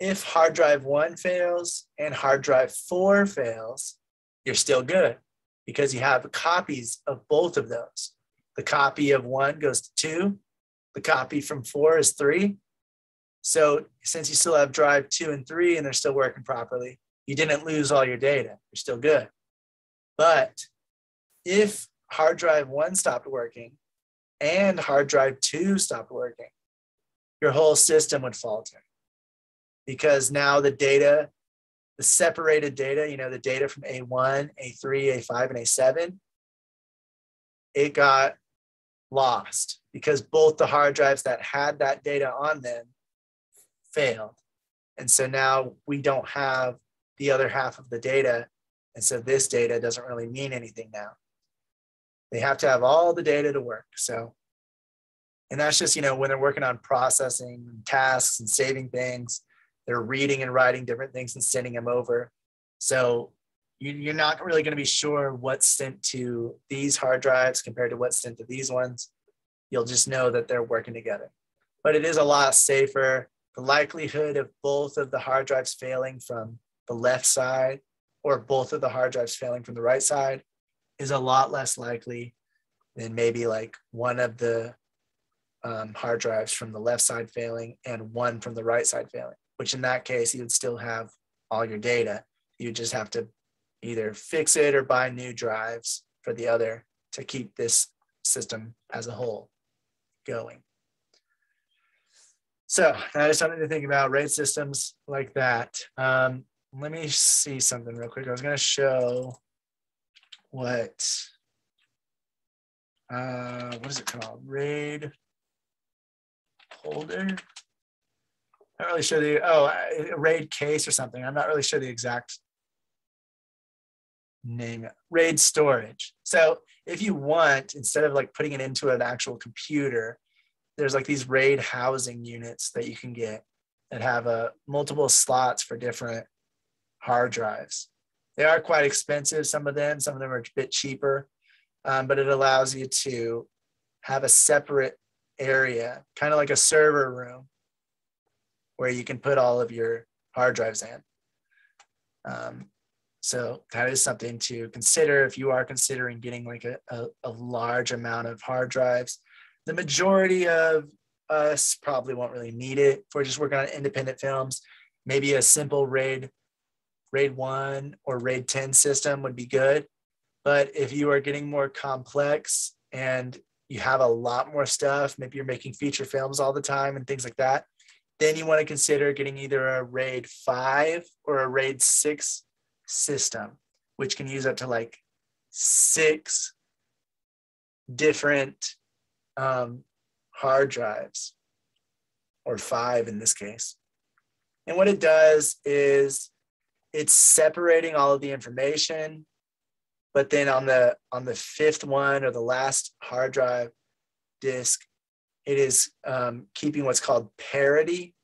If hard drive 1 fails and hard drive 4 fails, you're still good, because you have copies of both of those. The copy of 1 goes to 2. The copy from 4 is 3. So since you still have drive 2 and 3 and they're still working properly, you didn't lose all your data. You're still good. But if hard drive 1 stopped working and hard drive 2 stopped working, your whole system would falter, because now the data, the separated data, the data from A1, A3, A5, and A7, it got lost, because both the hard drives that had that data on them failed. And so now we don't have the other half of the data. And so this data doesn't really mean anything now. They have to have all the data to work. So, and that's just, when they're working on processing tasks and saving things, they're reading and writing different things and sending them over. So you're not really going to be sure what's sent to these hard drives compared to what's sent to these ones. You'll just know that they're working together. But it is a lot safer. The likelihood of both of the hard drives failing from the left side or both of the hard drives failing from the right side is a lot less likely than maybe like one of the hard drives from the left side failing and one from the right side failing, which in that case, you would still have all your data. You just have to either fix it or buy new drives for the other to keep this system as a whole going. So that is something to think about, RAID systems like that. Let me see something real quick. I was going to show what is it called? RAID holder. Not really sure a RAID case or something. I'm not really sure the exact name. RAID storage. So if you want, instead of like putting it into an actual computer, there's like these RAID housing units that you can get that have multiple slots for different hard drives. They are quite expensive, some of them are a bit cheaper, but it allows you to have a separate area, kind of like a server room, where you can put all of your hard drives in. So that is something to consider if you are considering getting like a large amount of hard drives. The majority of us probably won't really need it if we're just working on independent films. Maybe a simple RAID 1 or RAID 10 system would be good. But if you are getting more complex and you have a lot more stuff, maybe you're making feature films all the time and things like that, then you want to consider getting either a RAID 5 or a RAID 6 system, which can use up to like 6 different hard drives, or 5 in this case. And what it does is it's separating all of the information, but then on the 5th one or the last hard drive disk, it is keeping what's called parity.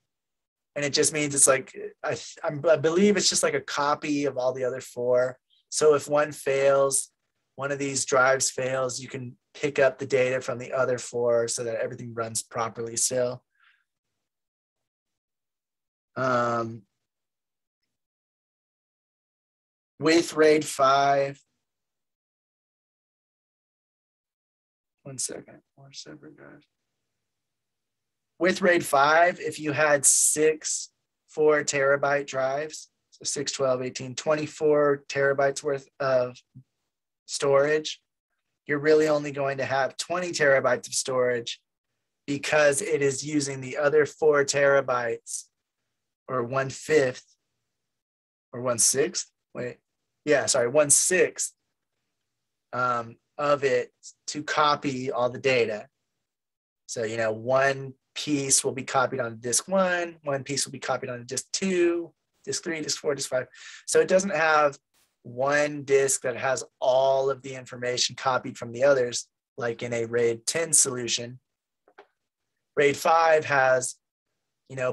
And it just means it's like, I believe it's just like a copy of all the other 4. So if one fails, one of these drives fails, you can pick up the data from the other 4 so that everything runs properly still. With RAID 5, one second, more separate drives. With RAID 5, if you had 6 4-terabyte drives, so 6, 12, 18, 24 terabytes worth of storage, you're really only going to have 20 terabytes of storage because it is using the other 4 terabytes or 1/5 or 1/6. Wait, yeah, sorry, 1/6 of it to copy all the data. So, one piece will be copied on disk 1, one piece will be copied on disk 2, disk 3, disk 4, disk 5. So it doesn't have one disk that has all of the information copied from the others, like in a RAID 10 solution. RAID 5 has,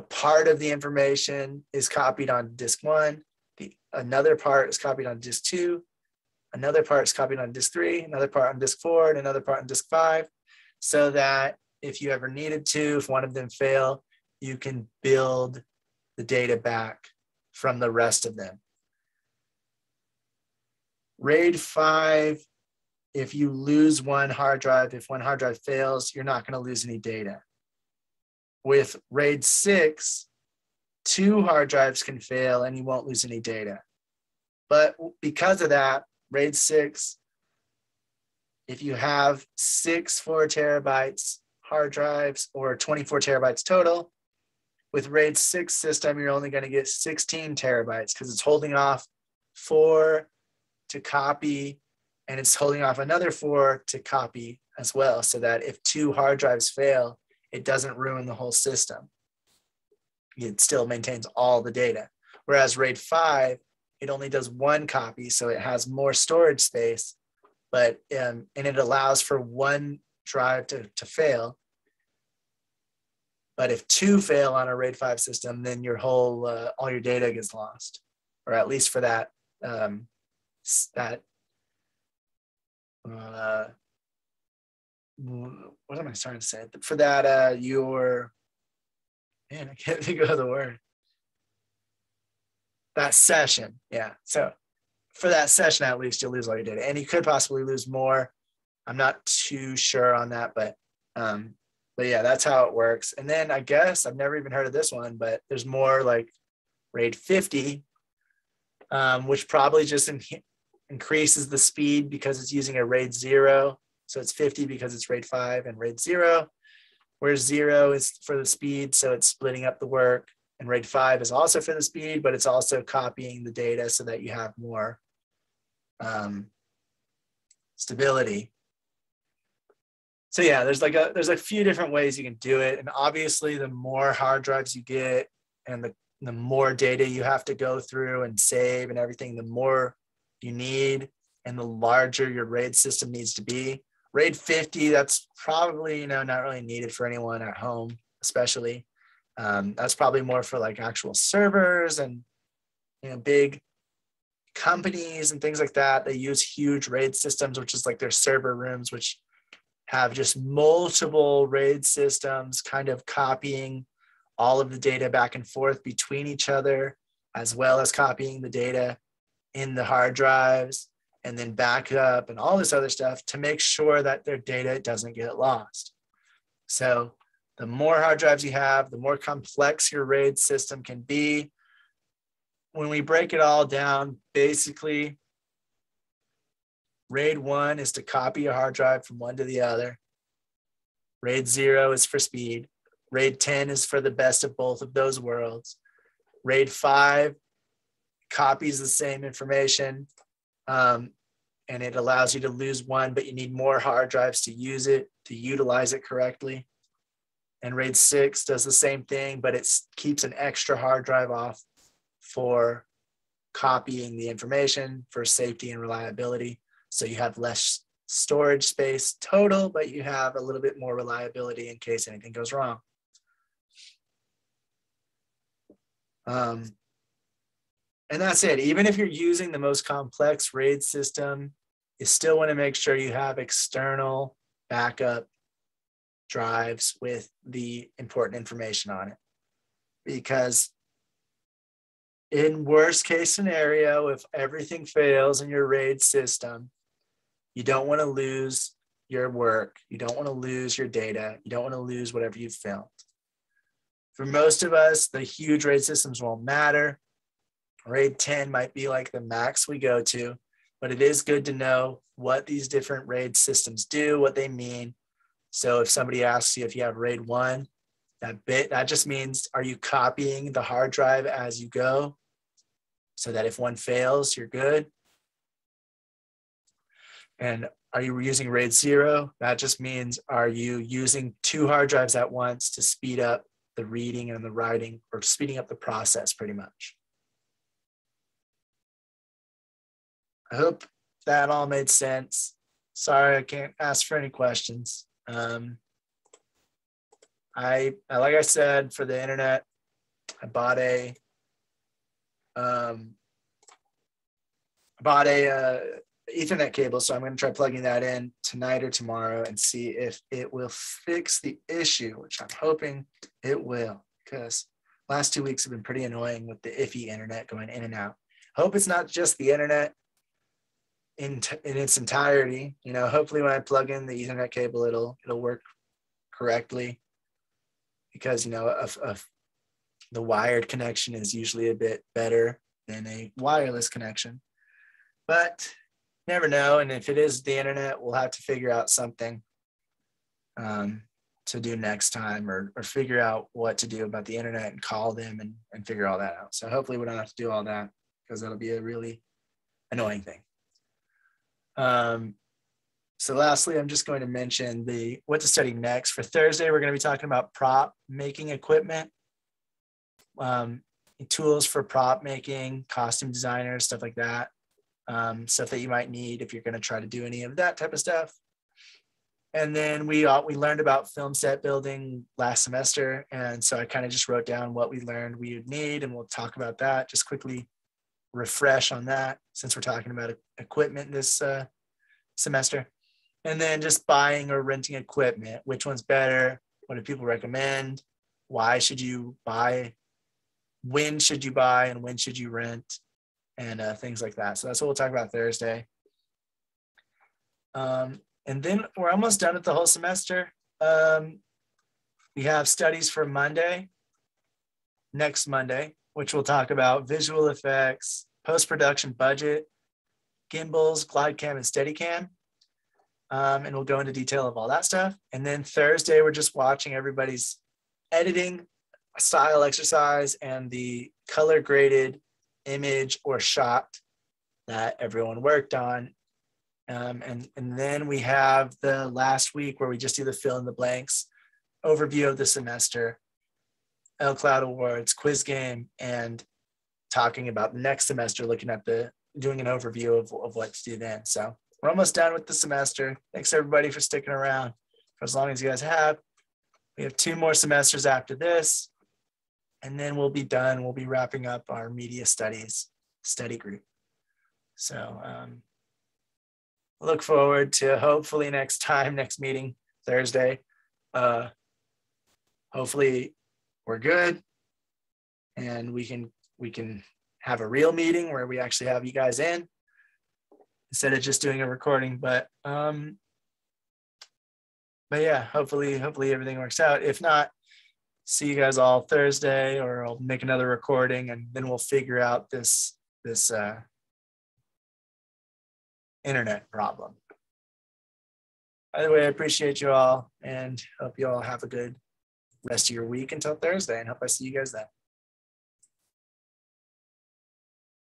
part of the information is copied on disk 1, another part is copied on disk 2, another part is copied on disk 3, another part on disk 4, and another part on disk 5, so that if you ever needed to, if one of them fail, you can build the data back from the rest of them. RAID 5, if you lose one hard drive, if one hard drive fails, you're not going to lose any data. With RAID 6, 2 hard drives can fail and you won't lose any data. But because of that, RAID 6, if you have 6 4-terabytes hard drives or 24 terabytes total, with RAID 6 system, you're only going to get 16 terabytes because it's holding off 4 to copy, and it's holding off another 4 to copy as well, so that if 2 hard drives fail, it doesn't ruin the whole system. it still maintains all the data. Whereas RAID 5, it only does one copy, so it has more storage space, but and it allows for one drive to fail. But if two fail on a RAID 5 system, then your whole all your data gets lost, or at least for that what am I starting to say? For that I can't think of the word. That session, yeah. So for that session, at least you'll lose all your data, and you could possibly lose more. I'm not too sure on that, but yeah, that's how it works. And then I guess I've never even heard of this one, but there's more like RAID 50, which probably just increases the speed because it's using a RAID 0. So it's 50 because it's RAID 5 and RAID 0, where 0 is for the speed, so it's splitting up the work. And RAID 5 is also for the speed, but it's also copying the data so that you have more stability. So yeah, there's a few different ways you can do it. And obviously the more hard drives you get and the more data you have to go through and save and everything, the more you need and the larger your RAID system needs to be. RAID 50, that's probably, not really needed for anyone at home, especially. That's probably more for like actual servers and, big companies and things like that. They use huge RAID systems, which is like their server rooms, which have just multiple RAID systems kind of copying all of the data back and forth between each other, as well as copying the data in the hard drives and then back up and all this other stuff to make sure that their data doesn't get lost. So the more hard drives you have, the more complex your RAID system can be. When we break it all down, basically, RAID 1 is to copy a hard drive from one to the other. RAID 0 is for speed. RAID 10 is for the best of both of those worlds. RAID 5 copies the same information, and it allows you to lose one, but you need more hard drives to use it, to utilize it correctly. And RAID 6 does the same thing, but it keeps an extra hard drive off for copying the information for safety and reliability. So you have less storage space total, but you have a little bit more reliability in case anything goes wrong. And that's it. Even if you're using the most complex RAID system, you still want to make sure you have external backup drives with the important information on it. Because in worst case scenario, if everything fails in your RAID system, you don't want to lose your work. You don't want to lose your data. You don't want to lose whatever you've filmed. For most of us, the huge RAID systems won't matter. RAID 10 might be like the max we go to, but it is good to know what these different RAID systems do, what they mean. So if somebody asks you if you have RAID 1, that just means, are you copying the hard drive as you go so that if one fails, you're good? And are you using RAID 0? That just means, are you using two hard drives at once to speed up the reading and the writing, or speeding up the process pretty much? I hope that all made sense. Sorry, I can't ask for any questions. Like I said, for the internet, I bought a Ethernet cable, so I'm going to try plugging that in tonight or tomorrow and see if it will fix the issue, which I'm hoping it will, because last 2 weeks have been pretty annoying with the iffy internet going in and out. Hope it's not just the internet in its entirety. Hopefully when I plug in the Ethernet cable, it'll work correctly, because the wired connection is usually a bit better than a wireless connection, but never know. And if it is the internet, we'll have to figure out something to do next time, or figure out what to do about the internet and call them and figure all that out. So hopefully we don't have to do all that, because that'll be a really annoying thing. So lastly, I'm just going to mention what to study next. For Thursday, we're going to be talking about prop making equipment. tools for prop making, costume designers, stuff like that. Stuff that you might need if you're going to try to do any of that type of stuff. And then we learned about film set building last semester. And so I kind of just wrote down what we learned we would need, and we'll talk about that, just quickly refresh on that since we're talking about equipment this semester. And then just buying or renting equipment, which one's better? What do people recommend? Why should you buy? When should you buy and when should you rent? And things like that. So that's what we'll talk about Thursday. And then we're almost done with the whole semester. We have studies for Monday, next Monday, which we'll talk about visual effects, post-production budget, gimbals, glide cam, and Steadicam. And we'll go into detail of all that stuff. And then Thursday, we're just watching everybody's editing style exercise and the color graded image or shot that everyone worked on. And then we have the last week where we just do the fill in the blanks, overview of the semester, LCloud awards, quiz game, and talking about the next semester, looking at doing an overview of what to do then. So we're almost done with the semester. Thanks everybody for sticking around for as long as you guys have. We have 2 more semesters after this, and then we'll be done. We'll be wrapping up our media studies study group. So look forward to hopefully next meeting Thursday. Hopefully we're good and we can have a real meeting where we actually have you guys in instead of just doing a recording. But yeah, hopefully everything works out. If not, see you guys all Thursday, or I'll make another recording and then we'll figure out this internet problem. By the way, I appreciate you all and hope you all have a good rest of your week until Thursday, and hope I see you guys then.